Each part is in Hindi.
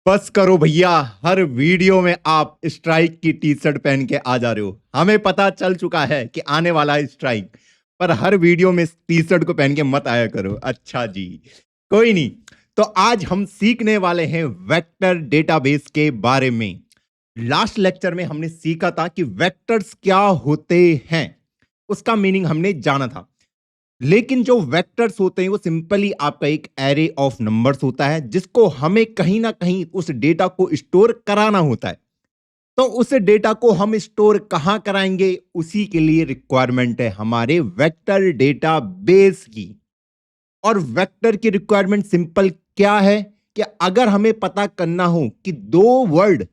बस करो भैया। हर वीडियो में आप स्ट्राइक की टी शर्ट पहन के आ जा रहे हो। हमें पता चल चुका है कि आने वाला है स्ट्राइक, पर हर वीडियो में टी शर्ट को पहन के मत आया करो। अच्छा जी, कोई नहीं। तो आज हम सीखने वाले हैं वेक्टर डेटाबेस के बारे में। लास्ट लेक्चर में हमने सीखा था कि वेक्टर्स क्या होते हैं, उसका मीनिंग हमने जाना था। लेकिन जो वेक्टर्स होते हैं वो सिंपली आपका एक एरे ऑफ नंबर्स होता है, जिसको हमें कहीं ना कहीं उस डेटा को स्टोर कराना होता है। तो उस डेटा को हम स्टोर कहां कराएंगे, उसी के लिए रिक्वायरमेंट है हमारे वेक्टर डेटाबेस की। और वेक्टर की रिक्वायरमेंट सिंपल क्या है कि अगर हमें पता करना हो कि दो वर्ड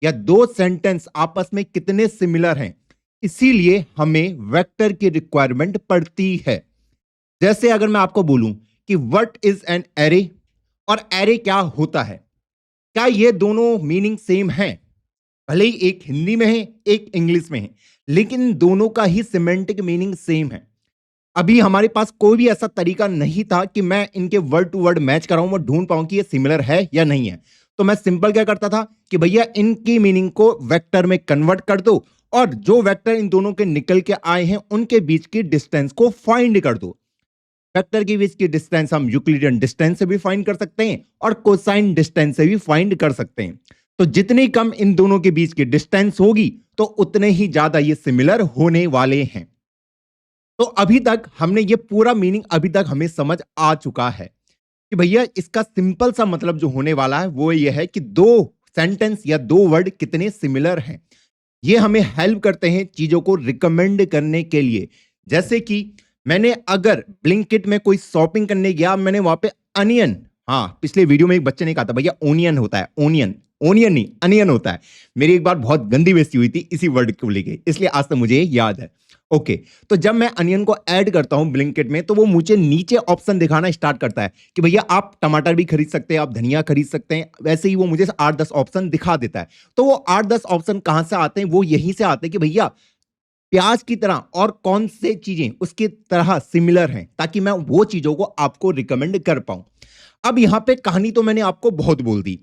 या दो सेंटेंस आपस में कितने सिमिलर हैं, इसीलिए हमें वेक्टर की रिक्वायरमेंट पड़ती है। जैसे अगर मैं आपको बोलूं कि व्हाट इज एन एरे और एरे क्या होता है, क्या ये दोनों मीनिंग सेम हैं? भले ही एक हिंदी में है एक इंग्लिश में है, लेकिन दोनों का ही सिमेंटिक मीनिंग सेम है। अभी हमारे पास कोई भी ऐसा तरीका नहीं था कि मैं इनके वर्ड टू वर्ड मैच कराऊं और ढूंढ पाऊं कि ये सिमिलर है या नहीं है। तो मैं सिंपल क्या करता था कि भैया इनकी मीनिंग को वेक्टर में कन्वर्ट कर दो, और जो वेक्टर इन दोनों के निकल के आए हैं उनके बीच की डिस्टेंस को फाइंड कर दो। वेक्टर के बीच की डिस्टेंस हम यूक्लिडियन डिस्टेंस से भी फाइंड कर सकते हैं और कोसाइन डिस्टेंस से भी फाइंड कर सकते हैं। तो जितनी कम इन दोनों के बीच की डिस्टेंस होगी तो उतने ही ज्यादा ये सिमिलर होने वाले हैं। तो अभी तक हमने ये पूरा मीनिंग अभी तक हमें समझ आ चुका है कि भैया इसका सिंपल सा मतलब जो होने वाला है वो ये है कि दो सेंटेंस या दो वर्ड कितने सिमिलर हैं। ये हमें हेल्प करते हैं चीजों को रिकमेंड करने के लिए। जैसे कि मैंने अगर ब्लिंकिट में कोई शॉपिंग करने गया, मैंने वहां पे अनियन, हाँ पिछले वीडियो में एक बच्चे ने कहा था भैया ओनियन होता है, ओनियन ओनियन नहीं अनियन होता है। मेरी एक बार बहुत गंदी बेइज्जती हुई थी इसी वर्ड को लेके, इसलिए आज तक मुझे याद है। ओके, तो जब मैं अनियन को ऐड करता हूं ब्लिंकिट में, तो वो मुझे नीचे ऑप्शन दिखाना स्टार्ट करता है कि भैया आप टमाटर भी खरीद सकते हैं, आप धनिया खरीद सकते हैं। वैसे ही वो मुझे 8-10 ऑप्शन दिखा देता है। तो वो 8-10 ऑप्शन कहां से आते हैं? वो यहीं से आते हैं कि भैया प्याज की तरह और कौन से चीजें उसकी तरह सिमिलर हैं, ताकि मैं वो चीजों को आपको रिकमेंड कर पाऊं। अब यहां पे कहानी तो मैंने आपको बहुत बोल दी।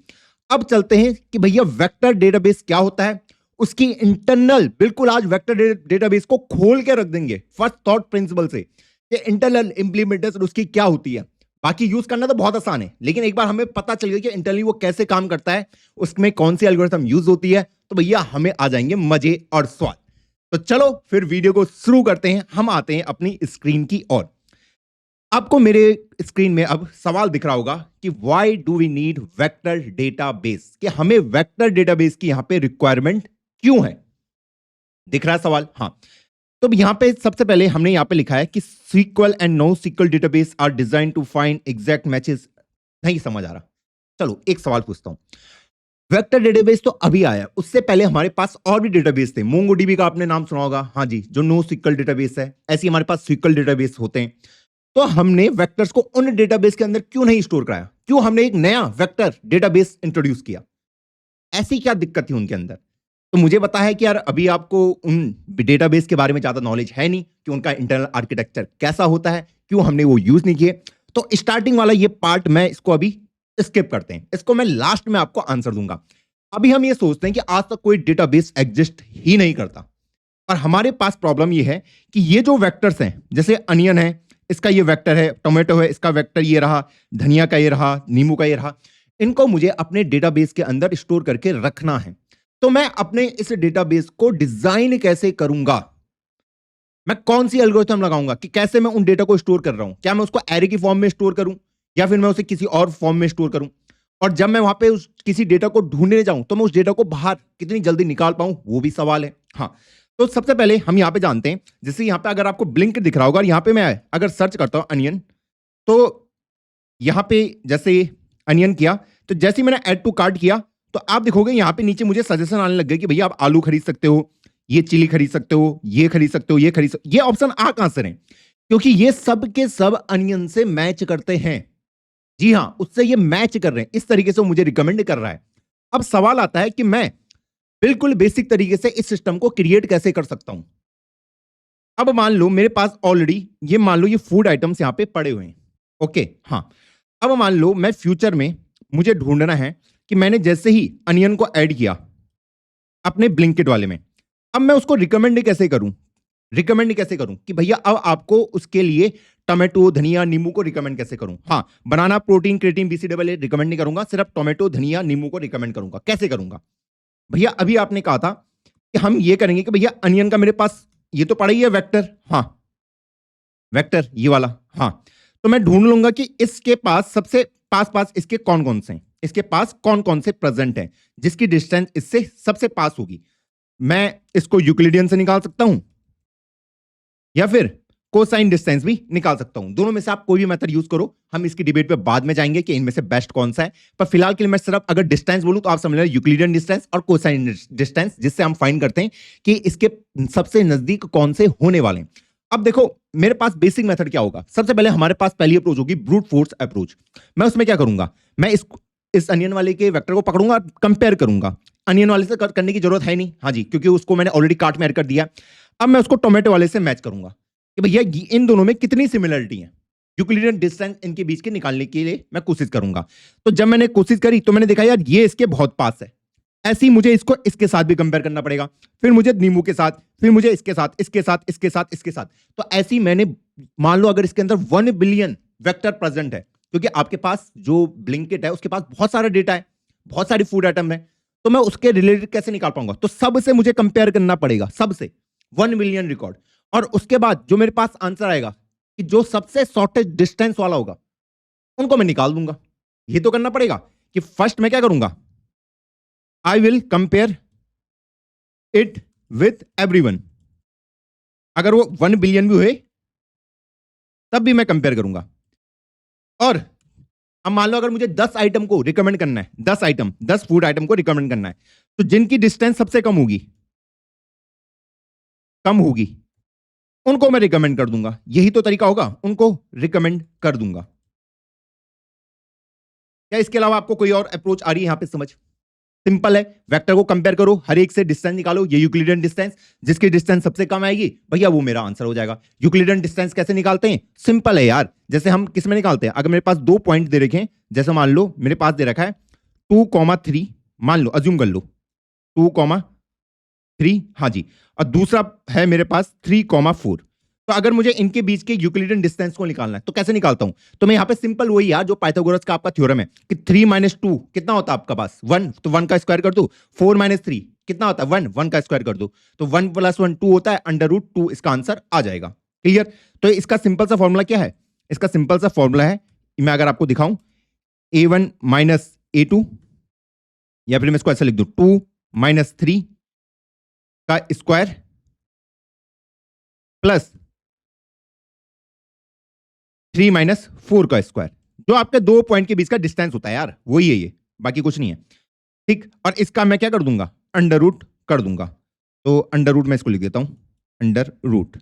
अब चलते हैं कि भैया वेक्टर डेटाबेस क्या होता है, उसकी इंटरनल, बिल्कुल आज वेक्टर डेटाबेस को खोल के रख देंगे फर्स्ट थॉट प्रिंसिपल से कि इंटरनल इंप्लीमेंटेशन उसकी क्या होती है। बाकी यूज करना तो बहुत आसान है, लेकिन एक बार हमें पता चल गया कि इंटरनली वो कैसे काम करता है, उसमें कौन सी एल्गोरिथम यूज होती है, तो भैया हमें आ जाएंगे मजे और स्वाद। तो चलो फिर वीडियो को शुरू करते हैं। हम आते हैं अपनी स्क्रीन की ओर। आपको मेरे स्क्रीन में अब सवाल दिख रहा होगा कि why do we need vector database, कि हमें वेक्टर डेटाबेस की यहां पे रिक्वायरमेंट क्यों है। दिख रहा है सवाल? हाँ। तो यहां पे सबसे पहले हमने यहां पे लिखा है कि SQL and no SQL database are design to find exact matches. नहीं समझ आ रहा? चलो एक सवाल पूछता हूं। वेक्टर डेटाबेस तो अभी आया, उससे पहले हमारे पास और भी डेटाबेस थे। मोंगोडीबी का आपने नाम सुना होगा, हाँ जी, जो नो सीक्वल डेटाबेस है। ऐसे ही हमारे पास सीक्वल डेटाबेस होते हैं। तो हमने वेक्टर्स को उन डेटाबेस के अंदर क्यों नहीं स्टोर कराया? क्यों हमने एक नया वेक्टर डेटाबेस इंट्रोड्यूस किया? ऐसी क्या दिक्कत थी उनके अंदर? तो मुझे पता है कि यार अभी आपको उन डेटाबेस के बारे में ज्यादा नॉलेज है नहीं कि उनका इंटरनल आर्किटेक्चर कैसा होता है, क्यों हमने वो यूज नहीं किए। तो स्टार्टिंग वाला ये पार्ट मैं इसको अभी स्किप करते हैं, इसको मैं लास्ट में आपको आंसर दूंगा। अभी हम ये सोचते हैं कि आज तक कोई डेटाबेस एग्जिस्ट ही नहीं करता, और हमारे पास प्रॉब्लम ये है कि ये जो वेक्टर्स हैं, जैसे अनियन है, इसका ये वेक्टर है, टोमेटो है, इसका वेक्टर ये रहा, धनिया का ये रहा, नींबू का ये रहा, इनको मुझे अपने डेटाबेस के अंदर स्टोर करके रखना है। तो मैं अपने इस डेटाबेस को डिजाइन कैसे करूंगा? मैं कौन सी एल्गोरिथम लगाऊंगा कि कैसे मैं उन डेटा को स्टोर कर रहा हूं? क्या मैं उसको एरे की फॉर्म में स्टोर करूं, या फिर मैं उसे किसी और फॉर्म में स्टोर करूं? और जब मैं वहां पे उस किसी डेटा को ढूंढने जाऊं तो मैं उस डेटा को बाहर कितनी जल्दी निकाल पाऊं, वो भी सवाल है। हाँ, तो सबसे पहले हम यहां पे जानते हैं, जैसे यहां पे अगर आपको ब्लिंक दिख रहा होगा और यहां पे मैं अगर सर्च करता हूं अनियन, तो यहां पे जैसे अनियन किया, तो जैसे ही मैंने ऐड टू कार्ट किया, तो आप देखोगे यहां पे नीचे मुझे सजेशन आने लग गए कि भैया आप आलू खरीद सकते हो, ये चिली खरीद सकते हो, ये खरीद सकते हो, ये खरीद सकते हो। ये ऑप्शन आ कहां से रहे? क्योंकि ये सब के सब अनियन से मैच करते हैं। जी हां, उससे ये मैच कर रहे हैं, इस तरीके से वो मुझे रिकमेंड कर रहा है। अब सवाल आता है कि मैं बिल्कुल बेसिक तरीके से इस सिस्टम को क्रिएट कैसे कर सकता हूं। अब मान लो मेरे पास ऑलरेडी ये, मान लो ये फूड आइटम्स यहां पे पड़े हुए हैं। ओके, हाँ। अब मान लो मैं फ्यूचर में मुझे ढूंढना है कि मैंने जैसे ही अनियन को ऐड किया अपने ब्लिंकिट वाले में, अब मैं उसको रिकमेंड कैसे करूं कि भैया अब आपको उसके लिए टोमेटो, धनिया, नींबू को रिकमेंड कैसे करूं? हाँ, बनाना, प्रोटीन, क्रिएटिन, BCAA रिकमेंड नहीं करूंगा, सिर्फ टोमेटो, धनिया, नींबू को रिकमेंड करूंगा। कैसे करूंगा भैया? अभी आपने कहा था कि हम ये करेंगे कि भैया अनियन का मेरे पास ये तो पड़ा ही है वेक्टर, हाँ वेक्टर ये वाला, हाँ, तो मैं ढूंढ लूंगा कि इसके पास सबसे पास इसके कौन कौन से हैं, इसके पास कौन कौन से प्रेजेंट हैं जिसकी डिस्टेंस इससे सबसे पास होगी। मैं इसको यूक्लिडियन से निकाल सकता हूं या फिर कोसाइन डिस्टेंस भी निकाल सकता हूं। दोनों में से आप कोई भी मेथड यूज करो, हम इसकी डिबेट पे बाद में जाएंगे कि इनमें से बेस्ट कौन सा है। पर फिलहाल के लिए मैं सिर्फ अगर डिस्टेंस बोलूं तो आप समझ लें यूक्लिडियन डिस्टेंस और कोसाइन डिस्टेंस, जिससे हम फाइंड करते हैं कि इसके सबसे नजदीक कौन से होने वाले हैं। अब देखो मेरे पास बेसिक मेथड क्या होगा। सबसे पहले हमारे पास पहली अप्रोच होगी ब्रूट फोर्स अप्रोच। मैं उसमें क्या करूंगा, मैं इस अनियन वाले के वेक्टर को पकड़ूंगा, कंपेयर करूंगा। अनियन वाले से करने की जरूरत है नहीं, हाँ जी, क्योंकि उसको मैंने ऑलरेडी कार्ट में ऐड कर दिया। अब मैं उसको टोमेटो वाले से मैच करूंगा कि भैया इन दोनों में कितनी सिमिलरिटी है, यूक्लिडियन डिस्टेंस इनके बीच के निकालने के लिए मैं कोशिश करूंगा। तो जब मैंने कोशिश करी तो मैंने देखा यार ये इसके बहुत पास है, ऐसे ही मुझे इसको इसके साथ भी कंपेयर करना पड़ेगा, फिर मुझे नींबू के साथ, फिर मुझे इसके साथ, इसके साथ, इसके साथ, इसके साथ। तो ऐसे ही मैंने मान लो अगर इसके अंदर 1 बिलियन वेक्टर प्रेजेंट है, क्योंकि आपके पास जो ब्लिंकिट है उसके पास बहुत सारा डेटा है, बहुत सारी फूड आइटम है, तो मैं उसके रिलेटेड कैसे निकाल पाऊंगा? तो सबसे मुझे कंपेयर करना पड़ेगा, सबसे 1 मिलियन रिकॉर्ड, और उसके बाद जो मेरे पास आंसर आएगा कि जो सबसे शॉर्टेस्ट डिस्टेंस वाला होगा उनको मैं निकाल दूंगा। ये तो करना पड़ेगा कि फर्स्ट मैं क्या करूंगा, I will compare it with everyone. अगर वो 1 बिलियन भी हुए तब भी मैं कंपेयर करूंगा। और अब मान लो अगर मुझे 10 आइटम को रिकमेंड करना है, 10 फूड आइटम को रिकमेंड करना है, तो जिनकी डिस्टेंस सबसे कम होगी उनको मैं रिकमेंड कर दूंगा। यही तो तरीका होगा, उनको रिकमेंड कर दूंगा। क्या इसके अलावा आपको कोई और अप्रोच आ रही है यहां पे समझ? सिंपल है, वेक्टर को कंपेयर करो, हर एक से डिस्टेंस निकालो, ये यूक्लिडियन डिस्टेंस, जिसकी डिस्टेंस सबसे कम आएगी भैया वो मेरा आंसर हो जाएगा। यूक्लिडियन डिस्टेंस कैसे निकालते हैं? सिंपल है यार, जैसे हम किस में निकालते हैं, अगर मेरे पास 2 पॉइंट दे रखे हैं, जैसे मान लो मेरे पास दे रखा है 2,3, मान लो अज्यूम कर लो 2,3, हाँ जी, और दूसरा है मेरे पास 3,4। तो अगर मुझे इनके बीच के यूक्लिडियन डिस्टेंस को निकालना है तो कैसे निकालता हूं? तो मैं यहां पे सिंपल वही यार जो पाइथागोरस का आपका थ्योरम है कि 3 - 2 कितना होता है आपका पास 1, तो 1 का स्क्वायर कर दो। 4 - 3 कितना होता है 1, 1 का स्क्वायर कर दो, तो 1 + 1 2 होता है, √2 इसका आंसर आ जाएगा। क्लियर? तो इसका सिंपल सा फॉर्मूला क्या है? इसका सिंपल सा फॉर्मूला है, मैं अगर आपको दिखाऊं, A1 - A2, या फिर मैं इसको ऐसा लिख दूं 2 - 3 का स्क्वायर प्लस 3 - 4 का स्क्वायर, जो आपके 2 पॉइंट के बीच का डिस्टेंस होता है यार, वही है ये, बाकी कुछ नहीं है। ठीक, और इसका मैं क्या कर दूंगा, √ कर दूंगा। तो √ मैं इसको लिख देता हूं, √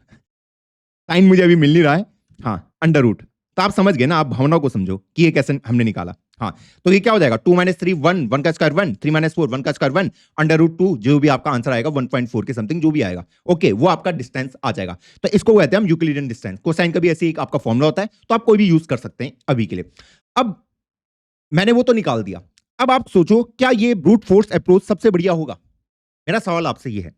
साइन मुझे अभी मिल नहीं रहा है, हाँ √ तो आप समझ गए ना, आप भावना को समझो कि ये कैसे हमने निकाला। हाँ, तो ये क्या हो जाएगा 2 - 3 1, 1 का स्क्वायर 1, 3 - 4 1 का स्क्वायर 1, √2 जो भी आपका आंसर आएगा 1.4 के समथिंग जो भी आएगा, ओके, वो आपका डिस्टेंस आ जाएगा। तो इसको कहते हैं हम यूक्लिडियन डिस्टेंस। कोसाइन का भी ऐसे एक आपका फॉर्मूला होता है, तो आप कोई भी यूज कर सकते हैं अभी के लिए। अब मैंने वो तो निकाल दिया, अब आप सोचो क्या ये ब्रूट फोर्स अप्रोच सबसे बढ़िया होगा? मेरा सवाल आपसे ये है,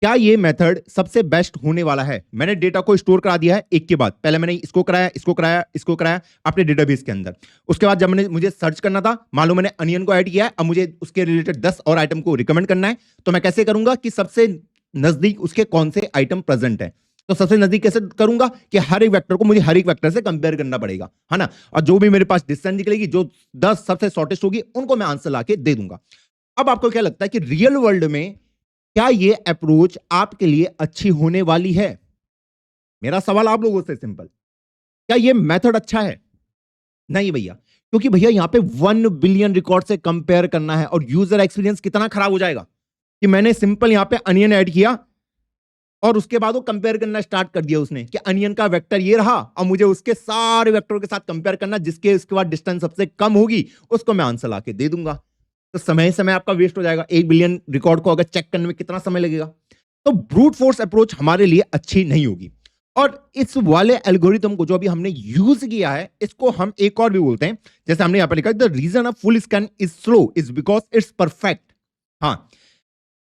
क्या ये मेथड सबसे बेस्ट होने वाला है? मैंने डेटा को स्टोर करा दिया है एक के बाद, पहले मैंने इसको कराया, इसको कराया, इसको कराया अपने डेटाबेस के अंदर। उसके बाद जब मुझे सर्च करना था, मान लो मैंने अनियन को ऐड किया है, अब मुझे उसके रिलेटेड 10 और आइटम को रिकमेंड करना है, तो मैं कैसे करूंगा कि सबसे नजदीक उसके कौन से आइटम प्रेजेंट है? तो सबसे नजदीक कैसे करूंगा कि हर एक वेक्टर को मुझे हर एक वेक्टर से कंपेयर करना पड़ेगा, है ना, और जो भी मेरे पास डिस्टेंस निकलेगी, जो 10 सबसे शॉर्टेस्ट होगी, उनको मैं आंसर लाके दे दूंगा। अब आपको क्या लगता है कि रियल वर्ल्ड में क्या ये अप्रोच आपके लिए अच्छी होने वाली है? मेरा सवाल आप लोगों से सिंपल, क्या ये मेथड अच्छा है? नहीं भैया, क्योंकि भैया यहां पे 1 बिलियन रिकॉर्ड से कंपेयर करना है, और यूजर एक्सपीरियंस कितना खराब हो जाएगा कि मैंने सिंपल यहां पे अनियन ऐड किया और उसके बाद वो कंपेयर करना स्टार्ट कर दिया उसने कि अनियन का वेक्टर ये रहा, और मुझे उसके सारे वेक्टरों के साथ कंपेयर करना, जिसके उसके बाद डिस्टेंस सबसे कम होगी उसको मैं आंसर लाके दे दूंगा। तो समय आपका वेस्ट हो जाएगा। 1 बिलियन रिकॉर्ड को अगर चेक करने में कितना समय लगेगा? तो ब्रूट फोर्स अप्रोच हमारे लिए अच्छी नहीं होगी। और इस वाले एल्गोरिथम को जो अभी हमने यूज किया है, इसको हम एक और भी बोलते हैं, जैसे हमने यहां पर लिखा है, the reason of full scan is slow is because it's perfect. हाँ,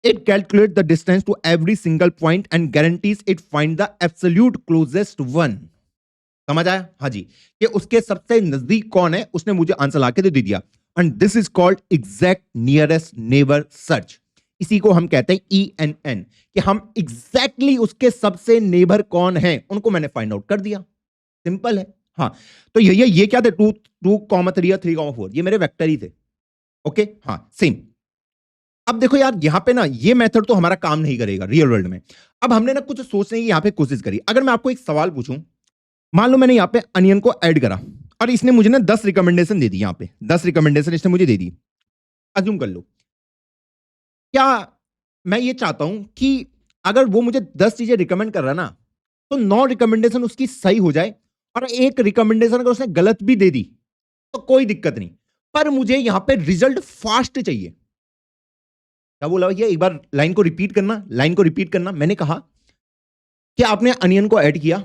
it calculate the distance to every single point and guarantees it find the absolute closest one. समझ आया? हाँ जी, कि उसके सबसे नजदीक कौन है, उसने मुझे आंसर लाके दे दिया। And this is called exact nearest neighbour search. इसी को हम कहते हैं ENN, कि हम एग्जैक्टली उसके सबसे नेबर कौन है उनको मैंने फाइंड आउट कर दिया। सिंपल है। हाँ, तो ये क्या थे, 2,3 या 3,4, ये मेरे वेक्टर ही थे। ओके, हाँ सेम। अब देखो यार, यहां पे ना ये मेथड तो हमारा काम नहीं करेगा रियल वर्ल्ड में। अब हमने ना कुछ सोचने की यहां पे कोशिश करी। अगर मैं आपको एक सवाल पूछूं, मान लो मैंने यहां पे अनियन को ऐड करा और इसने मुझे ना 10 रिकमेंडेशन दे दी, यहां पे 10 रिकमेंडेशन इसने मुझे दे दी। अज्यूम कर लो, क्या मैं ये चाहता हूं कि अगर वो मुझे 10 चीजें रिकमेंड कर रहा है ना, तो 9 रिकमेंडेशन उसकी सही हो जाए और एक रिकमेंडेशन अगर उसने गलत भी दे दी तो कोई दिक्कत नहीं, पर मुझे यहां पे रिजल्ट फास्ट चाहिए। क्या बोला भैया? एक बार लाइन को रिपीट करना, लाइन को रिपीट करना। मैंने कहा कि आपने अनियन को ऐड किया,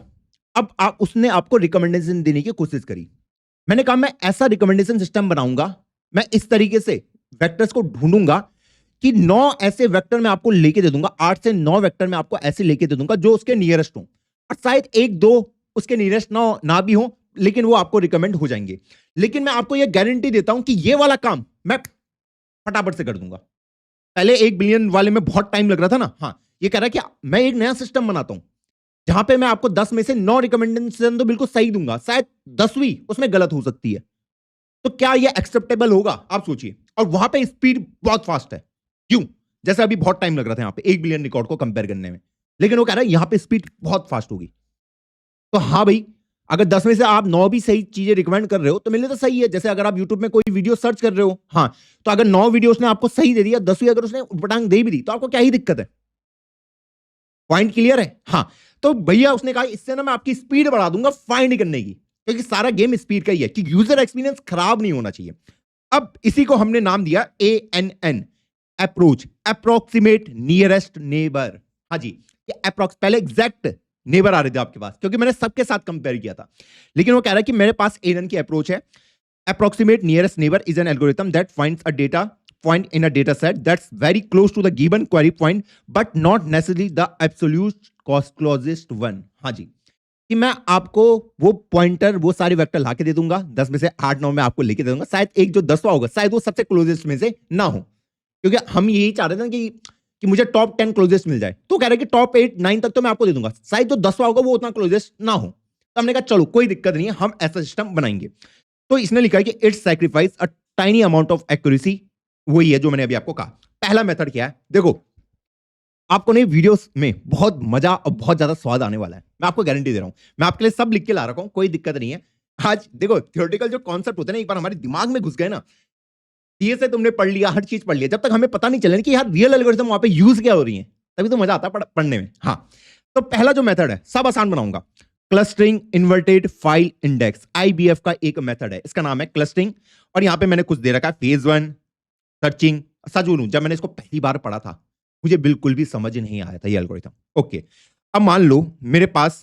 अब उसने आपको रिकमेंडेशन देने की कोशिश करी। मैंने कहा मैं ऐसा रिकमेंडेशन सिस्टम बनाऊंगा, मैं इस तरीके से वेक्टर्स को ढूंढूंगा कि 9 ऐसे वेक्टर मैं आपको लेके दे दूंगा, 8 से 9 वेक्टर मैं आपको ऐसे लेके दे दूंगा जो उसके नियरेस्ट हो, और शायद 1-2 उसके नियरेस्ट ना भी हो, लेकिन वो आपको रिकमेंड हो जाएंगे। लेकिन मैं आपको ये गारंटी देता हूं कि ये वाला काम मैं फटाफट से कर दूंगा। पहले 1 बिलियन वाले में बहुत टाइम लग रहा था ना। हाँ, ये कह रहा है कि मैं एक नया सिस्टम बनाता हूं जहां पे मैं आपको 10 में से 9 रिकमेंडेशन तो बिल्कुल सही दूंगा, शायद 10वीं उसमें गलत हो सकती है। तो क्या ये एक्सेप्टेबल होगा? आप सोचिए। और वहां पे स्पीड बहुत फास्ट है। क्यों? जैसे अभी बहुत टाइम लग रहा था यहां पे 1 बिलियन रिकॉर्ड को कंपेयर करने में, लेकिन वो कह रहा है यहां पे स्पीड बहुत फास्ट होगी। तो हाँ भाई, अगर 10 में से आप 9 भी सही चीजें रिकमेंड कर रहे हो तो मेरे लिए तो सही है। जैसे अगर आप यूट्यूब में कोई वीडियो सर्च कर रहे हो, हाँ, तो अगर 9 वीडियो उसने आपको सही दे दिया, 10वीं अगर उसने उटपटांग दे भी दी, तो आपको क्या ही दिक्कत है? पॉइंट क्लियर है? हाँ, तो भैया उसने कहा इससे ना मैं आपकी स्पीड बढ़ा दूंगा फाइंड करने की, क्योंकि सारा गेम स्पीड का ही है कि यूजर एक्सपीरियंस खराब नहीं होना चाहिए। अब इसी को हमने नाम दिया ANN, approach, approximate nearest neighbour. हाँ जी, ये अप्रोक्स, पहले एग्जैक्ट नेबर आ रहे थे आपके पास क्योंकि मैंने सबके साथ कंपेयर किया था, लेकिन वो कह रहा है कि मेरे पास ANN की अप्रोच है। Approximate nearest neighbour is an algorithm that finds a data point in a data set that's very close to the given query point but not necessarily the absolute closest one। हाँ जी, कि मैं आपको वो पॉइंटर, वो सारे वेक्टर लाके दे दूंगा, 10 में से 8-9 में आपको लेके दे दूंगा, शायद एक जो 10वां होगा शायद वो सबसे क्लोजेस्ट में से ना हो, क्योंकि हम यही चाह रहे थे कि मुझे टॉप 10 क्लोजेस्ट मिल जाए। तो कह रहे कि टॉप 8-9 तक तो मैं आपको दे दूंगा, शायद जो 10वां होगा वो उतना क्लोजेस्ट ना हो। तो हमने कहा चलो कोई दिक्कत नहीं है, हम ऐसा सिस्टम बनाएंगे। तो इसने लिखा है कि it's sacrifice a tiny amount of accuracy. वही है जो मैंने अभी आपको कहा। पहला मेथड क्या है? देखो, आपको नहीं वीडियोस में बहुत मजा और बहुत ज्यादा स्वाद आने वाला है, मैं आपको गारंटी दे रहा हूं। मैं आपके लिए सब लिख के ला रखा हूं, कोई दिक्कत नहीं है। आज देखो, थ्योरेटिकल जो कॉन्सेप्ट होते हैं ना, एक बार हमारे दिमाग में घुस गए ना, ये से तुमने पढ़ लिया, हर चीज पढ़ लिया, जब तक हमें पता नहीं चले कि यार रियल एल्गोरिथम वहां पे यूज क्या हो रही है, तभी तो मजा आता है पढ़ने में। हाँ, तो पहला जो मेथड है सब आसान बनाऊंगा, clustering inverted file index, IBF का एक मेथड है, इसका नाम है क्लस्टरिंग। और यहां पे मैंने कुछ दे रखा है, फेज 1 सर्चिंग। सच बोलूं, जब मैंने इसको पहली बार पढ़ा था मुझे बिल्कुल भी समझ नहीं आया था ये एल्गोरिथम। ओके, अब मान लो मेरे पास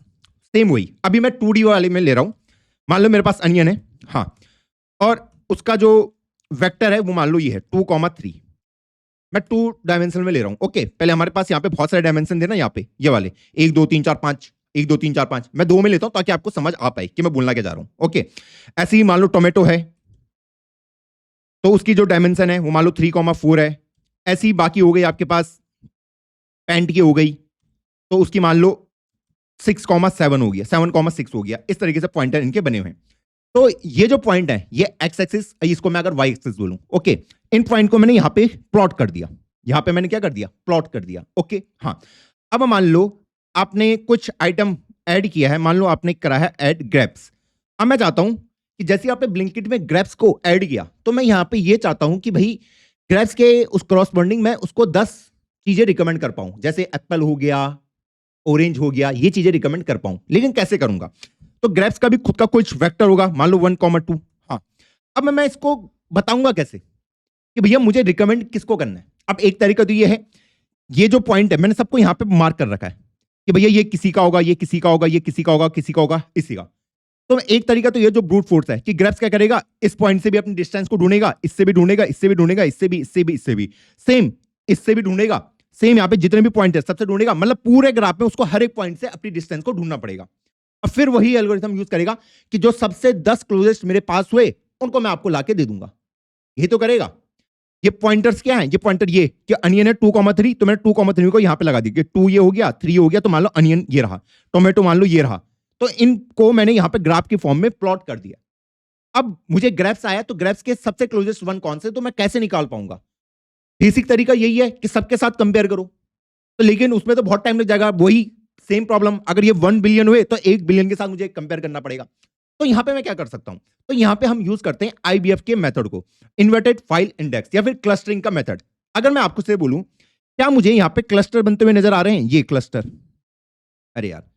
सेम वही, अभी मैं 2D वाले में ले रहा हूं। मान लो मेरे पास अनियन है, हाँ, और उसका जो वेक्टर है वो मान लो ये है 2,3। मैं 2 डायमेंशन में ले रहा हूं। ओके, पहले हमारे पास यहाँ पे बहुत सारे डायमेंशन देना, यहाँ पे ये वाले 1 2 3 4 5, 1 2 3 4 5, मैं 2 में लेता हूं ताकि आपको समझ आ पाए कि मैं बोलना क्या जा रहा हूं। ओके, ऐसे ही मान लो टोमेटो है, तो उसकी जो डायमेंशन है वो मान लो 3,4 है। ऐसी ही बाकी हो गई आपके पास, पैंट की हो गई, तो उसकी मान लो 6,7 हो गया, 7,6 हो गया। इस तरीके से पॉइंटर इनके बने हुए हैं। तो ये जो पॉइंट है ये एक्स एक्सिस, इसको मैं अगर वाई एक्सिस बोलूं, ओके, इन पॉइंट को मैंने यहां पे प्लॉट कर दिया, यहां पे मैंने क्या कर दिया, प्लॉट कर दिया। ओके, हाँ, अब मान लो आपने कुछ आइटम ऐड किया है, मान लो आपने करा है ऐड ग्रेप्स। अब मैं चाहता हूं कि जैसे आपने ब्लिंकिट में ग्रेप्स को ऐड किया, तो मैं यहां पे ये चाहता हूं कि भाई ग्रेप्स के उस क्रॉसबॉन्डिंग में उसको 10 चीजें रिकमेंड कर पाऊं, जैसे एप्पल हो गया, ऑरेंज हो गया, ये चीजें रिकमेंड कर पाऊं। लेकिन कैसे करूंगा? तो ग्रेप्स का भी खुद का कुछ वेक्टर होगा, मान लो 1,2। हाँ, अब मैं इसको बताऊंगा कैसे कि भैया मुझे रिकमेंड किसको करना है। अब एक तरीका तो ये है, ये जो पॉइंट है मैंने सबको यहां पे मार्क कर रखा है, कि भैया ये किसी का होगा, ये किसी का होगा, ये किसी का होगा, किसी का होगा, इसी का। तो एक तरीका तो ये जो ब्रूट फोर्स है कि ग्रेप्स क्या करेगा, इस पॉइंट से भी अपनी डिस्टेंस को ढूंढेगा, इससे भी ढूंढेगा, इससे भी ढूंढेगा, इससे भी, इससे भी, इससे भी, सेम इससे भी ढूंढेगा, सेम यहाँ पे जितने भी पॉइंट है सबसे ढूंढेगा, मतलब पूरे ग्राफ में उसको हर एक पॉइंट से अपनी डिस्टेंस को ढूंढना पड़ेगा। और फिर वही एल्गोरिथम यूज करेगा कि जो सबसे 10 क्लोजेस्ट मेरे पास हुए उनको मैं आपको लाके दे दूंगा। ये तो करेगा। ये पॉइंटर्स क्या है, ये पॉइंटर ये कि अनियन है 2,3, तो मैंने 2,3 को यहां पे लगा दी कि 2 ये हो गया, 3 हो गया, तो मान लो अनियन ये रहा, टोमेटो मान लो ये रहा, तो इनको मैंने यहां पे ग्राफ के फॉर्म में प्लॉट कर दिया। अब मुझे ग्रेप्स आया, तो ग्रेप्स के सबसे क्लोजेस्ट वन कौन से, तो मैं कैसे निकाल पाऊंगा? बेसिक तरीका यही है कि सबके साथ कंपेयर करो, तो लेकिन उसमें तो बहुत टाइम लग जाएगा। वही सेम प्रॉब्लम, अगर ये 1 बिलियन हुए तो 1 बिलियन के साथ मुझे कंपेयर करना पड़ेगा। तो यहां पे मैं क्या कर सकता हूं, तो यहां पे हम यूज करते हैं आईबीएफ के मेथड को, इन्वर्टेड फाइल इंडेक्स या फिर क्लस्टरिंग का मेथड। अगर मैं आपको से बोलूं, क्या मुझे यहां पे क्लस्टर बनते हुए नजर आ रहे हैं? ये क्लस्टर, अरे यार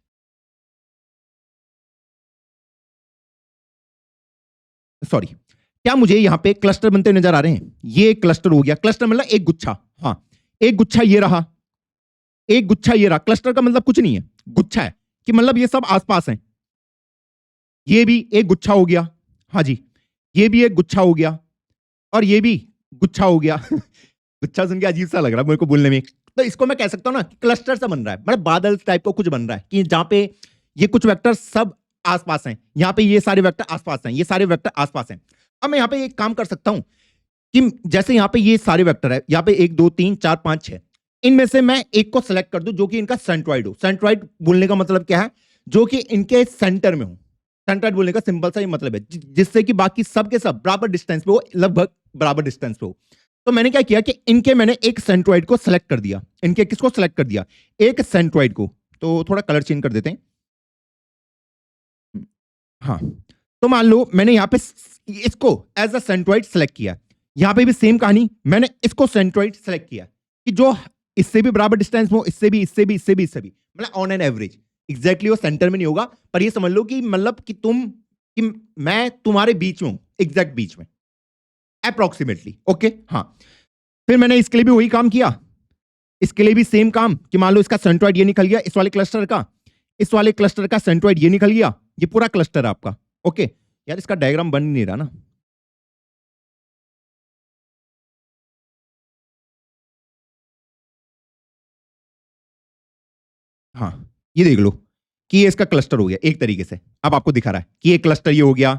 सॉरी, क्या मुझे यहां पे क्लस्टर बनते हुए नजर आ रहे हैं? ये क्लस्टर हो गया, क्लस्टर मतलब एक गुच्छा, हाँ एक गुच्छा ये रहा, एक गुच्छा ये रहा। क्लस्टर का मतलब कुछ नहीं है, गुच्छा है कि मतलब ये सब आसपास हैं। ये भी एक गुच्छा हो गया, हाँ जी, ये भी एक गुच्छा हो गया, और ये भी गुच्छा हो गया। गुच्छा सुन के अजीब सा लग रहा है मेरे को बोलने में। तो इसको मैं कह सकता हूं ना, क्लस्टर से बन रहा है, मतलब बादल टाइप का कुछ बन रहा है कि जहां पे ये कुछ वेक्टर सब आसपास हैं, यहां पे ये सारे वेक्टर आसपास हैं, ये सारे वेक्टर आसपास हैं। अब मैं यहां पे एक काम कर सकता हूं कि जैसे यहां पे ये सारे वेक्टर है, यहां पे 1 2 3 4 5 6, इनमें से मैं एक को सिलेक्ट कर दूं जो कि इनका सेंट्रॉइड हो। सेंट्रॉइड बोलने का मतलब क्या है, जो कि इनके सेंटर में हो। सेंट्रॉइड बोलने का सिंपल सा ही मतलब है जिससे कि बाकी सब के सब बराबर डिस्टेंस पे हो, लगभग बराबर डिस्टेंस पे हो। तो मैंने क्या किया कि इनके मैंने एक सेंट्रॉइड को सिलेक्ट कर दिया, इनके किसको सिलेक्ट कर दिया, एक सेंट्रॉइड को। तो थोड़ा कलर चेंज कर देते हैं, हाँ। तो मान लो मैंने यहां पे इसको एज अ सेंट्रॉइड सेलेक्ट किया, यहां पे भी सेम कहानी, मैंने इसको सेंट्रॉइड सेलेक्ट किया कि जो इससे भी बराबर डिस्टेंस में हो, इससे भी, इससे भी, इससे भी, इससे भी, मतलब ऑन एन एवरेज। एग्जैक्टली वो सेंटर में नहीं होगा, पर ये समझ लो कि मतलब कि तुम कि मैं तुम्हारे बीच में हूं, एग्जैक्ट बीच में, अप्रोक्सीमेटली, ओके हाँ। फिर मैंने इसके लिए भी वही काम किया, इसके लिए भी सेम काम कि मान लो इसका सेंट्रॉइड ये निकल गया, इस वाले क्लस्टर का, इस वाले क्लस्टर का सेंट्रॉइड ये निकल गया, ये पूरा क्लस्टर है आपका, ओके। यार इसका डायग्राम बन नहीं रहा ना, हाँ ये देख लो कि ये इसका क्लस्टर हो गया एक तरीके से। अब आपको दिखा रहा है कि एक क्लस्टर ये हो गया,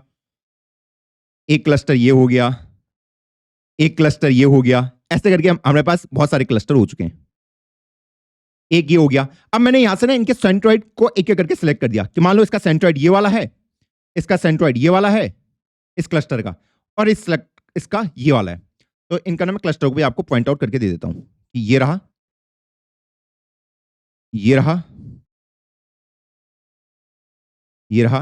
एक क्लस्टर ये हो गया, एक क्लस्टर ये हो गया, ऐसे करके हमारे पास बहुत सारे क्लस्टर हो चुके हैं। एक ये हो गया। अब मैंने यहां से ना इनके सेंट्रॉइड को एक एक करके सिलेक्ट कर दिया कि मान लो इसका सेंट्रॉइड ये वाला है, इसका सेंट्रॉइड ये वाला है इस क्लस्टर का, और इसका ये वाला है। तो इनका ना मैं क्लस्टर को भी आपको पॉइंट आउट करके दे देता हूं कि ये रहा, ये रहा, ये रहा।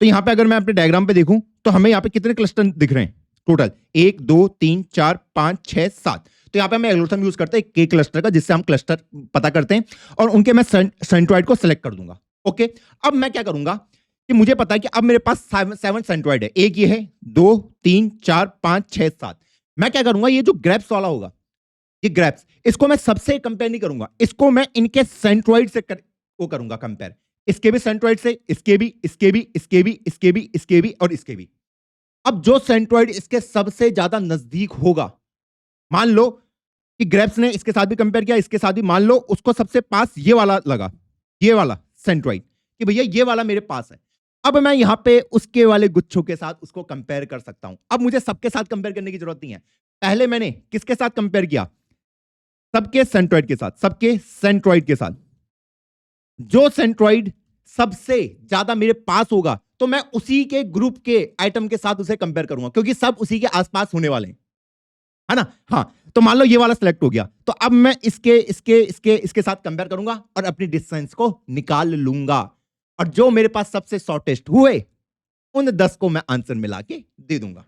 तो यहां पे अगर मैं अपने डायग्राम पे देखूं तो हमें यहां पे कितने क्लस्टर दिख रहे हैं टोटल, 1 2 3 4 5 6 7। तो यहां पे हम एल्गोरिथम यूज करते हैं के क्लस्टर का, जिससे हम क्लस्टर पता करते हैं और उनके मैं सेंट्रॉइड को सिलेक्ट कर दूंगा, ओके। अब मैं क्या करूंगा कि मुझे पता है कि अब मेरे पास 7 सेंट्रॉइड है, एक ये है, 2 3 4 5 6 7। मैं क्या करूंगा, ये जो ग्रेप्स वाला होगा, ये ग्रेप्स, इसको मैं सबसे कंपेयर नहीं करूंगा, इसको मैं इनके सेंट्रॉइड से वो करूंगा कंपेयर, इसके भी सेंट्रॉइड से, इसके भी, इसके भी, इसके भी, इसके भी, इसके भी और इसके भी। अब जो सेंट्रॉइड इसके सबसे ज्यादा नजदीक होगा, मान लो कि ग्रेप्स ने इसके साथ भी कंपेयर किया, इसके साथ भी, मान लो उसको सबसे पास ये वाला लगा, ये वाला सेंट्रॉइड, कि भैया ये वाला मेरे पास है। अब मैं यहां पे उसके वाले गुच्छों के साथ उसको कंपेयर कर सकता हूं। अब मुझे सबके साथ कंपेयर करने की जरूरत नहीं है, पहले मैंने किसके साथ कंपेयर किया, सबके सेंट्रॉइड के साथ, सबके सेंट्रॉइड के साथ। जो सेंट्रॉइड सबसे ज्यादा मेरे पास होगा तो मैं उसी के ग्रुप के आइटम के साथ उसे कंपेयर करूंगा, क्योंकि सब उसी के आसपास होने वाले हैं, है ना। हाँ, तो मान लो ये वाला सिलेक्ट हो गया, तो अब मैं इसके साथ कंपेयर करूंगा और अपनी डिस्टेंस को निकाल लूंगा, और जो मेरे पास सबसे शॉर्टेस्ट हुए उन 10 को मैं आंसर मिला के दे दूंगा।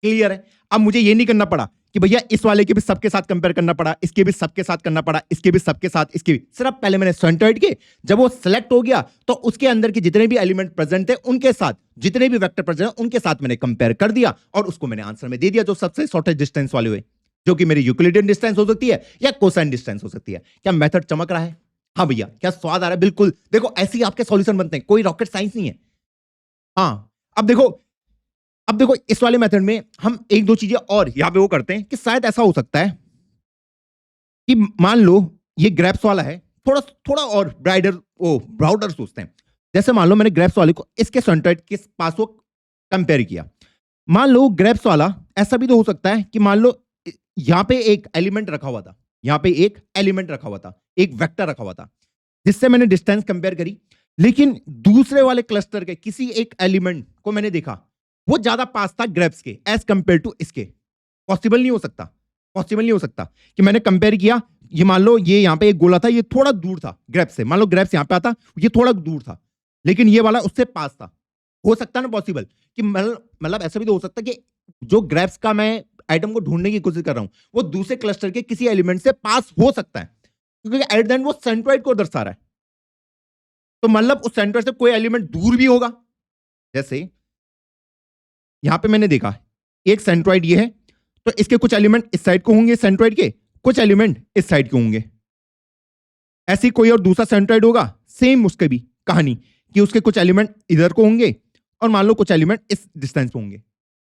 क्लियर है। अब मुझे ये नहीं करना पड़ा कि भैया इस वाले के भी सबके साथ कंपेयर करना पड़ा, इसके भी सबके साथ करना पड़ा, इसके भी सबके साथ, इसके भी। सिर्फ पहले मैंने सेंट्रॉइड के, जब वो सिलेक्ट हो गया तो उसके अंदर के जितने भी एलिमेंट प्रेजेंट थे उनके साथ, जितने भी वेक्टर प्रेजेंट हैं उनके साथ मैंने कंपेयर कर दिया और उसको मैंने आंसर में दे दिया जो सबसे शॉर्टेस्ट डिस्टेंस वाले हुए, जो कि मेरी यूक्लिडियन डिस्टेंस हो सकती है या कोसाइन डिस्टेंस हो सकती है। क्या मेथड चमक रहा है? हाँ भैया, क्या स्वाद आ रहा है? बिल्कुल, देखो ऐसे ही आपके सॉल्यूशन बनते हैं, कोई रॉकेट साइंस नहीं है। हाँ, अब देखो इस वाले मेथड में हम एक दो चीजें और यहां पे वो करते हैं कि शायद ऐसा हो सकता है कि मान लो ये ग्रेप्स वाला है, थोड़ा थोड़ा और ब्राउडर सोचते हैं। जैसे मान लो मैंने ग्रेप्स वाले को इसके सेंट्रोइड के पास वो कंपेयर किया। मान लो ग्रेप्स वाला ऐसा भी तो हो सकता है कि मान लो यहां पे एक एलिमेंट रखा हुआ था, यहां पे एक एलिमेंट रखा हुआ था, एक वेक्टर रखा हुआ था, जिससे मैंने डिस्टेंस कंपेयर करी। लेकिन दूसरे वाले क्लस्टर के किसी एक एलिमेंट को मैंने देखा, वो ज्यादा पास था ग्रेप्स के एज कंपेयर टू इसके। पॉसिबल नहीं हो सकता, पॉसिबल नहीं हो सकता कि मैंने कंपेयर किया, ये मान लो ये यहां पे एक गोला था, ये थोड़ा दूर था ग्रेप्स से, मान लो ग्रेप्स यहां पे आता, ये थोड़ा दूर था, लेकिन ये वाला उससे पास था। हो सकता ना पॉसिबल कि मतलब ऐसा भी तो हो सकता कि जो ग्रेप्स का मैं आइटम को ढूंढने की कोशिश कर रहा हूं, वो दूसरे क्लस्टर के किसी एलिमेंट से पास हो सकता है, क्योंकि एट द एंड वो सेंट्रोइड को दर्शा रहा है। तो मतलब उस सेंट्रोइड से कोई एलिमेंट दूर भी होगा। जैसे यहां पे मैंने देखा एक सेंट्रोइड ये है, तो इसके कुछ एलिमेंट इस साइड को होंगे सेंट्रोइड के, कुछ एलिमेंट इस साइड के होंगे। ऐसे कोई और दूसरा सेंट्रोइड होगा, सेम उसके भी कहानी कि उसके कुछ एलिमेंट इधर को होंगे और मान लो कुछ एलिमेंट इस डिस्टेंस पे होंगे।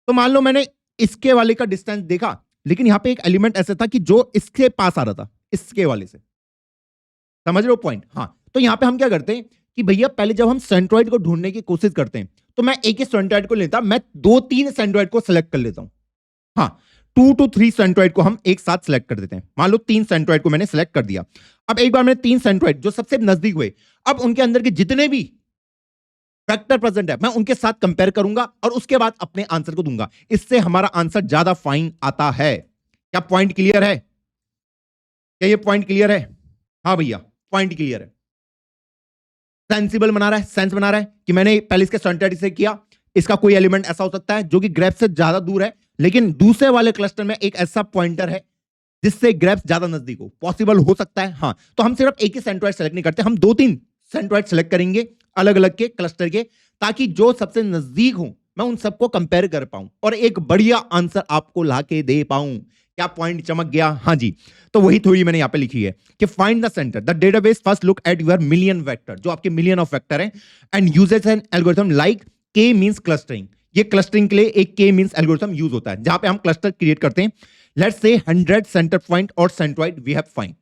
तो मान लो मैंने इसके वाले का डिस्टेंस देखा, लेकिन यहां पे एक एलिमेंट ऐसा था कि जो इसके पास आ रहा था, इसके वाले से। समझ रहे हो पॉइंट? हाँ, तो यहां पे हम क्या करते हैं कि भैया पहले जब हम सेंट्रोइड को ढूंढने की कोशिश करते हैं, तो मैं एक ही सेंट्रोइड को लेता, मैं 2-3 सेंट्रोइड को सिलेक्ट कर लेता हूं। हाँ, 2 to 3 सेंट्रोइड को हम एक साथ सिलेक्ट कर देते हैं। मान लो 3 सेंट्रोइड को मैंने सिलेक्ट कर दिया। अब एक बार मैंने 3 सेंट्रोइड जो सबसे नजदीक हुए, अब उनके अंदर के जितने भी वेक्टर प्रेजेंट है, मैं उनके साथ कंपेयर करूंगा और उसके बाद अपने आंसर को दूंगा। इससे हमारा आंसर ज्यादा फाइन आता है। क्या पॉइंट क्लियर है? क्या ये पॉइंट क्लियर है? हाँ भैया, पॉइंट क्लियर है। सेंसिबल बना रहा है, सेंस बना रहा है कि मैंने पहले इसके सेंट्रोइड से किया, इसका कोई एलिमेंट ऐसा हो सकता है जो कि ग्रेप से ज्यादा दूर है, लेकिन दूसरे वाले क्लस्टर में एक ऐसा पॉइंटर है जिससे ग्रेप ज्यादा नजदीक हो। पॉसिबल हो सकता है, हाँ। तो हम सिर्फ एक ही सेंट्रोइड सेलेक्ट नहीं करते, हम 2-3 सेंट्रोइड सेलेक्ट करेंगे अलग अलग के क्लस्टर के, ताकि जो सबसे नजदीक हो मैं उन सबको कंपेयर कर पाऊं और एक बढ़िया आंसर आपको ला के दे पाऊं। क्या पॉइंट चमक गया? हाँ जी। तो वही थ्योरी मैंने यहां पे लिखी है कि find the centre the database first look at your million vector, जो आपके मिलियन ऑफ वेक्टर हैं, and uses an algorithm like के मींस क्लस्टरिंग। ये क्लस्टरिंग के लिए एक के मींस एल्गोरिथम यूज होता है, जहां पे हम क्लस्टर क्रिएट करते हैं। लेट्स से 100 सेंटर पॉइंट और सेंट्रोइड वी हैव फाइंड।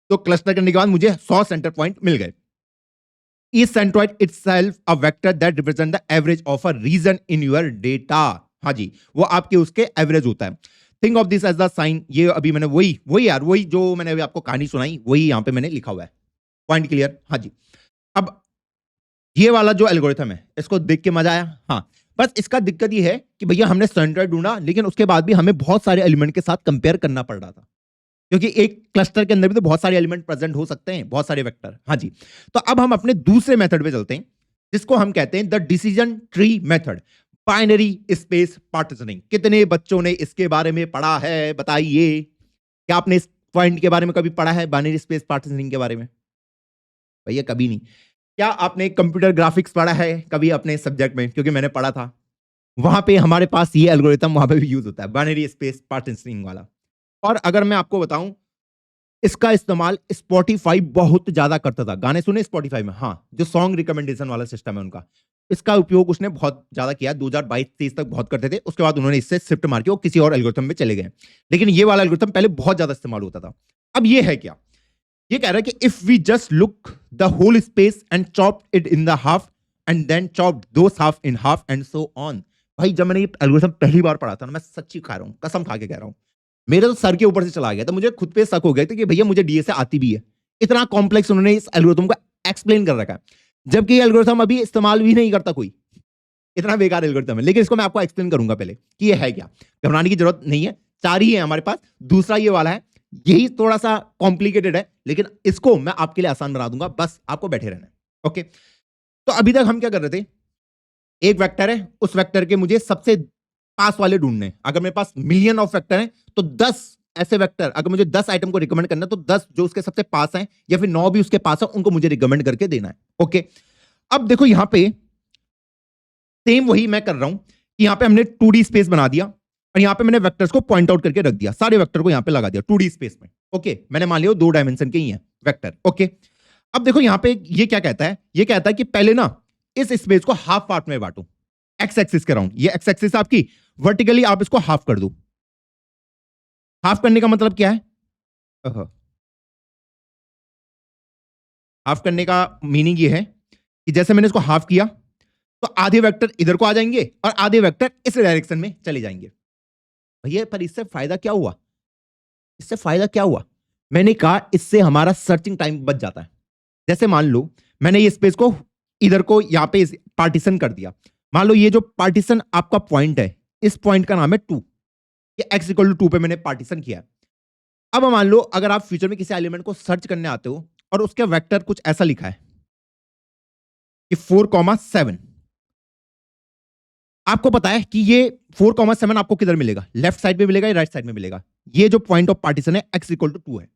तो क्लस्टर करने के बाद मुझे 100 सेंटर पॉइंट मिल गए। Is centroid itself a vector that represent the average of a region in your data? हाँ जी, वो आपके उसके एवरेज होता है। Think of this as the sign. ये अभी मैंने वही जो मैंने अभी आपको कहानी सुनाई, वही यहां पे मैंने लिखा हुआ है। Point clear? हाँ जी। अब ये वाला जो एल्गोरिथम है, इसको देख के मजा आया? हाँ। बस इसका दिक्कत ये है कि भैया हमने सेंट्रोइड ढूंढा, लेकिन उसके बाद भी हमें बहुत सारे एलिमेंट के साथ कंपेयर करना पड़ रहा था, क्योंकि एक क्लस्टर के अंदर भी तो बहुत सारे एलिमेंट प्रेजेंट हो सकते हैं, बहुत सारे वेक्टर। हाँ जी। तो अब हम अपने दूसरे मेथड पे चलते हैं, जिसको हम कहते हैं the decision tree method, binary space partitioning. कितने बच्चों ने इसके बारे में पढ़ा है? बताइए, क्या आपने इस पॉइंट के बारे में कभी पढ़ा है, बाइनरी स्पेस पार्टीशनिंग के बारे में? भैया कभी नहीं। क्या आपने कंप्यूटर ग्राफिक्स पढ़ा है कभी अपने सब्जेक्ट में? क्योंकि मैंने पढ़ा था, वहां पे हमारे पास ये एल्गोरिथम वहां पे भी यूज होता है, बाइनरी स्पेस पार्टीशनिंग वाला। और अगर मैं आपको बताऊं, इसका इस्तेमाल स्पॉटिफाई बहुत ज्यादा करता था। गाने सुने स्पॉटिफाई में? हाँ, जो सॉन्ग रिकमेंडेशन वाला सिस्टम है उनका, इसका उपयोग उसने बहुत ज्यादा किया। 2022-23 तक बहुत करते थे, उसके बाद उन्होंने इससे शिफ्ट मार के वो किसी और एल्गोरिथम में चले गए। लेकिन ये वाला एल्गोरिथम पहले बहुत ज्यादा इस्तेमाल होता था। अब ये है क्या? ये कह रहा है कि if we just look the whole space and chop it in the half and then chop those half in half and so on. भाई जब मैंने ये एल्गोरिथम पहली बार पढ़ा था ना, मैं सच्ची खा रहा हूँ, कसम खा के कह रहा हूँ, मेरे तो सर के ऊपर से चला गया था। मुझे खुद पे शक हो गया था कि भैया मुझे डीएसए आती भी है। इतना कॉम्प्लेक्स उन्होंने इस एल्गोरिथम को एक्सप्लेन कर रखा है, जबकि ये एल्गोरिथम अभी इस्तेमाल भी नहीं करता कोई। इतना बेकार एल्गोरिथम है, लेकिन इसको मैं आपको एक्सप्लेन करूंगा पहले कि ये है क्या। घबराने की जरूरत नहीं है, 4 ही है हमारे पास। दूसरा ये वाला है, यही थोड़ा सा कॉम्प्लिकेटेड है, लेकिन इसको मैं आपके लिए आसान बना दूंगा, बस आपको बैठे रहना है। ओके, तो अभी तक हम क्या कर रहे थे? एक वेक्टर है, उस वेक्टर के मुझे सबसे पास वाले ढूंढने। अगर मेरे पास मिलियन ऑफ वेक्टर हैं, तो 10 ऐसे वेक्टर, अगर मुझे 10 आइटम को रिकमेंड करना है, तो 10 जो उसके सबसे पास हैं या फिर 9 भी उसके पास है, उनको मुझे रिकमेंड करके देना है। ओके, अब देखो यहां पे सेम वही मैं कर रहा हूं कि यहां पे हमने 2D स्पेस बना दिया और यहां पे मैंने वेक्टर्स को पॉइंट आउट करके रख दिया, सारे वेक्टर को यहां पे लगा दिया 2D स्पेस में। ओके, मैंने मान लिया 2 डायमेंशन के ही हैं वेक्टर। ओके, अब देखो यहां पे ये क्या कहता है, ये कहता है कि पहले ना इस स्पेस को हाफ पार्ट में बांटो, एक्स एक्सिस के राउंड। ये एक्स एक्सिस आपकी, वर्टिकली आप इसको हाफ कर दो। हाफ करने का मतलब क्या है? हाफ करने का मीनिंग ये है कि जैसे मैंने इसको हाफ किया तो आधे वेक्टर इधर को आ जाएंगे और आधे वेक्टर इस डायरेक्शन में चले जाएंगे। भैया पर इससे फायदा क्या हुआ? इससे फायदा क्या हुआ? मैंने कहा इससे हमारा सर्चिंग टाइम बच जाता है। जैसे मान लो मैंने ये स्पेस को इधर को यहां पे पार्टीशन कर दिया। मान लो ये जो पार्टीशन आपका पॉइंट है, इस पॉइंट का नाम है 2। ये x इक्वल टू 2 पे मैंने पार्टीशन किया। अब मान लो अगर आप फ्यूचर में किसी एलिमेंट को सर्च करने आते हो और उसके वेक्टर कुछ ऐसा लिखा है कि 4,7, आपको पता है कि ये 4,7 आपको किधर मिलेगा? लेफ्ट साइड में मिलेगा या राइट साइड में मिलेगा? ये जो पॉइंट ऑफ पार्टीशन है x इक्वल टू 2 है,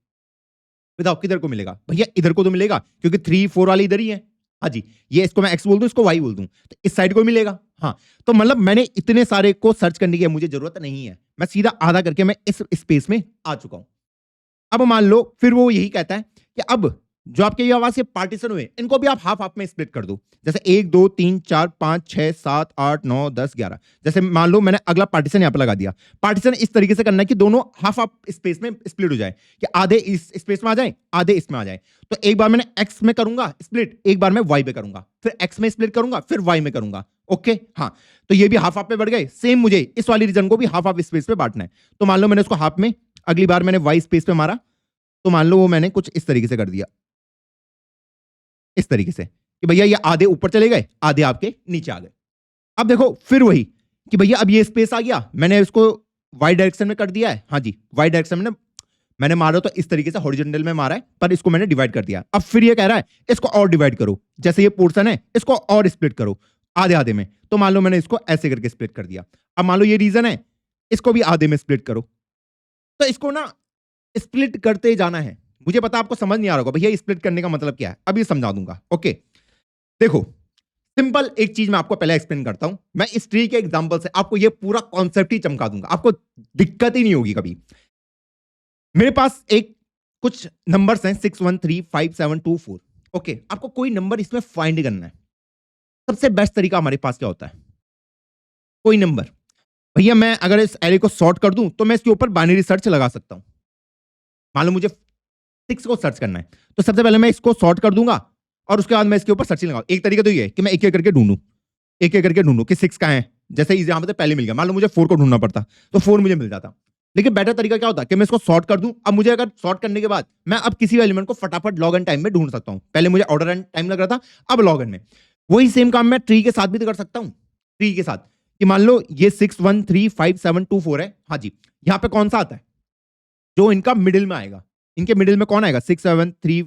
बताओ किधर को मिलेगा? भैया इधर को तो मिलेगा क्योंकि 3 4 वाले इधर ही है। हाँ जी, ये इसको मैं x बोल दूं, इसको y बोल दूं, तो इस साइड को मिलेगा। हाँ, तो मतलब मैंने इतने सारे को सर्च करने की मुझे जरूरत नहीं है, मैं सीधा आधा करके मैं इस स्पेस में आ चुका हूं। अब मान लो फिर वो यही कहता है कि अब जो आपके ये आवाज के पार्टीशन हुए इनको भी आप हाफ हाफ में स्प्लिट कर दो। जैसे 1 2 3 4 5 6 7 8 9 10 11। जैसे मान लो मैंने अगला पार्टीशन यहां पर लगा दिया। पार्टीशन इस तरीके से करना है कि दोनों हाफ हाफ स्पेस में स्प्लिट हो जाए, कि आधे इस स्पेस में आ जाए, आधे इसमें आ जाए। तो एक बार मैंने एक्स में करूंगा स्प्लिट, एक बार मैं वाई में करूंगा, फिर एक्स में स्प्लिट करूंगा, फिर वाई में करूंगा। ओके, हाँ, तो ये भी हाफ हाफ में बढ़ गए। सेम मुझे इस वाली रीजन को भी हाफ हाफ स्पेस पे बांटना है। तो मान लो मैंने उसको हाफ में, अगली बार मैंने वाई स्पेस पे मारा, तो मान लो वो मैंने कुछ इस तरीके से कर दिया, इस तरीके से कि भैया ये आधे ऊपर चले गए, आधे आपके नीचे आ गए। अब देखो फिर वही कि भैया अब ये स्पेस आ गया, मैंने इसको वाई डायरेक्शन में कर दिया है। हाँ जी, वाई डायरेक्शन में मैंने मारा तो इस तरीके से हॉरिजॉन्टल में मारा है, पर इसको मैंने डिवाइड कर दिया। अब फिर ये कह रहा है इसको और डिवाइड करो, जैसे ये पोर्शन है इसको और स्प्लिट करो आधे आधे में। तो मान लो मैंने इसको ऐसे करके स्प्लिट कर दिया। अब मान लो ये रीजन है, इसको भी आधे में स्प्लिट करो। तो इसको ना स्प्लिट करते जाना है। मुझे पता आपको समझ नहीं आ रहा होगा भैया स्प्लिट करने का मतलब क्या है, अभी समझा दूंगा। ओके, देखो सिंपल एक चीज मैं आपको पहले एक्सप्लेन करता हूं। मैं इस ट्री के एग्जांपल से आपको ये पूरा कॉन्सेप्ट ही चमका दूंगा, आपको दिक्कत ही नहीं होगी कभी। मेरे पास एक कुछ नंबर्स हैं 6 1 3 5 7 2 4। ओके, आपको कोई नंबर इसमें फाइंड करना है। सबसे बेस्ट तरीका हमारे पास क्या होता है? कोई नंबर, भैया मैं अगर इस एरे को सॉर्ट कर दूं तो मैं इसके ऊपर बाइनरी सर्च लगा सकता हूं। मान लो मुझे 6 को सर्च करना है, तो सबसे पहले मैं इसको सॉर्ट कर दूंगा और उसके बाद मैं इसके ऊपर सर्चिंग लगाऊं। एक तरीका तो ये है कि मैं एक एक करके ढूंढूं, एक एक करके ढूंढूं कि 6 कहां है। जैसे यहां पे पहले मिल गया, मान लो मुझे 4 को ढूंढना पड़ता तो 4 मुझे मिल जाता। लेकिन बेटर तरीका क्या होता है कि मैं इसको सॉर्ट कर दूं। अब मुझे अगर सॉर्ट करने के बाद मैं अब किसी भी एलिमेंट को फटाफट लॉग एन टाइम में ढूंढ सकता हूं। पहले मुझे ऑर्डर एन टाइम लग रहा था, अब लॉग एन में। वही सेम काम मैं ट्री के साथ भी तो कर सकता हूं। ट्री के साथ कि मान लो ये 6 1 3 5 7 2 4 है। हाँ जी, यहां पे कौन सा आता है जो इनका मिडिल में आएगा? इनके मिडिल में कौन आएगा? 6 7 3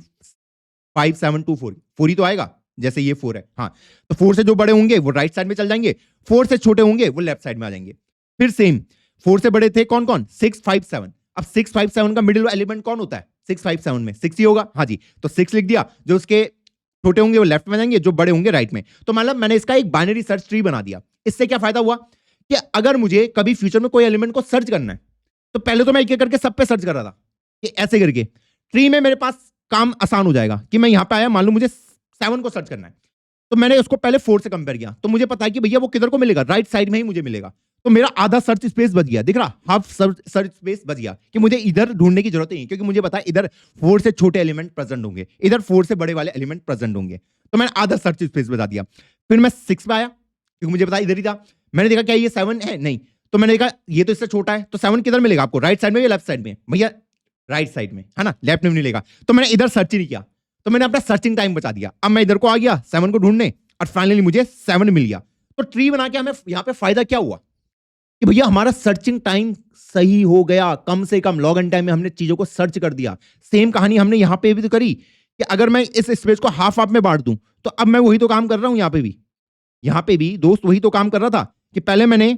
5 7 2 4, 4 ही तो आएगा। जैसे ये 4 है, हाँ, तो 4 से जो बड़े होंगे वो राइट साइड में चल जाएंगे, 4 से छोटे होंगे वो लेफ्ट साइड में आ जाएंगे। फिर सेम 4 से बड़े थे कौन कौन? 6 5 7। अब 6 5 7 का मिडिल एलिमेंट कौन होता है? 6 5 7 में 6 ही होगा। हाँ जी, तो 6 लिख दिया। जो उसके छोटे होंगे वो लेफ्ट में जाएंगे, जो बड़े होंगे राइट में। तो मतलब मैंने इसका एक बाइनरी सर्च ट्री बना दिया। इससे क्या फायदा हुआ कि अगर मुझे कभी फ्यूचर में कोई एलिमेंट को सर्च करना है तो पहले तो मैं एक एक करके सब पे सर्च कर रहा था कि ऐसे करके ट्री में मेरे पास काम आसान हो जाएगा कि मैं यहां पे आया, मान लो मुझे 7 को सर्च करना है, तो मैंने उसको पहले 4 से कंपेयर किया, तो मुझे पता है कि भैया वो किधर को मिलेगा? राइट साइड में ही मुझे मिलेगा। तो मेरा आधा सर्च स्पेस बच गया, दिख रहा? हाफ सर्च स्पेस बच गया कि मुझे इधर ढूंढने की जरूरत नहीं, क्योंकि मुझे पता है इधर 4 से छोटे एलिमेंट प्रेजेंट होंगे, इधर 4 से बड़े वाले एलिमेंट प्रेजेंट होंगे। तो मैंने आधा सर्च स्पेस बता दिया। फिर मैं 6 पे आया क्योंकि मुझे पता इधर ही था। मैंने देखा क्या ये 7 है? नहीं। तो मैंने देखा ये तो इससे छोटा है, तो 7 किधर मिलेगा आपको? राइट साइड में या लेफ्ट साइड में? भैया राइट साइड में, है ना, लेफ्ट में नहीं मिलेगा। तो मैंने इधर सर्च ही नहीं किया, तो मैंने अपना सर्चिंग टाइम बचा दिया। अब मैं इधर को आ गया 7 को ढूंढने और फाइनली मुझे 7 मिल गया। तो ट्री बना के हमें यहां पे फायदा क्या हुआ कि भैया हमारा सर्चिंग टाइम सही हो गया। कम से कम लॉग एन टाइम में हमने चीजों को सर्च कर दिया। सेम कहानी हमने यहां पे भी तो करी कि अगर मैं इस स्पेस को हाफ हाफ में बांट दूं तो अब मैं वही तो काम कर रहा हूं। यहां पे भी दोस्त वही तो काम कर रहा था कि पहले मैंने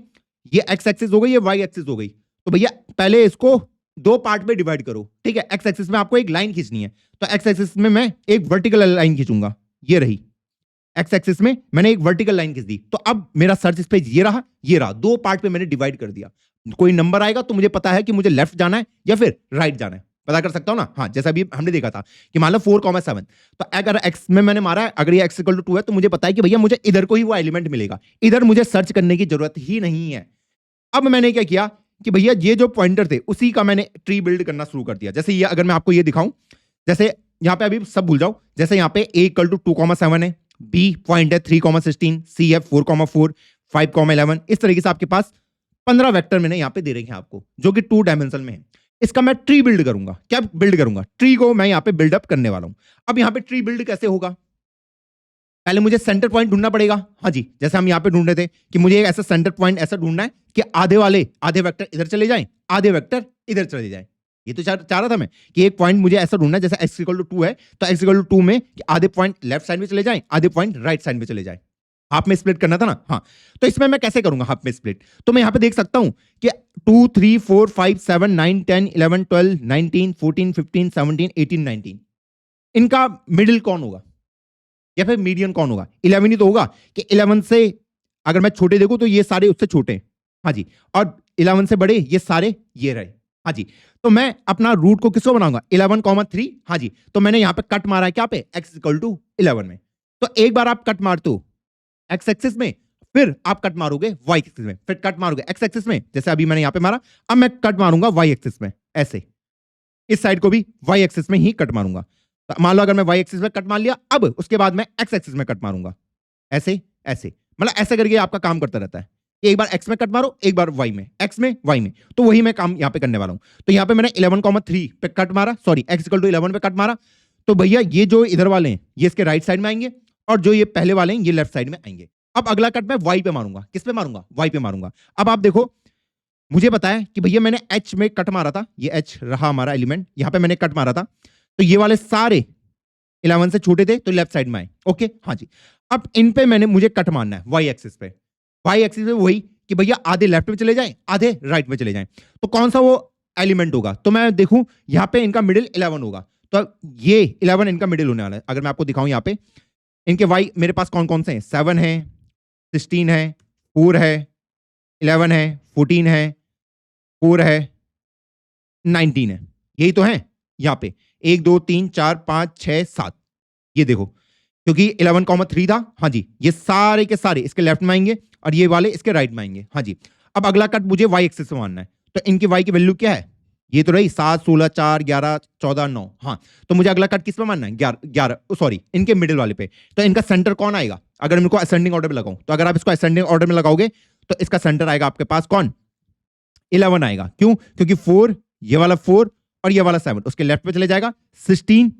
ये एक्स एक्सिस हो गई, ये वाई एक्सिस हो गई, तो भैया पहले इसको 2 पार्ट में डिवाइड करो। ठीक है, एक्स एक्सिस में आपको एक लाइन खींचनी है, तो एक्स एक्सिस में मैं एक वर्टिकल लाइन खींचूंगा, ये रही। एक्स एक्सिस में मैंने एक वर्टिकल लाइन खींच दी, तो अब मेरा सर्च स्पेस ये रहा, ये रहा। 2 पार्ट पे मैंने डिवाइड कर दिया। कोई नंबर आएगा तो मुझे पता है कि मुझे लेफ्ट जाना है या फिर राइट जाना है। पता कर सकता हूं ना। हाँ, जैसा अभी हमने देखा था कि मान लो 4,7, तो अगर x में मैंने मारा है, अगर ये x इक्वल टू 2 है, तो मुझे पता है कि भैया मुझे इधर को ही वो एलिमेंट मिलेगा, इधर मुझे सर्च करने की जरूरत ही नहीं है। अब मैंने क्या किया कि भैया ये जो पॉइंटर थे उसी का मैंने ट्री बिल्ड करना शुरू कर दिया। जैसे ये अगर मैं आपको ये दिखाऊं, जैसे यहाँ पे अभी सब भूल जाओ, जैसे यहाँ पे a इक्वल टू 2,7 है, b पॉइंट है 3,16, c है 4,4, 5,11, इस तरीके से आपके पास 15 वेक्टर मैंने यहाँ पे दे रखे हैं आपको, जो कि 2 डायमेंशन में है। इसका मैं ट्री बिल्ड करूंगा। क्या बिल्ड करूंगा? ट्री को मैं यहाँ पे बिल्डअप करने वाला हूं। अब यहाँ पे ट्री बिल्ड कैसे होगा? पहले मुझे सेंटर पॉइंट ढूंढना पड़ेगा। हाँ जी, जैसे हम यहाँ पे ढूंढ रहे थे कि मुझे एक ऐसा सेंटर पॉइंट ऐसा ढूंढना है कि आधे वेक्टर इधर चले जाएं, आधे वेक्टर इधर चले जाएं। ये तो चाह रहा था मैं कि एक पॉइंट मुझे ऐसा ढूंढना है, जैसे x इक्वल टू 2 है, तो x इक्वल टू 2 में कि आधे पॉइंट लेफ्ट साइड में चले जाएं, आधे पॉइंट राइट साइड में चले जाएं। हाफ में स्प्लिट करना था ना। हाँ, तो इसमें मैं कैसे करूंगा हाफ में स्प्लिट? तो मैं यहां पे देख सकता हूं कि 2, 3, 4, 5, 7, 9, 10, 11, 12, 19, 14, 15, 17, 18, 19, इनका मिडिल कौन होगा या फिर मीडियन कौन होगा? 11 ही तो होगा कि 11 से अगर मैं छोटे देखूं तो ये सारे उससे छोटे हैं। हाँ जी, और 11 से बड़े ये सारे ये रहे। हाँ जी, तो मैं अपना रूट को किसको बनाऊंगा? 11,3। हाँ जी, तो मैंने यहां पे कट मारा है क्या पे? x इक्वल टू 11 में। तो एक बार आप कट मारते हो x एक्सिस में, फिर आप कट मारोगे y एक्सिस में, फिर कट मारोगे x एक्सिस में, जैसे अभी मैंने यहां पे मारा। अब मैं कट मारूंगा y एक्सिस में, ऐसे इस साइड को भी y एक्सिस में ही कट मारूंगा। तो मान लो अगर मैं y एक्सिस में कट मार लिया, अब उसके बाद मैं x एक्सिस में कट मारूंगा, ऐसे ऐसे, मतलब ऐसे करके आपका काम करता रहता है। एक बार x में कट मारो, एक बार y में, x में y में, तो वही मैं काम यहां पे करने वाला हूं। तो यहां पे मैंने 11,3 पे कट मारा, सॉरी x इक्वल टू 11 पे कट मारा। तो भैया ये जो इधर वाले हैं ये इसके राइट साइड में आएंगे, और जो ये पहले वाले हैं ये लेफ्ट साइड में आएंगे। अब अगला कट मैं y पे मारूंगा। किस पे मारूंगा? y पे मारूंगा। अब आप देखो, मुझे पता है कि भैया मैंने h में कट मारा था, ये h रहा हमारा एलिमेंट, यहां पे मैंने कट मारा था, तो ये वाले सारे 11 से छोटे थे तो लेफ्ट साइड में आए। ओके, हाँ जी। अब इन पे मुझे कट मारना है y एक्सिस पे। y एक्सिस पे वही कि भैया आधे लेफ्ट में चले जाएं, आधे राइट में चले जाएं। तो कौन सा वो एलिमेंट होगा? तो मैं देखूं यहां पे इनका मिडिल 11 होगा, तो ये 11 इनका मिडिल होने वाला है। अगर मैं आपको दिखाऊं यहां पे इनके y मेरे पास कौन कौन से हैं? 7 है, 16 है, 4 है, 11 है, 14 है, 4 है, 19 है। यही तो है यहाँ पे 1, 2, 3, 4, 5, 6, 7। ये देखो, क्योंकि 11,3 था। हाँ जी, ये सारे के सारे इसके लेफ्ट में आएंगे और ये वाले इसके राइट में आएंगे। हाँ जी, अब अगला कट मुझे y एक्सिस से मारना है। तो इनकी y की वैल्यू क्या है? ये तो रही 7, 16, 4, 11, 14, 9। हाँ, तो मुझे अगला कट किस पे मारना है? 11, सॉरी इनके मिडिल वाले पे। तो इनका सेंटर कौन आएगा? अगर इनको असेंडिंग ऑर्डर में लगाऊं, तो अगर आप इसको असेंडिंग ऑर्डर में लगाओगे तो इसका सेंटर आएगा आपके पास कौन? 11 आएगा। क्यों? क्योंकि 4, ये वाला 4 और ये वाला 7 उसके लेफ्ट पे चले जाएगा, 16,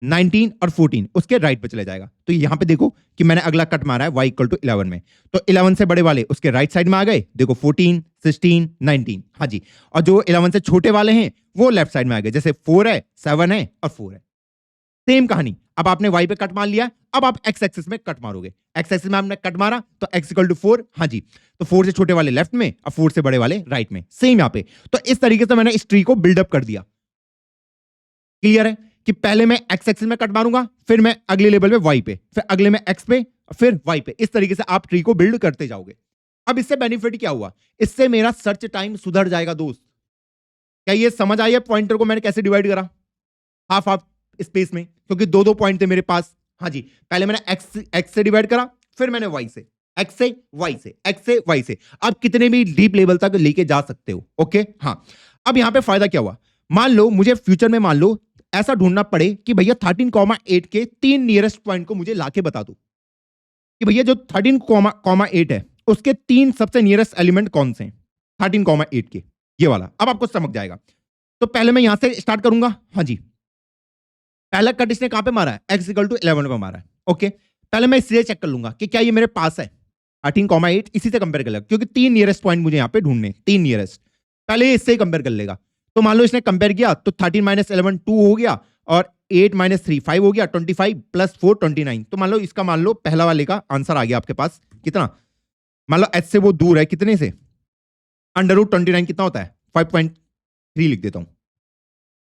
19 और 14 उसके राइट पे चले जाएगा। तो यहां पे देखो कि मैंने अगला कट मारा है y इक्वल टू 11 में, तो 11 से बड़े वाले उसके राइट साइड में आ गए। देखो 14, 16, 19। हाँ जी, और जो 11 से छोटे वाले हैं वो लेफ्ट साइड में आ गए, जैसे 4 है, 7 है और 4 है। सेम कहानी, अब आपने y पे कट मार लिया, अब आप x एक्सिस में कट मारोगे। x एक्सिस में आपने कट मारा तो x इक्वल टू 4। हाँ जी, तो 4 से छोटे वाले लेफ्ट में और 4 से बड़े वाले राइट में, सेम यहां पे। तो इस तरीके से मैंने इस ट्री को बिल्डअप कर दिया। क्लियर है कि पहले मैं x एक्सिस में कट मारूंगा, फिर मैं अगले लेवल पे y पे, फिर अगले में x पे, फिर y पे। इस तरीके से आप ट्री को बिल्ड करते जाओगे। अब इससे बेनिफिट क्या हुआ? इससे मेरा सर्च टाइम सुधर जाएगा दोस्त। क्या ये समझ आई है पॉइंटर को मैंने कैसे डिवाइड करा? हाफ हाफ स्पेस में, क्योंकि 2-2 पॉइंट थे मेरे पास। हाँ जी, पहले मैंने x से डिवाइड करा, फिर मैंने y से, x से y से, x से y से। अब कितने भी डीप लेवल तक लेके जा सकते हो। ओके, हाँ। अब यहां पे फायदा क्या हुआ? मान लो मुझे फ्यूचर में मान लो ऐसा ढूंढना पड़े कि भैया 13,8 के 3 नियरेस्ट पॉइंट को मुझे लाके बता दो कि भैया जो 13,8 है उसके 3 सबसे नियरेस्ट एलिमेंट कौन से हैं 13,8 के, ये वाला। अब आपको समझ जाएगा। तो पहले मैं यहां से स्टार्ट करूंगा। हाँ जी, पहला कट इसने कहां पे मारा है? x इक्वल टू 11 पे मारा है। ओके, पहले मैं इसलिए चेक कर लूंगा कि क्या ये मेरे पास है 13,8, इसी से कंपेयर कर लेगा, क्योंकि 3 नियरेस्ट पॉइंट मुझे यहां पे ढूंढने, 3 नियरेस्ट। पहले इससे ही कंपेयर कर लेगा। तो मान लो इसने कंपेयर किया तो 13 माइनस 11 2 हो गया, और 8 माइनस 3 5 हो गया, 25 प्लस 4 29। तो मान लो इसका, मान लो पहला वाले का आंसर आ गया आपके पास कितना? मान लो h से वो दूर है कितने से? √29 कितना होता है? 5.3 लिख देता हूं,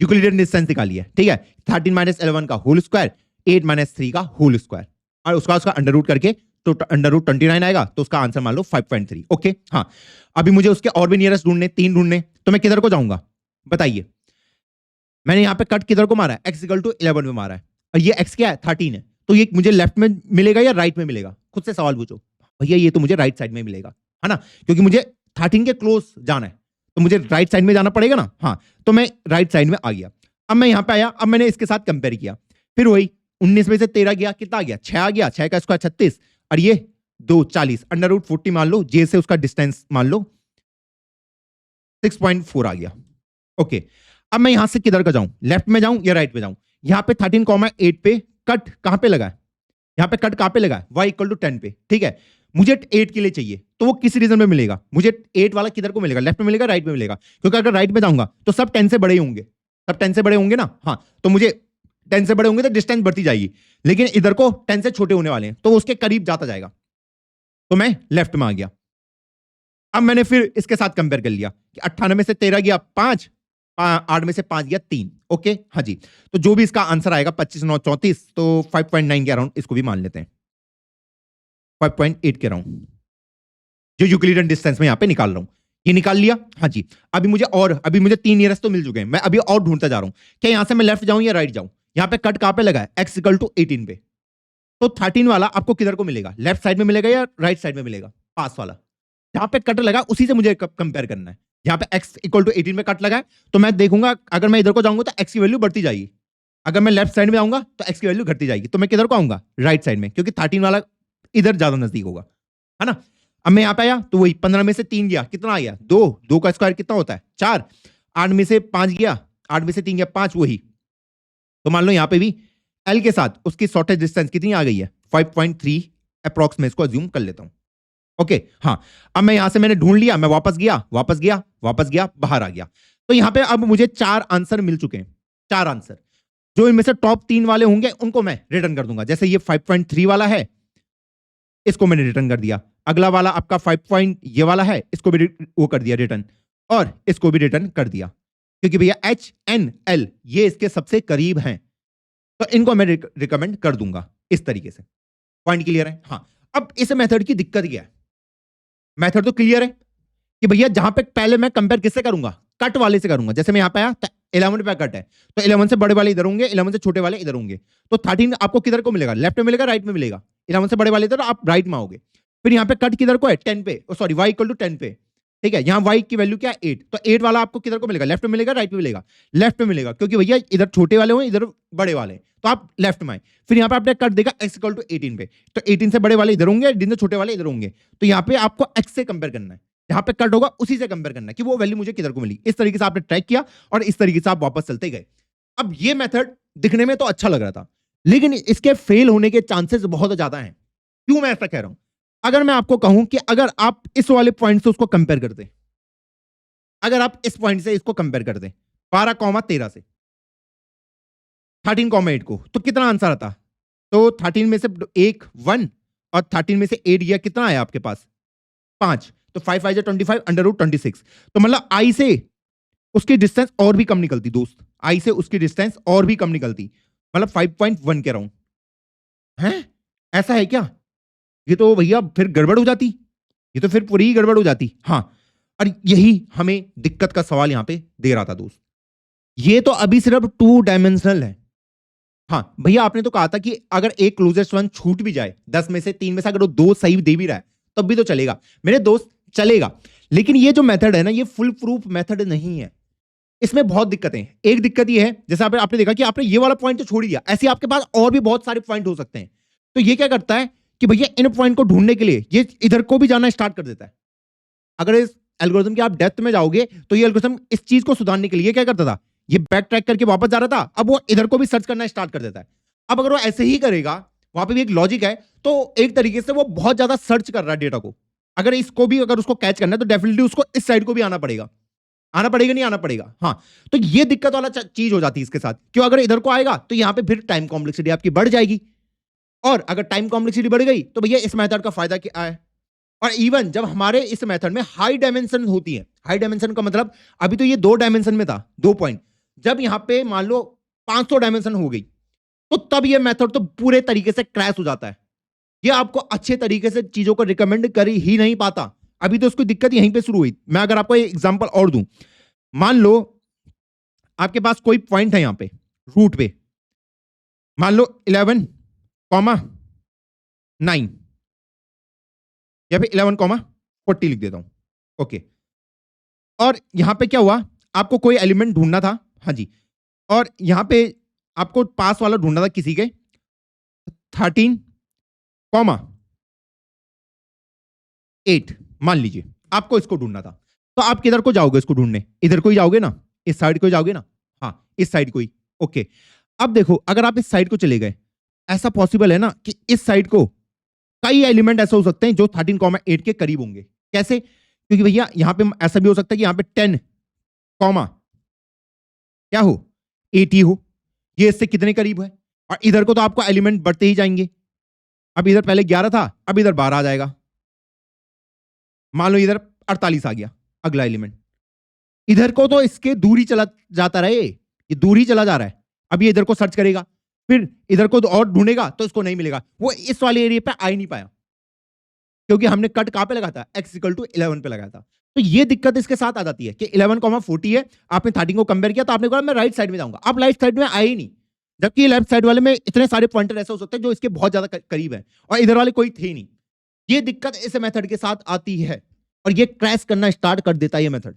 यूक्लिडियन डिस्टेंस निकालिए। ठीक है, 13 माइनस 11 का होल स्क्वायर, 8 माइनस 3 का होल स्क्वायर, और उसका अंडर रूट करके तो √29 आएगा। तो उसका आंसर मान लो 5.3। ओके, हाँ। अभी मुझे उसके और भी नियरेस्ट ढूंढने, 3 ढूंढने, तो मैं किधर को जाऊंगा बताइए? मैंने यहाँ पे कट किधर को मारा है, x इक्वल टू 11 में मारा है, और ये x क्या है 13 है, तो ये मुझे लेफ्ट में मिलेगा या राइट में मिलेगा, खुद से सवाल पूछो भैया। ये तो मुझे राइट साइड में मिलेगा, है ना, क्योंकि मुझे 13 के क्लोज जाना है, तो मुझे राइट साइड में जाना पड़ेगा ना। हाँ, तो मैं राइट साइड में आ गया। अब मैं यहाँ पे आया, अब मैंने इसके साथ कंपेयर किया, फिर वही 19 में से 13 गया, कितना आ गया 6 आ गया, 6 का स्क्वायर 36, और ये 2 40 अंडर रूट 40 मान लो, जे से उसका डिस्टेंस मान लो 6.4 आ गया। ओके, अब मैं यहां से किधर का जाऊं, लेफ्ट में जाऊं या राइट में जाऊं। यहां पे 13,8 पे कट कहां पे लगा है, यहां पे कट कहां पे लगा है, y इक्वल टू 10 पे, ठीक है। मुझे 8 के लिए चाहिए, तो वो किस रीजन में मिलेगा, मुझे 8 वाला किधर को मिलेगा, लेफ्ट में मिलेगा राइट में मिलेगा, क्योंकि अगर राइट में जाऊंगा तो सब 10 से बड़े ही होंगे, सब 10 से बड़े होंगे ना। हाँ, तो मुझे 10 से बड़े होंगे तो डिस्टेंस बढ़ती जाएगी, लेकिन इधर को 10 से छोटे होने वाले हैं, तो उसके करीब जाता जाएगा, तो मैं लेफ्ट में आ गया। अब मैंने फिर इसके साथ कंपेयर कर लिया कि 98 में से 13 गया 5, 8 में से 5 गया 3। ओके, हाँ जी, तो जो भी इसका आंसर आएगा 25 9 34, तो 5.9 के अराउंड इसको भी मान लेते हैं, 5.8 के अराउंड, जो यूक्लिडियन डिस्टेंस में यहां पे निकाल रहा हूं, ये निकाल लिया। हाँ जी, अभी मुझे 3 नियरेस्ट तो मिल चुके हैं, मैं अभी और ढूंढता जा रहा हूं, क्या यहां से मैं लेफ्ट जाऊं या राइट जाऊं। यहां पे कट कहां पे लगा है, x इक्वल टू 18 पे, तो 13 वाला आपको किधर को मिलेगा, लेफ्ट साइड में मिलेगा या राइट साइड में मिलेगा, पास वाला, जहां पे कट लगा उसी से मुझे कंपेयर करना है। यहाँ पे x इक्वल टू 18 में कट लगा है, तो मैं देखूंगा अगर मैं इधर को जाऊंगा तो x की वैल्यू बढ़ती जाएगी, अगर मैं लेफ्ट साइड में आऊंगा तो x की वैल्यू घटती जाएगी, तो मैं किधर को आऊंगा, राइट साइड में, क्योंकि 13 वाला इधर ज्यादा नजदीक होगा, है ना। अब मैं यहाँ पे आया तो वही 15 में से 3 गया, कितना आ गया 2, 2 का स्क्वायर कितना होता है 4, 8 में से 5 गया, 8 में से 3 गया 5, वही। तो मान लो यहाँ पे भी L के साथ उसकी शॉर्टेज डिस्टेंस कितनी आ गई है, 5.3 अप्रॉक्स में इसको अज्यूम कर लेता हूं। ओके, हाँ, अब मैं यहां से मैंने ढूंढ लिया, मैं वापस गया, बाहर आ गया, तो यहां पे अब मुझे 4 आंसर मिल चुके हैं, 4 आंसर, जो इनमें से टॉप 3 वाले होंगे उनको मैं रिटर्न कर दूंगा। जैसे ये 5.3 वाला है, इसको मैंने रिटर्न कर दिया, अगला वाला आपका 5 ये वाला है, इसको भी वो कर दिया रिटर्न, और इसको भी रिटर्न कर दिया, क्योंकि भैया H N L ये इसके सबसे करीब हैं, तो इनको मैं रिकमेंड कर दूंगा इस तरीके से। पॉइंट क्लियर है। हाँ, अब इस मेथड की दिक्कत क्या है, मेथड तो क्लियर है कि भैया जहां पे पहले मैं कंपेयर किससे करूंगा, कट वाले से करूंगा। जैसे मैं यहां पे आया तो 11 पे कट है, तो 11 से बड़े वाले इधर होंगे, 11 से छोटे वाले इधर होंगे, तो 13 आपको किधर को मिलेगा, लेफ्ट में मिलेगा राइट में मिलेगा, 11 से बड़े वाले इधर, आप राइट में आओगे। फिर यहाँ पे कट किधर को है 10 पे, सॉरी y इक्वल टू 10 पे, ठीक है। यहाँ y की वैल्यू क्या है 8, तो 8 वाला आपको किधर को मिलेगा, लेफ्ट में मिलेगा राइट में मिलेगा, लेफ्ट में मिलेगा, क्योंकि भैया इधर छोटे वाले होंगे इधर बड़े वाले, तो आप लेफ्ट में आए। फिर यहाँ पे आपने कट देगा x इक्वल टू 18 पे, तो 18 से बड़े वाले इधर होंगे, 18 से छोटे वाले इधर होंगे, तो यहाँ पे आपको x से कंपेयर करना है, जहां पे कट होगा उसी से कंपेयर करना है कि वो वैल्यू मुझे किधर को मिली। इस तरीके से आपने ट्रैक किया और इस तरीके से आप वापस चलते गए। अब ये मेथड दिखने में तो अच्छा लग रहा था, लेकिन इसके फेल होने के चांसेस बहुत ज्यादा हैं। क्यों मैं ऐसा कह रहा हूं, अगर मैं आपको कहूं कि अगर आप इस वाले पॉइंट से उसको कंपेयर कर दें, अगर आप इस पॉइंट से इसको कंपेयर कर दें 12,13 से 13,8 को, तो कितना आंसर आता, तो 13 में से 1 1 और 13 में से 8 गया, कितना आया आपके पास 5, तो 5 5 25 अंडर रूट 26, तो मतलब आई से उसकी डिस्टेंस और भी कम निकलती दोस्त, आई से उसकी डिस्टेंस और भी कम निकलती, मतलब 5.1 के राउंड है। ऐसा है क्या, ये तो भैया फिर गड़बड़ हो जाती, ये तो फिर पूरी ही गड़बड़ हो जाती। हाँ, और यही हमें दिक्कत का सवाल यहां पे दे रहा था दोस्त। ये तो अभी सिर्फ 2 डायमेंशनल है। हाँ भैया, आपने तो कहा था कि अगर एक क्लोजेस्ट वन छूट भी जाए 10 में से 3 में से, अगर वो 2 सही दे भी रहा है तब भी तो चलेगा मेरे दोस्त, चलेगा। लेकिन ये जो मेथड है ना, ये फुल प्रूफ मेथड नहीं है, इसमें बहुत दिक्कतें हैं। एक दिक्कत ये है, जैसे आपने देखा कि आपने ये वाला पॉइंट तो छोड़ ही दिया, ऐसे आपके पास और भी बहुत सारे पॉइंट हो सकते हैं। तो ये क्या करता है कि भैया इन पॉइंट को ढूंढने के लिए ये इधर को भी जाना स्टार्ट कर देता है। अगर इस एल्गोरिथम की आप डेप्थ में जाओगे तो ये एल्गोरिथम इस चीज को सुधारने के लिए क्या करता था, ये बैक ट्रैक करके वापस जा रहा था, अब वो इधर को भी सर्च करना स्टार्ट कर देता है। अब अगर वो ऐसे ही करेगा, वहां पे भी एक लॉजिक है, तो एक तरीके से वो बहुत ज्यादा सर्च कर रहा है डेटा को। अगर इसको भी अगर उसको कैच करना है तो डेफिनेटली उसको इस साइड को भी आना पड़ेगा, नहीं आना पड़ेगा। हाँ, तो ये दिक्कत वाला चीज हो जाती है इसके साथ। क्यों, अगर इधर को आएगा तो यहां पे फिर टाइम कॉम्प्लेक्सिटी आपकी बढ़ जाएगी, और अगर टाइम कॉम्प्लेक्सिटी बढ़ गई तो भैया इस मेथड का फायदा क्या है। और इवन जब हमारे इस मेथड में हाई डायमेंशन होती है, हाई डायमेंशन का मतलब अभी तो ये 2 डायमेंशन में था, 2 पॉइंट, जब यहां पे मान लो 500 डायमेंशन हो गई तो तब ये मेथड तो पूरे तरीके से क्रैश हो जाता है। ये आपको अच्छे तरीके से चीजों को रिकमेंड कर ही नहीं पाता। अभी तो उसकी दिक्कत यहीं पे शुरू हुई। मैं अगर आपको एक एग्जांपल और दूं, मान लो आपके पास कोई पॉइंट है यहां पे रूट पे, मान लो 11, 9 या फिर 11, 40 लिख देता हूं। ओके, और यहां पे क्या हुआ, आपको कोई एलिमेंट ढूंढना था, हाँ जी, और यहां पे आपको पास वाला ढूंढना था किसी के 13, 8 मान लीजिए आपको इसको ढूंढना था, तो आप किधर को जाओगे इसको ढूंढने? इधर को ही जाओगे ना, इस साइड को जाओगे ना, हाँ इस साइड को ही। ओके, अब देखो अगर आप इस साइड को चले गए, ऐसा पॉसिबल है ना कि इस साइड को कई एलिमेंट ऐसे हो सकते हैं जो 13, 8 के करीब होंगे। कैसे? क्योंकि भैया यहां पे ऐसा भी हो सकता है कि यहां पे 10, क्या हो 80 हो, ये इससे कितने करीब है, और इधर को तो आपको एलिमेंट बढ़ते ही जाएंगे। अब इधर पहले 11 था, अब इधर 12 आ जाएगा, मान लो इधर 48 आ गया अगला एलिमेंट। इधर को तो इसके दूरी चला जाता रहे, ये दूरी चला जा रहा है, अब ये इधर को सर्च करेगा, फिर इधर को तो और ढूंढेगा तो इसको नहीं मिलेगा, वो इस वाले एरिया पे आ ही नहीं पाया, क्योंकि हमने कट कहां पे लगा था, x = 11 पे लगाया था। तो ये दिक्कत इसके साथ आ जाती है कि 11, 40 है, आपने 13 को कंपेयर किया तो आपने कहा मैं राइट साइड में जाऊंगा, आप राइट साइड में आए ही नहीं, जबकि लेफ्ट साइड वाले में इतने सारे पॉइंटर ऐसे हो सकते हैं जो इसके बहुत ज्यादा करीब है, और इधर वाले कोई थे ही नहीं। ये दिक्कत इस मेथड के साथ आती है, और ये क्रैश करना स्टार्ट कर देता है ये मेथड।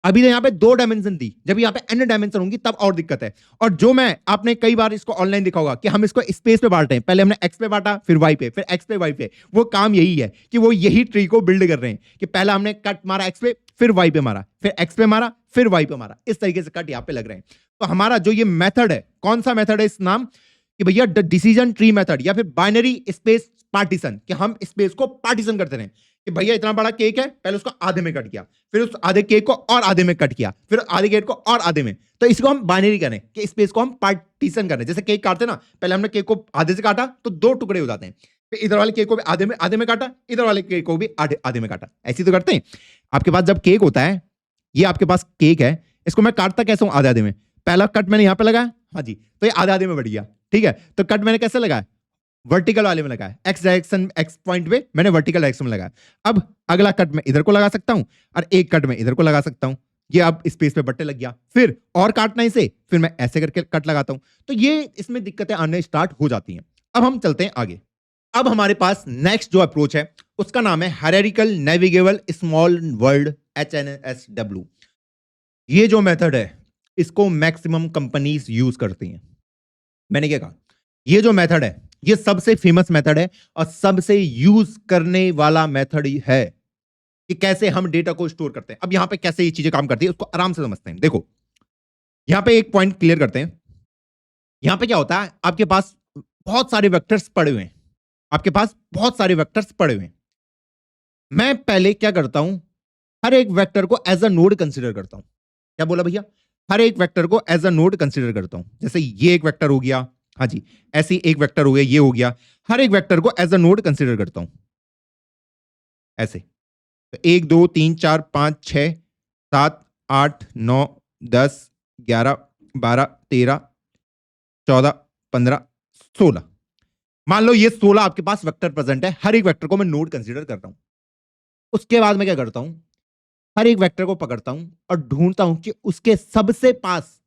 अभी तो यहाँ पे 2 डायमेंशन थी, जब यहाँ पे n डायमेंशन होंगी तब और दिक्कत है। और जो मैं आपने कई बार इसको ऑनलाइन देखा होगा कि हम इसको स्पेस पे बांट रहे हैं, पहले हमने x पे बांटा, फिर y पे, फिर x पे y पे। वो काम यही है कि वो यही ट्री को बिल्ड कर रहे हैं कि पहला हमने कट मारा x पे, फिर y पे मारा, फिर x पे मारा, फिर y पे मारा, इस तरीके से कट यहाँ पे लग रहे हैं। तो हमारा जो ये मेथड है, कौन सा मेथड है इस नाम कि भैया डिसीजन ट्री मेथड, या फिर बाइनरी स्पेस पार्टीशन, कि हम स्पेस को पार्टीशन करते रहे कि भैया इतना बड़ा केक है, पहले उसको आधे में कट किया, फिर उस आधे केक को और आधे में कट किया, फिर आधे केक को और आधे में। तो इसको हम बाइनरी करें कि स्पेस को हम पार्टीशन करें। जैसे केक काटते ना, पहले हमने केक को आधे से काटा तो 2 टुकड़े हो जाते हैं, फिर इधर वाले केक को भी आधे में काटा, इधर वाले केक को भी आधे में काटा, ऐसे तो करते हैं। आपके पास जब केक होता है, ये आपके पास केक है, इसको मैं काटता कैसे हूं, आधे में। पहला कट मैंने यहां पे लगाया, हाँ जी, तो ये आधे में बढ़ गया, ठीक है। तो कट मैंने कैसे लगाया, वर्टिकल वाले में लगाया, एक्स डायरेक्शन, एक्स पॉइंट पे मैंने वर्टिकल डायरेक्शन में लगाया। अब अगला कट मैं इधर को लगा सकता हूं, और एक कट मैं इधर को लगा सकता हूं। ये अब स्पेस पे बट्टे लग गया, फिर और काटना इसे, फिर मैं ऐसे करके कट लगाता हूं। तो ये इसमें दिक्कतें आने स्टार्ट हो जाती हैं। अब हम चलते हैं आगे। अब हमारे पास नेक्स्ट जो अप्रोच है उसका नाम है hierarchical navigable small word, HNSW। ये जो मेथड है इसको मैक्सिमम कंपनीज यूज करती हैं। मैंने क्या कहा, ये जो मेथड है ये सबसे फेमस मेथड है और सबसे यूज करने वाला मेथड है कि कैसे हम डेटा को स्टोर करते हैं। अब यहां पे कैसे ये चीजें काम करती है उसको आराम से समझते हैं। देखो यहां पे एक पॉइंट क्लियर करते हैं। यहां पे क्या होता है, आपके पास बहुत सारे वेक्टर्स पड़े हुए हैं, आपके पास बहुत सारे वेक्टर्स पड़े हुए हैं। मैं पहले क्या करता हूं, हर एक वेक्टर को एज अ नोड कंसीडर करता हूं। क्या बोला भैया, हर एक वेक्टर को एज अ नोड कंसीडर करता हूं। जैसे ये एक वेक्टर हो गया, हाँ जी, ऐसे एक वेक्टर हो गया, ये हो गया, हर एक वेक्टर को एज अ नोड कंसीडर करता हूं ऐसे। तो 1 2 3 4 5 6 7 8 9 10 11 12 13 14 15 16, मान लो ये 16 आपके पास वेक्टर प्रेजेंट है, हर एक वेक्टर को मैं नोड कंसीडर कर रहा हूं। उसके बाद मैं क्या करता हूं, हर एक वेक्टर को पकड़ता हूं और ढूंढता हूं कि उसके सबसे पास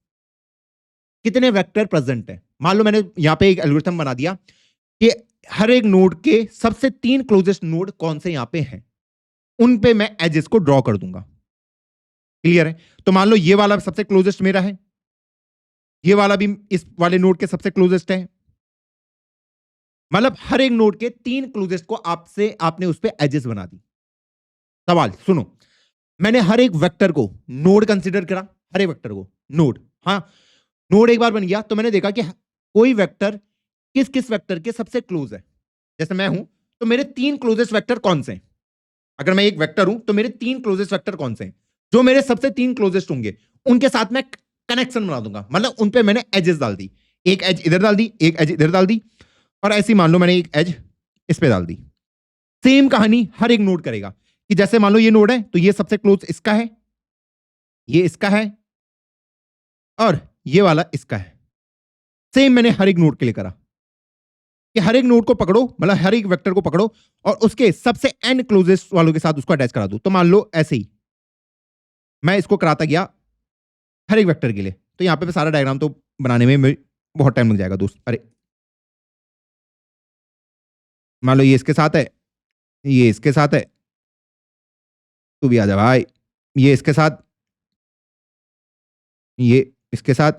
कितने वेक्टर प्रेजेंट है। मान लो मैंने यहां पे एक एल्गोरिथम बना दिया कि हर एक नोड के सबसे 3 क्लोजेस्ट नोड कौन से यहां पे हैं, उन पे मैं एजेस को ड्रॉ कर दूंगा। क्लियर है? तो मान लो ये वाला सबसे क्लोजेस्ट मेरा है, ये वाला भी इस वाले नोड के सबसे क्लोजेस्ट है, मतलब हर एक नोड के 3 क्लोजेस्ट को आपने उस पे एजेस बना दी। सवाल सुनो, मैंने हर एक वेक्टर को नोड कंसीडर करा, हर एक वेक्टर को नोड, हाँ नोड एक बार बन गया तो मैंने देखा कि कोई वेक्टर किस किस वेक्टर के सबसे क्लोज है। जैसे मैं हूं तो मेरे 3 क्लोजेस्ट वेक्टर कौन से हैं, अगर मैं एक वेक्टर हूं तो मेरे 3 क्लोजेस्ट वेक्टर कौन से हैं, जो मेरे सबसे 3 क्लोजेस्ट होंगे उनके साथ मैं कनेक्शन बना दूंगा, मतलब उन पे मैंने एजेस डाल दी, एक एज इधर डाल दी, एक एज इधर डाल दी, और ऐसी मान लो मैंने एक एज इस पे डाल दी। सेम कहानी हर एक नोड करेगा कि जैसे मान लो ये नोड है तो ये सबसे क्लोज इसका है, ये इसका है, और ये वाला इसका है। सेम मैंने हर एक नोड के लिए करा कि हर एक नोड को पकड़ो, मतलब हर एक वेक्टर को पकड़ो और उसके सबसे एन क्लोजेस्ट वालों के साथ उसको अटैच करा दो। तो मान लो ऐसे ही मैं इसको कराता गया हर एक वेक्टर के लिए। तो यहाँ पे सारा डायग्राम तो बनाने में बहुत टाइम लग जाएगा दोस्त। अरे मान लो ये इसके साथ है, ये इसके साथ है, तू भी आ जा भाई, ये इसके साथ, ये इसके साथ,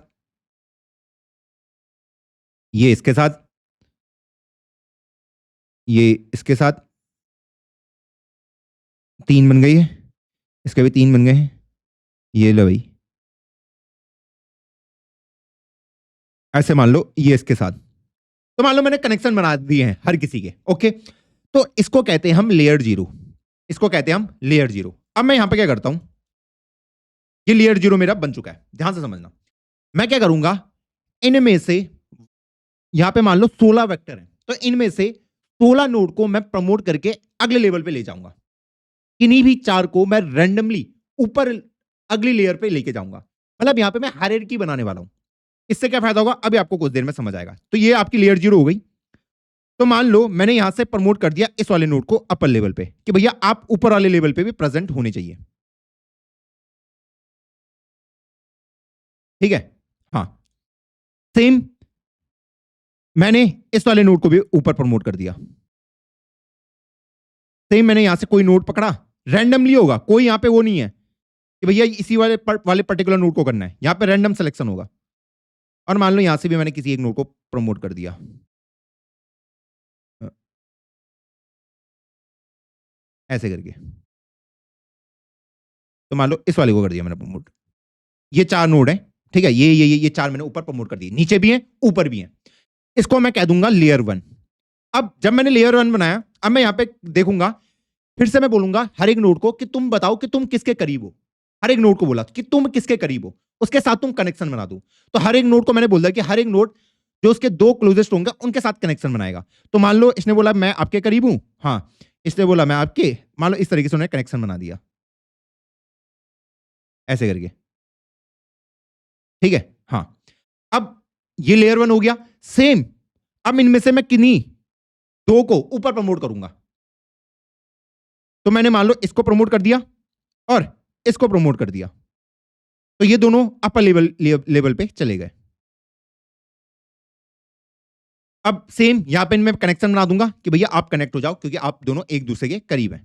ये इसके साथ, ये इसके साथ, 3 बन गई है, इसके भी 3 बन गए हैं, ये लो भाई। ऐसे मान लो ये इसके साथ। तो मान लो मैंने कनेक्शन बना दिए हैं हर किसी के, ओके। तो इसको कहते हैं हम लेयर जीरो, इसको कहते हैं हम लेयर जीरो। अब मैं यहां पे क्या करता हूं, ये लेयर जीरो मेरा बन चुका है, ध्यान से समझना। मैं क्या करूंगा, इनमें से यहां पे मान लो 16 वेक्टर हैं, तो इनमें से 16 नोड को मैं प्रमोट करके अगले लेवल पे ले जाऊंगा। किन्हीं भी 4 को मैं रैंडमली ऊपर अगली लेयर पे लेके जाऊंगा। मतलब यहां पे मैं हायरार्की बनाने वाला हूं। इससे क्या फायदा होगा अभी आपको कुछ देर में समझ आएगा। तो ये आपकी लेयर जीरो हो गई। तो मान लो मैंने यहां से प्रमोट कर दिया इस वाले नोड को अपर लेवल पे कि भैया आप ऊपर वाले लेवल पे भी प्रेजेंट होने चाहिए, ठीक है। हाँ, सेम मैंने इस वाले नोड को भी ऊपर प्रमोट कर दिया। सेम मैंने यहां से कोई नोड पकड़ा, रैंडमली होगा, कोई यहां पे वो नहीं है कि भैया इसी वाले पर्टिकुलर नोड को करना है, यहां पे रैंडम सिलेक्शन होगा। और मान लो यहां से भी मैंने किसी एक नोड को प्रमोट कर दिया, ऐसे करके। तो मान लो इस वाले को कर दिया मैंने प्रमोट। ये 4 नोड है, ठीक है। ये 4 मैंने ऊपर प्रमोट कर दिए, नीचे भी हैं ऊपर भी हैं। इसको मैं कह दूंगा लेयर 1। अब जब मैंने लेयर 1 बनाया, अब मैं यहां पे देखूंगा, फिर से मैं बोलूंगा हर एक नोड को कि तुम बताओ कि तुम किसके करीब हो। हर एक नोड को बोला कि तुम किसके करीब हो, उसके साथ तुम कनेक्शन बना दो। तो हर एक नोड को मैंने बोल दिया कि हर एक नोड जो उसके 2 क्लोजेस्ट होंगे उनके साथ कनेक्शन बनाएगा। तो मान लो इसने बोला मैं आपके करीब हूं, हाँ, इसने बोला मैं आपके, मान लो इस तरीके से उन्होंने कनेक्शन बना दिया, ऐसे करके, ठीक है। हाँ, अब ये लेयर 1 हो गया। सेम अब इनमें से मैं किन्हीं 2 को ऊपर प्रमोट करूंगा। तो मैंने मान लो इसको प्रमोट कर दिया और इसको प्रमोट कर दिया, तो ये दोनों अपर लेवल पे चले गए। अब सेम यहां पे मैं कनेक्शन बना दूंगा कि भैया आप कनेक्ट हो जाओ, क्योंकि आप दोनों एक दूसरे के करीब हैं,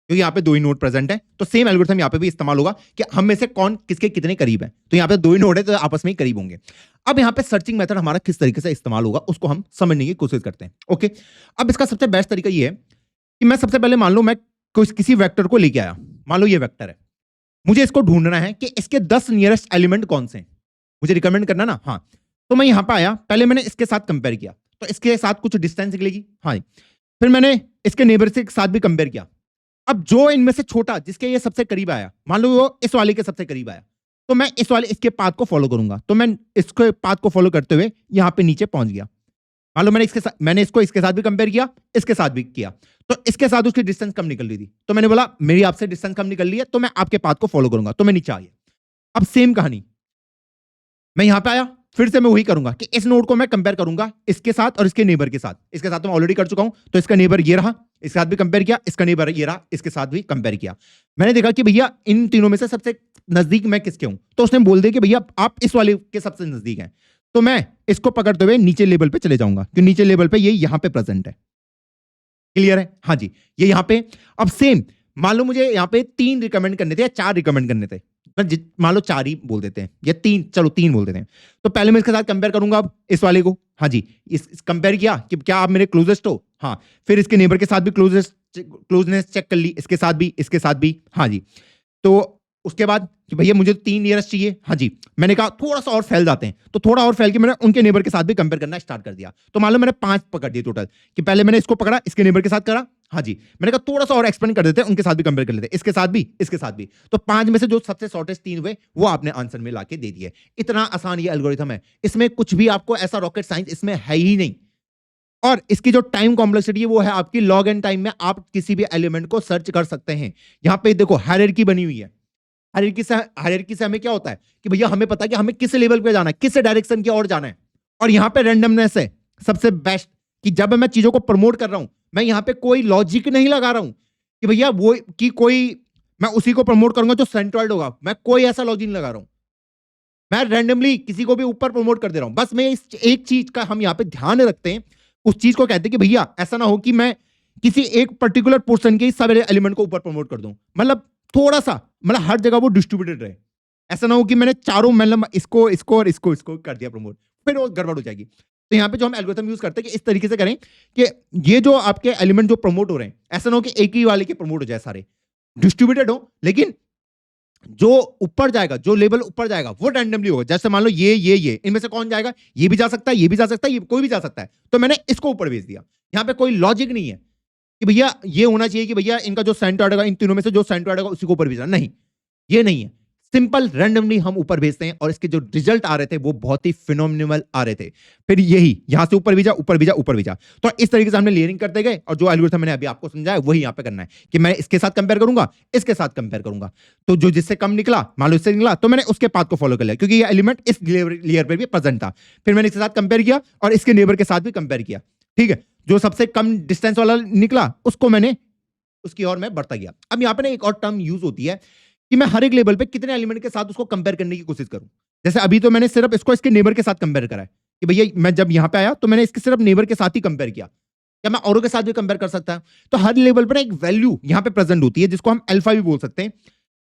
क्योंकि यहां पे 2 ही नोड प्रेजेंट है। तो सेम एल्गोरिथम यहां पे भी इस्तेमाल होगा कि हम में से कौन किसके कितने करीब है। तो यहां पे 2 ही नोड है तो आपस में ही करीब होंगे। अब यहां पे सर्चिंग मेथड हमारा किस तरीके से इस्तेमाल होगा उसको हम समझने की कोशिश करते हैं, ओके। अब इसका सबसे बेस्ट तरीका ये है कि मैं सबसे पहले मान लो मैं किसी वेक्टर को लेके आया, मान लो ये वेक्टर है, मुझे इसको ढूंढना है कि इसके 10 नियरेस्ट एलिमेंट कौन से हैं, मुझे रिकमेंड करना ना। हाँ, तो मैं यहां पर आया, पहले मैंने इसके साथ कंपेयर किया, तो इसके साथ कुछ डिस्टेंस निकलेगी, हाँ। फिर मैंने इसके नेबर के साथ भी कंपेयर किया। अब जो इनमें से छोटा जिसके ये सबसे करीब आया, मान लो वो इस वाले के सबसे करीब आया, तो मैं इस वाले इसके पाथ को फॉलो करूंगा। तो मैं इसके पाथ को फॉलो करते हुए यहां पे नीचे पहुंच गया। मान लो मैंने इसको इसके साथ भी कंपेयर किया, इसके साथ भी किया, तो इसके साथ उसकी डिस्टेंस कम निकल रही थी, तो मैंने बोला मेरी आपसे डिस्टेंस कम निकल रही है, तो मैं आपके पाथ को फॉलो करूंगा, तो मैं नीचे आ गया। अब सेम कहानी, मैं यहां पे आया, फिर से मैं वही करूंगा कि इस नोड को मैं कंपेयर करूंगा इसके साथ और इसके नेबर के साथ। इसके साथ तो मैं ऑलरेडी कर चुका हूं, तो इसका नेबर ये रहा, इसके साथ भी कंपेयर किया, इसका नेबर ये रहा, इसके साथ भी कंपेयर किया। मैंने देखा कि भैया इन तीनों में से सबसे नजदीक मैं किसके हूं, तो उसने बोल दिया कि भैया आप इस वाले के सबसे नजदीक हैं। तो मैं इसको पकड़ते हुए नीचे लेवल पे चले जाऊंगा, क्योंकि नीचे लेवल पे ये यहां पे प्रेजेंट है। क्लियर है? हाँ जी, ये यहां पे। अब सेम मान लो मुझे यहां पे 3 रिकमेंड करने थे या 4 रिकमेंड करने थे, मान लो 4 ही बोल देते हैं या 3, चलो 3 बोल देते हैं। तो पहले मैं इसके साथ कंपेयर करूंगा अब इस वाले को, हाँ जी, इस कंपेयर किया कि क्या आप मेरे क्लोजेस्ट हो, हाँ। फिर इसके नेबर के साथ भी क्लोजनेस चेक कर ली, इसके साथ भी, इसके साथ भी, हाँ जी। तो उसके बाद कि भैया मुझे 3 नियरेस्ट चाहिए, हाँ जी। मैंने कहा थोड़ा सा और फैल जाते हैं, तो थोड़ा और फैल के मैंने उनके नेबर के साथ भी कंपेयर करना स्टार्ट कर दिया। तो मान लो मैंने 5 पकड़ दिए टोटल, कि पहले मैंने इसको पकड़ा, इसके नेबर के साथ करा, हाँ जी। मैंने कहा थोड़ा सा और एक्सपेंड कर देते हैं, उनके साथ भी कंपेयर कर लेते हैं, इसके साथ भी, इसके साथ भी। तो 5 में से जो सबसे शॉर्टेस्ट 3 हुए वो आपने आंसर में लाके दे दिए। इतना आसान ये एल्गोरिथम है, इसमें कुछ भी आपको ऐसा रॉकेट साइंस इसमें है ही नहीं। और इसकी जो टाइम कॉम्प्लेक्सिटी है वो है आपकी लॉग एन टाइम में आप किसी भी एलिमेंट को सर्च कर सकते हैं। यहां पे देखो हायरार्की बनी हुई है। हायरार्की से हमें क्या होता है कि भैया हमें पता है कि हमें किस लेवल पे जाना है, किस डायरेक्शन की ओर जाना है। और यहां पे रैंडमनेस है सबसे बेस्ट, कि जब मैं चीजों को प्रमोट कर रहा हूं, मैं यहां पे कोई लॉजिक नहीं लगा रहा हूं कि भैया वो कि कोई मैं उसी को प्रमोट करूंगा जो सेंट्रॉइड होगा, मैं कोई ऐसा लॉजिक नहीं लगा रहा हूं। मैं रैंडमली किसी को भी ऊपर प्रमोट कर दे रहा हूं। बस मैं इस एक चीज का हम यहां पे ध्यान रखते हैं, उस चीज को कहते हैं कि भैया ऐसा ना हो कि मैं किसी एक पर्टिकुलर पोर्शन के सारे एलिमेंट को ऊपर प्रमोट कर दूं। मतलब थोड़ा सा, मतलब हर जगह वो डिस्ट्रीब्यूटेड रहे। ऐसा ना हो कि मैंने चारों, मतलब इसको इसको और इसको कर दिया प्रमोट, फिर वो गड़बड़ हो जाएगी। तो यहाँ पे जो हम एल्गोरिथम यूज करते हैं कि इस तरीके से करें कि ये जो आपके एलिमेंट जो प्रमोट हो रहे हैं, ऐसा ना हो कि एक ही वाले के प्रमोट हो जाए, सारे डिस्ट्रीब्यूटेड हो, लेकिन जो ऊपर जाएगा, जो लेवल ऊपर जाएगा वो रैंडमली होगा। जैसे मान लो ये इनमें से कौन जाएगा, ये भी जा सकता है, ये भी जा सकता है, ये कोई भी जा सकता है, तो मैंने इसको ऊपर भेज दिया। यहां पे कोई लॉजिक नहीं है कि भैया ये होना चाहिए कि भैया इनका जो सेंटर आएगा, इन तीनों में से जो सेंटर आएगा उसी को ऊपर भेजना, नहीं, ये नहीं है। सिंपल रैंडमली हम ऊपर भेजते हैं और इसके जो रिजल्ट आ रहे थे वो बहुत ही फिनोमिनल आ रहे थे। फिर यही यहां से ऊपर भेजा, ऊपर भेजा, ऊपर भेजा। तो इस तरीके से हमने लेयरिंग करते गए और जो एल्गोरिथम मैंने अभी आपको समझाया वही यहां पे करना है कि मैं इसके साथ कंपेयर करूंगा, इसके साथ कंपेयर करूंगा, तो जो जिससे कम निकला, मान लो इससे निकला, तो मैंने उसके पाथ को फॉलो कर लिया क्योंकि ये एलिमेंट इस लेयर पर भी प्रेजेंट था। फिर मैंने इसके साथ कंपेयर किया और इसके नेबर के साथ भी कंपेयर किया। ठीक है, जो सबसे कम डिस्टेंस वाला निकला उसको मैंने उसकी ओर मैं बढ़ता गया। अब यहां पे ना एक और टर्म यूज होती है कि मैं हर एक लेवल पे कितने एलिमेंट के साथ उसको कंपेयर करने की कोशिश करूं। जैसे अभी तो मैंने सिर्फ इसको इसके नेबर के साथ कंपेयर करा है कि भैया मैं जब यहां पे आया तो मैंने इसके सिर्फ नेबर के साथ ही कंपेयर किया। क्या मैं औरों के साथ भी कंपेयर कर सकता हूं? तो हर लेवल पर एक वैल्यू यहां पे प्रेजेंट होती है जिसको हम अल्फा भी बोल सकते हैं,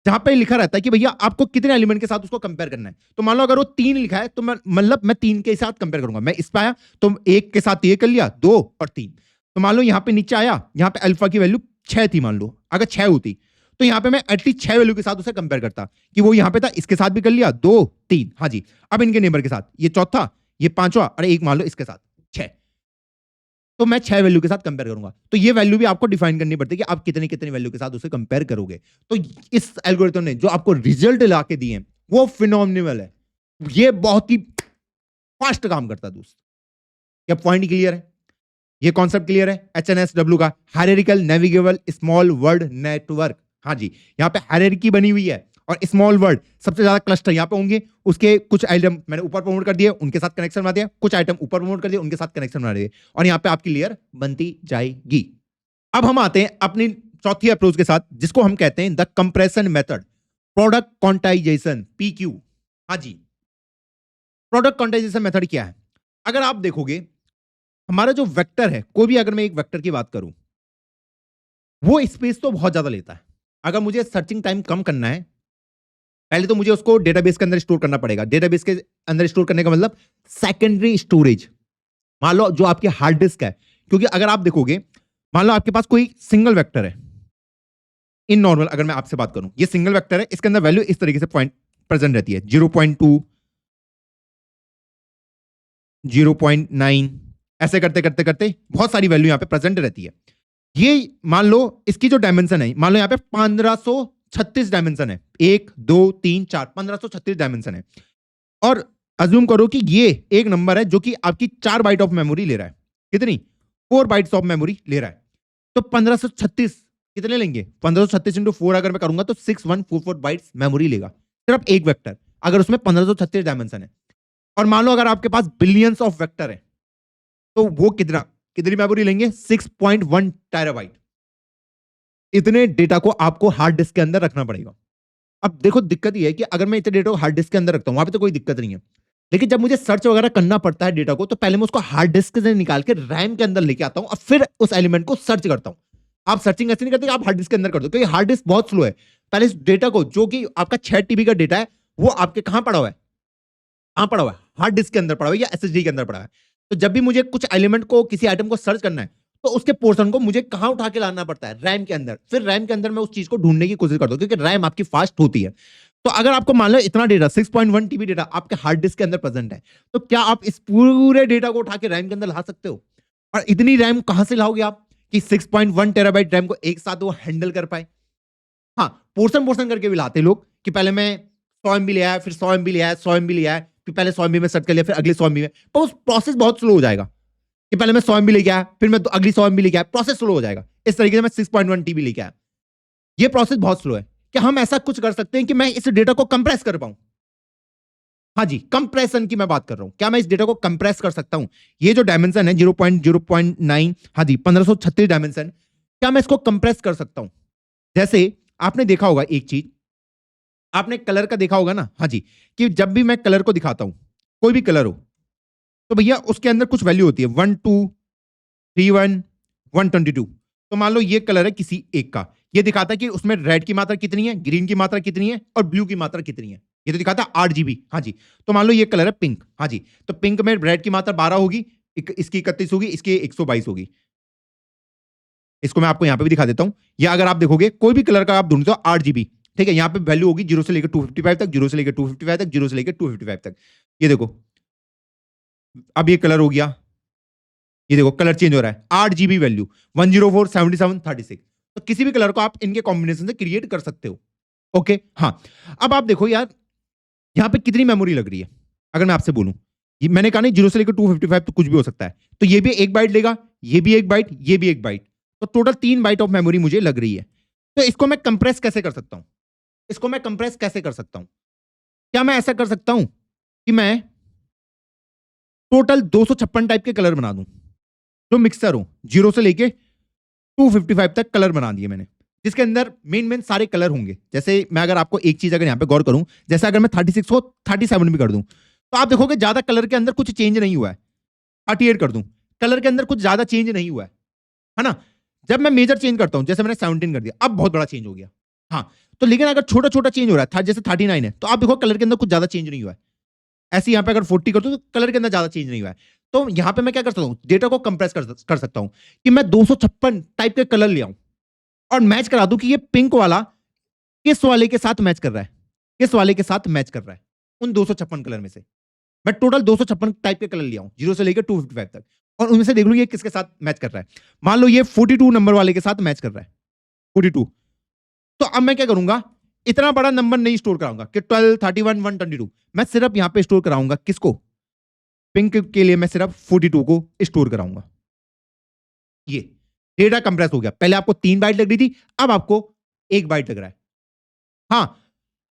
जहां पे लिखा रहता है कि भैया आपको कितने एलिमेंट के साथ उसको कंपेयर करना है। तो मान लो अगर वो 3 लिखा है तो मैं मतलब मैं 3 के साथ कंपेयर करूंगा। मैं इस पे आया तो 1 के साथ ये कर लिया, 2 और 3। तो मान लो यहां पे नीचे आया, यहां पे अल्फा की वैल्यू 6 थी, मान लो अगर 6 होती तो यहां पे मैं एटलीस्ट 6 वैल्यू के साथ उसे कंपेयर करता कि वो यहां पे था, इसके साथ भी कर लिया, 2 3, हाँ जी। अब इनके नेबर के साथ ये चौथा, ये पांचवा और एक मान लो इसके साथ 6, तो मैं 6 वैल्यू के साथ कंपेयर करूंगा। तो ये वैल्यू भी आपको डिफाइन करनी पड़ती है कि आप कितनी कितनी वैल्यू के साथ उसे कंपेयर करोगे। तो इस एल्गोरिथम ने जो आपको रिजल्ट ला के दिए हैं वो फिनोमिनल है, ये बहुत ही फास्ट काम करता है दोस्त। क्या पॉइंट क्लियर है? ये कॉन्सेप्ट क्लियर है एचएनएसडब्ल्यू का, hierarchical navigable small word network. हाँ जी, यहाँ पे हायरार्की बनी हुई है और स्मॉल वर्ड सबसे ज्यादा क्लस्टर यहाँ पे होंगे, उसके कुछ आइटम मैंने ऊपर प्रमोट कर दिए, उनके साथ कनेक्शन बना दिया, कुछ आइटम ऊपर प्रमोट कर दिए, उनके साथ कनेक्शन बना दिए, और यहाँ पे आपकी लेयर बनती जाएगी। अब हम आते हैं अपनी चौथी अप्रोच के साथ जिसको हम कहते हैं the compression method, product quantization, PQ। हाँ जी, प्रोडक्ट क्वांटाइजेशन मेथड क्या है? अगर आप देखोगे हमारा जो वेक्टर है, कोई भी अगर मैं एक वेक्टर की बात करूं, वो स्पेस तो बहुत ज्यादा लेता है। अगर मुझे सर्चिंग टाइम कम करना है, पहले तो मुझे उसको डेटाबेस के अंदर स्टोर करना पड़ेगा। डेटाबेस के अंदर स्टोर करने का मतलब सेकेंडरी स्टोरेज, मान लो जो आपकी हार्ड डिस्क है, क्योंकि अगर आप देखोगे, मान लो आपके पास कोई सिंगल वेक्टर है, इन नॉर्मल अगर मैं आपसे बात करूं, ये सिंगल वेक्टर है, इसके अंदर वैल्यू इस तरीके से पॉइंट प्रेजेंट रहती है, 0.2, 0.9, ऐसे करते करते करते बहुत सारी वैल्यू यहां पे प्रेजेंट रहती है। ये मान लो इसकी जो डायमेंशन है, मान लो यहां पे 1536 डायमेंशन है, 1 2 3 4, 1536 डायमेंशन है, और अज्यूम करो कि ये एक नंबर है जो कि आपकी 4 बाइट ऑफ मेमोरी ले रहा है। कितनी? 4 बाइट्स ऑफ मेमोरी ले रहा है। तो 1536 कितने लेंगे? 1536 इंटू 4 अगर मैं करूंगा तो 6144 बाइट्स मेमोरी लेगा, सिर्फ एक वेक्टर, अगर उसमें 1536 डायमेंशन है। और मान लो अगर आपके पास बिलियंस ऑफ वेक्टर है तो वो कितनी मेमोरी लेंगे? 6.1 टेराबाइट। इतने डेटा को आपको हार्ड डिस्क के अंदर रखना पड़ेगा। अब देखो दिक्कत ये है कि अगर मैं इतने डेटा को हार्ड डिस्क के अंदर रखता हूं, वहां पे तो कोई दिक्कत नहीं है, लेकिन जब मुझे सर्च वगैरह करना पड़ता है डेटा को, तो पहले मैं उसको हार्ड डिस्क से निकाल के रैम के अंदर लेके आता हूं और फिर उस एलिमेंट को सर्च करता हूं। आप सर्चिंग ऐसे नहीं करते, आप हार्ड डिस्क के अंदर कर दो, क्योंकि हार्ड डिस्क बहुत स्लो है। पहले इस डेटा को, जो कि आपका 6 TB का डेटा है, वो आपके कहां पड़ा हुआ है? कहां पड़ा हुआ है? हार्ड डिस्क के अंदर पड़ा हुआ है या SSD के अंदर पड़ा है। तो जब भी मुझे कुछ एलिमेंट को, किसी आइटम को सर्च करना है, तो उसके पोर्शन को मुझे कहां उठा के लाना पड़ता है? रैम के अंदर। फिर रैम के अंदर मैं उस चीज को ढूंढने की कोशिश करता हूं, क्योंकि रैम आपकी फास्ट होती है। तो अगर आपको मान लो इतना डेटा 6.1 TB डेटा आपके हार्ड डिस्क के अंदर प्रेजेंट है, तो क्या आप इस पूरे डेटा को उठा के रैम के अंदर ला सकते हो? और इतनी रैम कहां से लाओगे आप कि 6.1 टेराबाइट रैम को एक साथ वो हैंडल कर पाए? हाँ, पोर्शन पोर्शन करके भी लाते लोग कि पहले मैं 100 MB ले आया, फिर 100 MB ले आया, 100 MB ले आया, फिर पहले 100 MB में सेट कर लिया, फिर अगले 100 MB में, पर उस प्रोसेस बहुत स्लो हो जाएगा कि पहले मैं 100 MB लेके आया, फिर मैं अगली 100 MB लेके आया, प्रोसेस स्लो हो जाएगा। इस तरीके से मैं 6.1 TB लेके आया, ये प्रोसेस बहुत स्लो है। क्या हम ऐसा कुछ कर सकते हैं कि मैं इस डेटा को कंप्रेस कर पाऊं? हाँ जी, कंप्रेशन की मैं बात कर रहा हूं। क्या मैं इस डेटा को कंप्रेस कर सकता हूं? ये जो डायमेंशन है 0.0.9, हाँ जी 1536 डायमेंशन, क्या मैं इसको कंप्रेस कर सकता हूं? जैसे आपने देखा होगा एक चीज आपने कलर का देखा होगा ना, हाँ जी, कि जब भी मैं कलर को दिखाता हूं, कोई भी कलर हो, तो भैया उसके अंदर कुछ वैल्यू होती है, 1 2 3 1 122। तो मान लो ये कलर है किसी एक का, ये दिखाता है कि उसमें रेड की मात्रा कितनी है, ग्रीन की मात्रा कितनी है और ब्लू की मात्रा कितनी है। ये तो दिखाता है 8 GB। हाँ जी, तो मान लो ये कलर है पिंक। हाँ जी, तो पिंक में रेड की मात्रा 12 होगी, इसकी 31 होगी, इसकी 122 होगी। इसको मैं आपको यहां पे भी दिखा देता हूं। या अगर आप देखोगे कोई भी कलर का आप ढूंढते हो 8 GB, ठीक है, यहां पे वैल्यू होगी 0 से लेकर 255 तक, 0 से लेकर 255 तक, 0 से लेकर 255 तक। ये देखो, अब ये कलर हो गया, ये देखो कलर चेंज हो रहा है, 8 GB वैल्यू, 104 77 36। तो किसी भी कलर को आप इनके कॉम्बिनेशन से क्रिएट कर सकते हो। ओके, हाँ। अब आप देखो यार, यहां पे कितनी मेमोरी लग रही है। अगर मैं आपसे बोलूं, मैंने कहा नहीं 0 से लेकर 255 तो कुछ भी हो सकता है, तो ये भी 1 बाइट लेगा, ये भी 1 बाइट, ये भी 1 बाइट, तो टोटल 3 बाइट ऑफ मेमोरी मुझे लग रही है। तो इसको मैं कंप्रेस कैसे कर सकता हूं? इसको मैं कंप्रेस कैसे कर सकता हूं? क्या मैं ऐसा कर सकता हूं कि मैं टोटल 256 टाइप के कलर बना दूं, जो मिक्सर हो, 0 से लेके 255 तक कलर बना दिए मैंने, जिसके अंदर मेन मेन सारे कलर होंगे। जैसे मैं अगर आपको एक चीज अगर यहां पे गौर करूं, जैसे अगर मैं 36 को 37 भी कर दूं, तो आप देखोगे ज्यादा कलर के अंदर कुछ चेंज नहीं हुआ है। 38 कर दूं, कलर के अंदर कुछ ज्यादा चेंज नहीं हुआ है ना। जब मैं मेजर चेंज करता हूं, जैसे मैंने 17 कर दिया, अब बहुत बड़ा चेंज हो गया। हाँ, तो लेकिन अगर छोटा छोटा चेंज हो रहा है, जैसे 39 है, तो आप देखो कलर के अंदर कुछ ज्यादा चेंज नहीं हुआ है। ऐसे यहां पे अगर 40 करता हूं, तो कलर के अंदर ज्यादा चेंज नहीं हुआ है। तो यहां पे मैं क्या कर सकता हूं, डेटा को कंप्रेस कर सकता हूं कि मैं 256 टाइप के कलर ले आऊं और मैच करा दूं कि ये पिंक वाला किस वाले के साथ मैच कर रहा है, किस वाले के साथ मैच कर रहा है। उन 256 कलर में से मैं टोटल 256 टाइप के कलर ले आऊं, 0 से लेकर 255 तक, और उनमें से देख लूं ये किसके साथ मैच कर रहा है। मान लो ये 42 नंबर वाले के साथ मैच कर रहा है, 42। तो अब मैं क्या करूंगा, इतना बड़ा नंबर नहीं स्टोर कराऊंगा कि 12 31 122, मैं सिर्फ यहां पे स्टोर कराऊंगा किसको, पिंक के लिए मैं सिर्फ 42 को स्टोर कराऊंगा। ये डेटा कंप्रेस हो गया। पहले आपको 3 बाइट लग रही थी, अब आपको 1 बाइट लग रहा है। हाँ,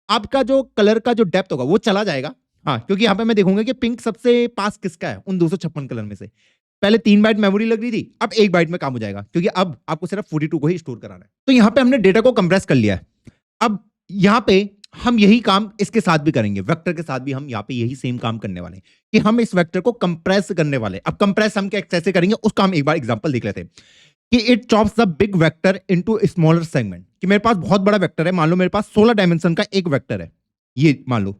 आपका जो कलर का जो डेप्थ होगा वो चला जाएगा। हाँ, क्योंकि यहां पे मैं देखूंगा कि पिंक सबसे पास किसका है उन 256 कलर में से। पहले 3 बाइट मेमोरी लग रही थी, अब 1 बाइट में काम हो जाएगा, क्योंकि अब आपको सिर्फ 42 को ही स्टोर कराना है। तो यहां पे हमने डेटा को कंप्रेस कर लिया है। अब यहां पे हम यही काम इसके साथ भी करेंगे, वेक्टर के साथ भी हम यहां पे यही सेम काम करने वाले हैं कि हम इस वेक्टर को कंप्रेस करने वाले हैं। अब कंप्रेस हम कैसे करेंगे उसका हम एक बार एग्जांपल देख लेते हैं कि it chops the big vector into smaller segment. कि मेरे पास बहुत बड़ा वेक्टर है, मान लो मेरे पास 16 डायमेंशन का एक वेक्टर है, ये मान लो।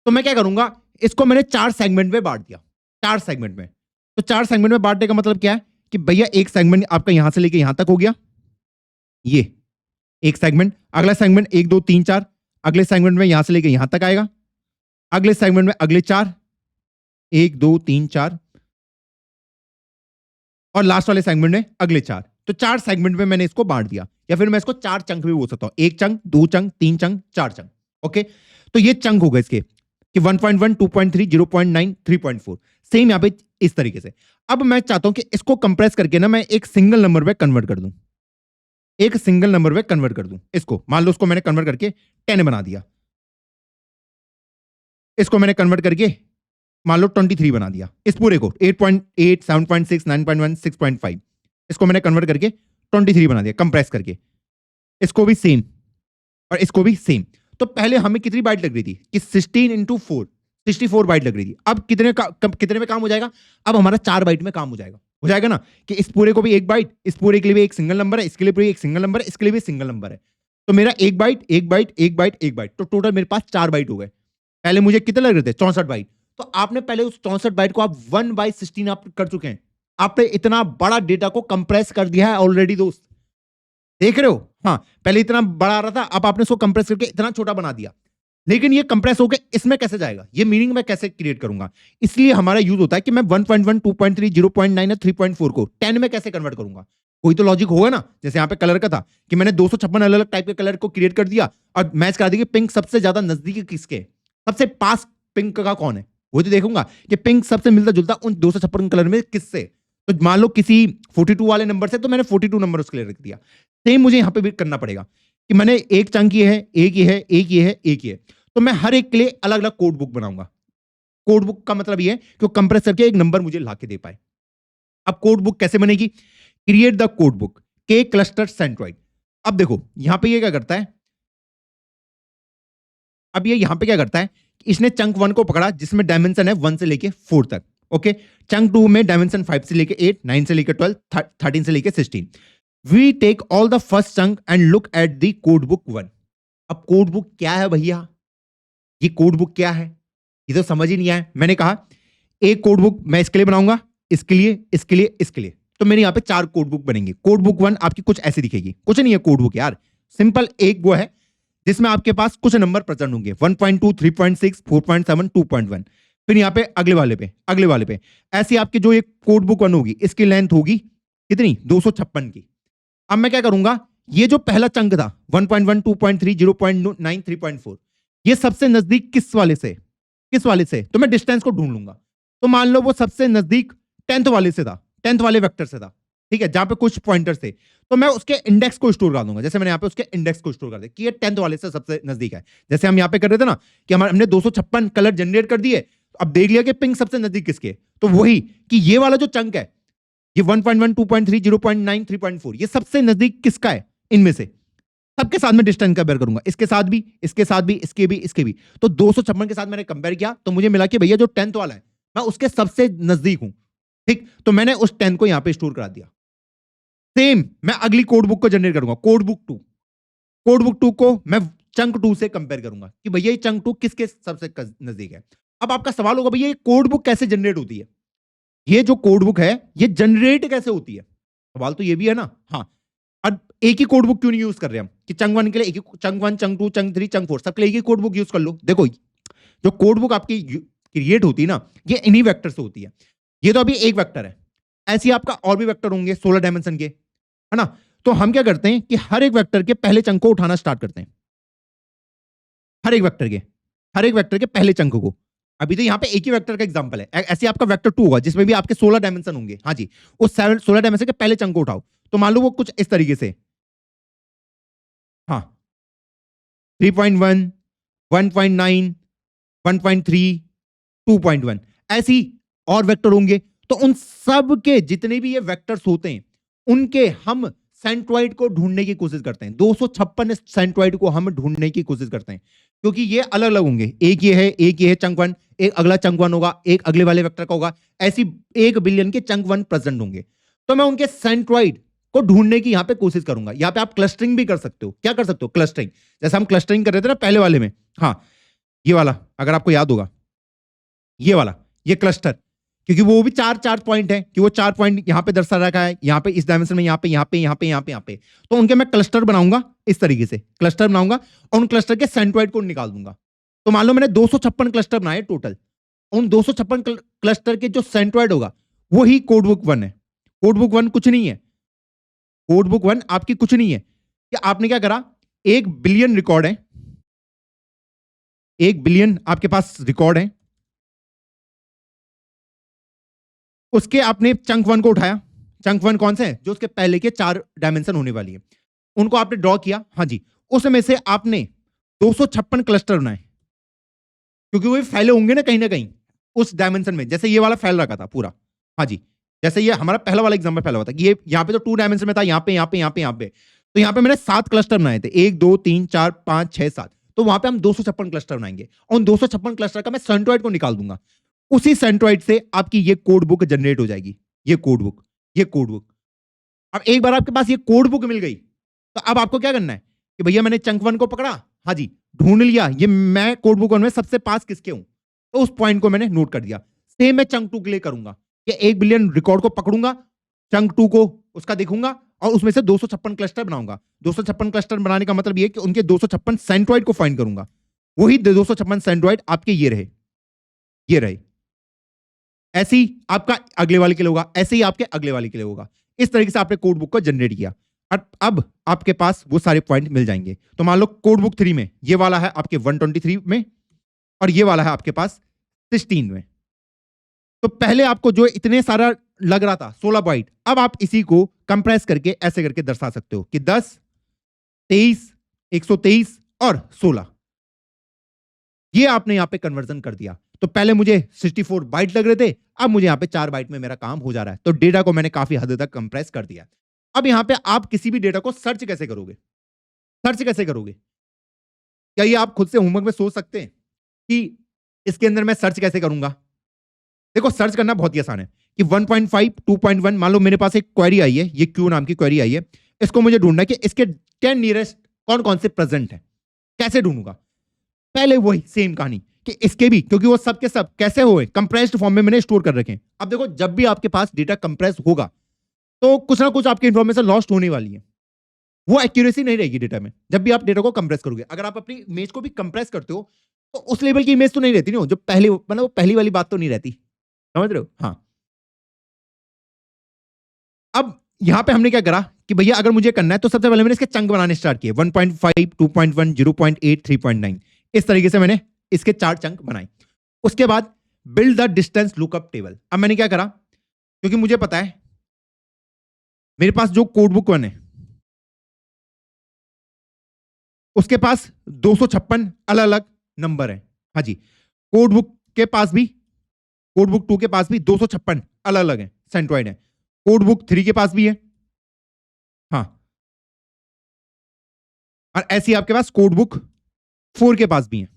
तो मैं क्या करूंगा, इसको मैंने 4 सेगमेंट में बांट दिया, 4 सेगमेंट में। तो 4 सेगमेंट में बांटने का मतलब क्या है कि भैया एक सेगमेंट आपका यहां से लेके यहां तक हो गया, ये एक सेगमेंट, अगला सेगमेंट 1 2 3 4, अगले सेगमेंट में यहां से लेके यहां तक आएगा, अगले सेगमेंट में अगले 4, 1 2 3 4, और लास्ट वाले सेगमेंट में अगले 4। तो 4 सेगमेंट में मैंने इसको बांट दिया, या फिर मैं इसको 4 चंक भी बोल सकता हूं, 1 chunk 2 chunk 3 chunk 4 chunk. Okay, तो ये चंक हो गए इसके कि 1.1 2.3 0.9 3.4। सेम यहां पे इस तरीके से। अब मैं चाहता हूं कि इसको कंप्रेस करके ना मैं एक सिंगल नंबर में कन्वर्ट कर दूं, एक सिंगल नंबर में कन्वर्ट कर दूं इसको। मान लो इसको मैंने कन्वर्ट करके 10 बना दिया, इसको मैंने कन्वर्ट करके मान लो 23 बना दिया, इस पूरे को 8.8 7.6 9.1 6.5, इसको मैंने कन्वर्ट करके 23 बना दिया कंप्रेस करके। इसको भी सेम और इसको भी सेम। तो पहले हमें कितनी बाइट लग रही थी कि 16 इंटू 4 64 बाइट लग रही थी। अब कितने में काम हो जाएगा, अब हमारा 4 बाइट में काम हो जाएगा ना, कि इस पूरे को भी 1 बाइट, इस पूरे के लिए भी एक सिंगल नंबर है, इसके लिए भी एक सिंगल नंबर है, इसके लिए भी सिंगल नंबर है। तो मेरा 1 बाइट 1 बाइट 1 बाइट 1 बाइट, तो टोटल मेरे पास 4 बाइट हो गए। पहले मुझे कितने लग रहे थे, 64 बाइट। तो आपने पहले उस 64 बाइट को आप 1/16 आप कर चुके हैं। आपने इतना बड़ा डेटा को कंप्रेस कर दिया है ऑलरेडी दोस्त, देख रहे हो। हाँ, पहले इतना बड़ा आ रहा था, अब आपने इसको कंप्रेस करके इतना छोटा बना दिया। लेकिन ये कंप्रेस होकर इसमें कैसे जाएगा, ये मीनिंग मैं कैसे क्रिएट करूंगा। इसलिए हमारा यूज होता है कि मैं 1.1 2.3 0.9 या 3.4 को 10 में कैसे कन्वर्ट करूंगा। कोई तो लॉजिक होगा ना। जैसे यहाँ पे कलर का था कि मैंने 256 अलग अलग टाइप के कलर को क्रिएट कर दिया और मैच करा दिया कि पिंक सबसे ज्यादा नजदीकी किसके, सबसे पास पिंक का कौन है, वो तो देखूंगा कि पिंक सबसे मिलता जुलता उन 256 कलर में किससे। तो मान लो किसी 42 वाले नंबर से, तो मैंने 42 नंबर उसके लिए रख दिया। सेम मुझे यहां पे भी करना पड़ेगा कि मैंने एक चंक ये है, एक ये है, एक ये है, एक ये है। तो मैं हर एक के लिए अलग अलग कोड बुक बनाऊंगा। कोड बुक का मतलब ये है कि कंप्रेस करके एक नंबर मुझे ला के दे पाए। अब कोड बुक कैसे बनेगी, क्रिएट द कोड बुक के क्लस्टर सेंट्रॉइड। अब देखो यहां पे ये क्या करता है, अब ये यहां पे क्या करता है, इसने चंक 1 को पकड़ा जिसमें डायमेंशन है 1 से लेके 4 तक। ओके, चंक 2 में डायमेंशन 5 से लेके 8, 9 से लेके 12, 13 से लेके 16। We take all the first chunk and look at the code book 1। अब कोड बुक क्या है भैया, ये कोड बुक क्या है, ये तो समझ ही नहीं आया। मैंने कहा एक कोड बुक मैं इसके लिए बनाऊंगा, इसके लिए, इसके लिए, इसके लिए, तो मेरे यहाँ पे 4 कोड बुक बनेंगे। कोड बुक 1 आपकी कुछ ऐसी दिखेगी, कुछ नहीं है कोड बुक यार, सिंपल एक वो है जिसमें आपके पास कुछ नंबर प्रेजेंट होंगे, 1.2, 3.6, 4.7, 2.1। फिर यहाँ पे अगले वाले पे ऐसी आपकी जो एक कोड बुक 1 होगी, इसकी लेंथ होगी कितनी, 256 की। अब मैं क्या करूंगा, ये जो पहला चंक था 1.1, 2.3, 0.9, 3.4, ये सबसे नजदीक किस वाले से, तो मैं डिस्टेंस को ढूंढ लूंगा। तो मान लो वो सबसे नजदीक 10th वाले से था, 10th वाले वेक्टर से था, ठीक है, जहां पे कुछ पॉइंटर्स थे, तो मैं उसके इंडेक्स को स्टोर कर दूंगा। जैसे मैंने यहाँ पे उसके इंडेक्स को स्टोर कर दिया कि ये 10th वाले से सबसे नजदीक है। जैसे हम यहाँ पे कर रहे थे ना कि हमने 256 कलर जनरेट कर दिए, अब देख लिया कि पिंक सबसे नजदीक किसके, तो वही कि ये वाला जो चंक है, ये 1.1, 2.3, 0.9, 3.4, ये सबसे नजदीक किसका है इनमें से, सबके साथ में डिस्टेंस कंपेयर करूंगा, इसके साथ भी, इसके साथ भी, इसके भी। तो 256 के साथ मैंने कंपेयर किया तो मुझे मिला कि भैया जो 10th वाला है मैं उसके सबसे नजदीक हूं, ठीक, तो मैंने उस 10 को यहां पे स्टोर करा दिया। सेम मैं अगली कोड बुक को जनरेट करूंगा, कोड बुक 2 को मैं चंक 2 से कंपेयर करूंगा कि भैया ये चंक 2 किसके सबसे नजदीक है। अब आपका सवाल होगा भैया ये कोड बुक कैसे जनरेट होती है, ये जो कोड बुक है ये जनरेट कैसे होती है, सवाल तो ये भी है ना। हाँ, अब एक ही कोड बुक क्यों नहीं यूज कर रहे हम कि चंक 1 के लिए एक ही, चंक 1, चंक 2, चंक 3, चंक 4, सबके लिए एक ही कोड बुक यूज कर लो। देखो जो कोड बुक आपकी क्रिएट होती है ना, ये इन्हीं वेक्टर से होती है। ये तो अभी एक वेक्टर है, ऐसे आपका और भी वेक्टर होंगे 16 डायमेंशन के, है ना। तो हम क्या करते हैं कि हर एक वेक्टर के पहले चंक को उठाना स्टार्ट करते हैं, हर एक वेक्टर के पहले चंक को। अभी तो यहाँ पे एक ही वेक्टर का एग्जांपल है, ऐसे आपका वेक्टर 2 होगा जिसमें भी आपके 16 डायमेंशन होंगे। हाँ जी, उस 16 डायमेंशन के पहले चंक को उठाओ, तो मान लो वो कुछ इस तरीके से, हाँ, 3.1, 1.9, 1.3, 2.1, ऐसी और वेक्टर होंगे। तो उन सब के जितने भी ये वेक्टर्स होते हैं उनके हम सेंट्रॉइड को ढूंढने की कोशिश करते हैं, 256 सेंट्रॉइड को हम ढूंढने की कोशिश करते हैं, क्योंकि ये अलग अलग होंगे, एक ये है चंक 1, एक अगला चंक 1 होगा, एक अगले वाले वेक्टर का होगा, ऐसी 1 बिलियन के चंक 1 प्रेजेंट होंगे। तो मैं उनके सेंट्रॉइड को ढूंढने की यहां पे कोशिश करूंगा। यहां पे आप क्लस्टरिंग भी कर सकते हो, क्या कर सकते हो, क्लस्टरिंग, जैसे हम क्लस्टरिंग कर रहे थे ना पहले वाले में। हाँ, ये वाला अगर आपको याद होगा, ये वाला, ये क्लस्टर, क्योंकि वो भी 4 पॉइंट है कि वो 4 पॉइंट यहां पे दर्शा रखा है, यहां पे इस डायमेंशन में, यहां पे, तो उनके मैं क्लस्टर बनाऊंगा, इस तरीके से क्लस्टर बनाऊंगा और उन क्लस्टर के सेंट्रॉइड को निकाल दूंगा। तो मान लो मैंने 256 क्लस्टर बनाए टोटल, उन 256 क्लस्टर के जो सेंट्रॉइड होगा वही कोड बुक 1 है। कोड बुक 1 कुछ नहीं है, कोड बुक 1 आपकी कुछ नहीं है कि आपने क्या करा, 1 बिलियन रिकॉर्ड है, 1 बिलियन आपके पास रिकॉर्ड है, उसके आपने चंक 1 को उठाया। चंक 1 कौन से है, जो उसके पहले के 4 डायमेंशन होने वाली है, उनको आपने ड्रॉ किया। हाँ जी, उसमें से आपने 256 क्लस्टर बनाए, क्योंकि वो फैले होंगे ना कहीं उस डायमेंशन में, जैसे ये वाला फैल रखा था पूरा। हाँ जी, जैसे ये हमारा पहला वाला एग्जांपल फैला हुआ था कि ये यहाँ पे तो 2 डायमेंशन में था, यहाँ पे, तो यहाँ पे मैंने 7 क्लस्टर बनाए थे, 1, 2, 3, 4, 5, 6, 7, तो वहां पे हम 256 क्लस्टर बनाएंगे और उन 256 क्लस्टर का मैं सेंट्रॉइड को निकाल दूंगा। उसी सेंट्रॉइड से आपकी ये कोड बुक जनरेट हो जाएगी, ये कोड बुक। अब एक बार आपके पास ये कोड बुक मिल गई, तो अब आपको क्या करना है कि भैया मैंने चंक 1 को पकड़ा, हाँ जी, ढूंढ लिया ये मैं कोड बुक 1 में सबसे पास किसके हूं, तो उस पॉइंट को मैंने नोट कर दिया। सेम मैं चंक 2 के लिए करूंगा कि 1 बिलियन रिकॉर्ड को पकड़ूंगा, चंक 2 को उसका देखूंगा और उसमें से 256 क्लस्टर बनाऊंगा। 256 क्लस्टर बनाने का मतलब ये कि उनके 256 सेंट्रॉइड को फाइंड करूंगा, वही 256 सेंट्रॉइड आपके ये रहे। ऐसे ही आपका अगले वाले के लिए होगा, ऐसे ही आपके अगले वाले के लिए होगा। इस तरीके से आपने कोड बुक को जनरेट किया। अब आपके पास वो सारे पॉइंट मिल जाएंगे। तो मान लो कोड बुक 3 में ये वाला है आपके 123 में और ये वाला है आपके पास 16 में। तो पहले आपको जो इतने सारा लग रहा था 16 बाइट, अब आप इसी को कंप्रेस करके ऐसे करके दर्शा सकते हो कि 10, 23, 123 और 16, ये आपने यहां पे कन्वर्जन कर दिया। तो पहले मुझे 64 बाइट लग रहे थे, अब मुझे यहां पे 4 बाइट में मेरा काम हो जा रहा है। तो डेटा को मैंने काफी हद तक कंप्रेस कर दिया। अब यहां पे आप किसी भी डेटा को सर्च कैसे करोगे, क्या ये आप खुद से होमवर्क में सोच सकते हैं कि इसके अंदर मैं सर्च कैसे करूंगा? देखो सर्च करना बहुत ही आसान है कि 1.5 2.1 मान लो मेरे पास एक क्वेरी आई है, ये क्यू नाम की क्वेरी आई है, इसको मुझे ढूंढना है कि इसके 10 नियरेस्ट कौन कौन से प्रेजेंट है। कैसे ढूंढूंगा? पहले वही सेम कहानी कि इसके भी, क्योंकि वो सब के सब कैसे हुए, कंप्रेस्ड फॉर्म में मैंने स्टोर कर रखे हैं। अब देखो जब भी आपके पास डेटा कंप्रेस होगा तो कुछ ना कुछ आपकी इंफॉर्मेशन लॉस्ट होने वाली है, वो एक्यूरेसी नहीं रहेगी डेटा में। जब भी आप डेटा को कंप्रेस करोगे, अगर आप अपनी इमेज को भी कंप्रेस करते हो तो उस लेवल की इमेज तो नहीं रहती ना, जो पहले मतलब वो पहली वाली बात तो नहीं रहती, समझ रहे हो? हाँ। अब यहां पे हमने क्या करा कि भैया अगर मुझे करना है तो सबसे पहले मैंने इसके चंक बनाने स्टार्ट किए, 1.5 2.1 0.8 3.9, इस तरीके से मैंने इसके 4 चंक बनाए। उसके बाद build the distance lookup table. अब मैंने क्या करा, क्योंकि मुझे पता है मेरे पास जो कोड बुक 1 है उसके पास 256 अलग अलग नंबर है। हाँ जी, कोड बुक के पास भी, कोड बुक 2 के पास भी 256 अलग अलग है, सेंट्रॉइड है। कोड बुक 3 के पास भी है, हाँ, और ऐसी आपके पास कोड बुक 4 के पास भी है।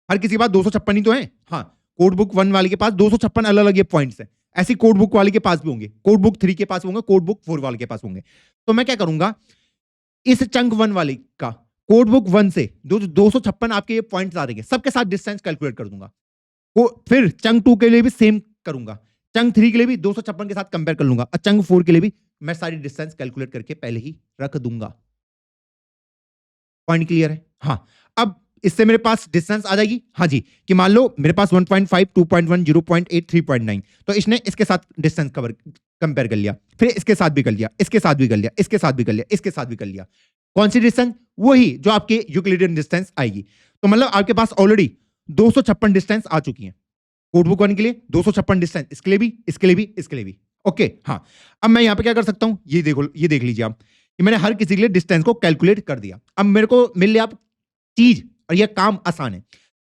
हर किसी के पास 256 ही तो है। हाँ, कोड बुक 1 वाले के पास 256 अलग अलग ये पॉइंट्स है, ऐसी कोड बुक वाले के पास भी होंगे, कोड बुक 3 के पास होंगे, कोड बुक 4 वाले के पास होंगे। तो मैं क्या करूंगा, इस चंक 1 वाले का कोड बुक 1 से 256 आपके ये पॉइंट्स आ रहे हैं, सबके साथ डिस्टेंस कैलकुलेट कर दूंगा। फिर चंक 2 के लिए भी सेम करूंगा, चंक 3 के लिए भी 256 के साथ कंपेयर कर लूंगा, और चंक 4 के लिए भी मैं सारी डिस्टेंस कैलकुलेट करके पहले ही रख दूंगा। पॉइंट क्लियर है? हाँ। अब इससे मेरे पास डिस्टेंस आ जाएगी। हाँ जी, कि मान लो मेरे पास 1.5 2.1 0.8 3.9, तो इसने इसके साथ डिस्टेंस कंपेयर कर लिया, फिर इसके साथ भी कर लिया, इसके साथ भी कर लिया, इसके साथ भी कर लिया, इसके साथ भी कर लिया। कौन सी डिस्टेंस? वही जो आपके यूक्लिडियन डिस्टेंस आएगी। तो मतलब आपके पास ऑलरेडी 256 डिस्टेंस आ चुकी है कोड बुक 1 के लिए, 256 डिस्टेंस इसके लिए भी, इसके लिए भी, इसके लिए भी। ओके, हाँ। अब मैं यहां पे क्या कर सकता हूं, ये देखो, ये देख लीजिए आप कि मैंने हर किसी के लिए डिस्टेंस को कैलकुलेट कर दिया। अब मेरे को मिल लिया आप चीज, और यह काम आसान है।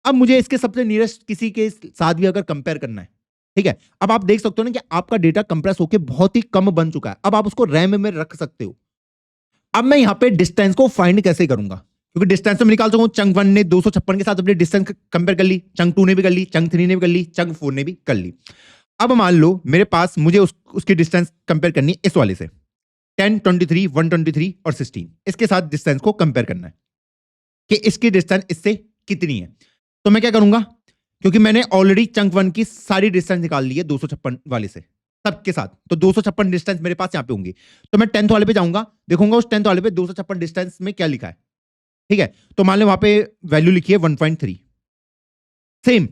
अब मुझे इसके सबसे नियरेस्ट किसी के साथ भी अगर कंपेयर करना है, ठीक है, अब आप देख सकते हो ना कि आपका डेटा कंप्रेस होकर बहुत ही कम बन चुका है। अब आप उसको रैम में रख सकते हो। अब मैं यहां पे डिस्टेंस को फाइंड कैसे करूंगा, क्योंकि डिस्टेंस तो मैं निकाल सकूं। चंक 1 ने 256 के साथ अपनी डिस्टेंस कंपेयर कर ली, चंक 2 ने भी कर ली, चंक 3 ने भी कर ली, चंक 4 ने भी कर ली। अब मान लो मेरे पास, मुझे उसकी डिस्टेंस कंपेयर करनी है इस वाले से, 10 23 123 और 16, इसके साथ डिस्टेंस को कंपेयर करना है कि इसकी डिस्टेंस इससे कितनी है। तो मैं क्या करूंगा, क्योंकि मैंने ऑलरेडी चंक 1 की सारी डिस्टेंस निकाल ली है 256 वाले से सबके साथ, तो 256 डिस्टेंस मेरे पास यहां पे होंगी। तो मैं 10th वाले पे जाऊंगा, देखूंगा उस 10th वाले पे 256 डिस्टेंस में क्या लिखा है, ठीक है। तो मान लो वहां पे वैल्यू लिखी है 1.3। सेम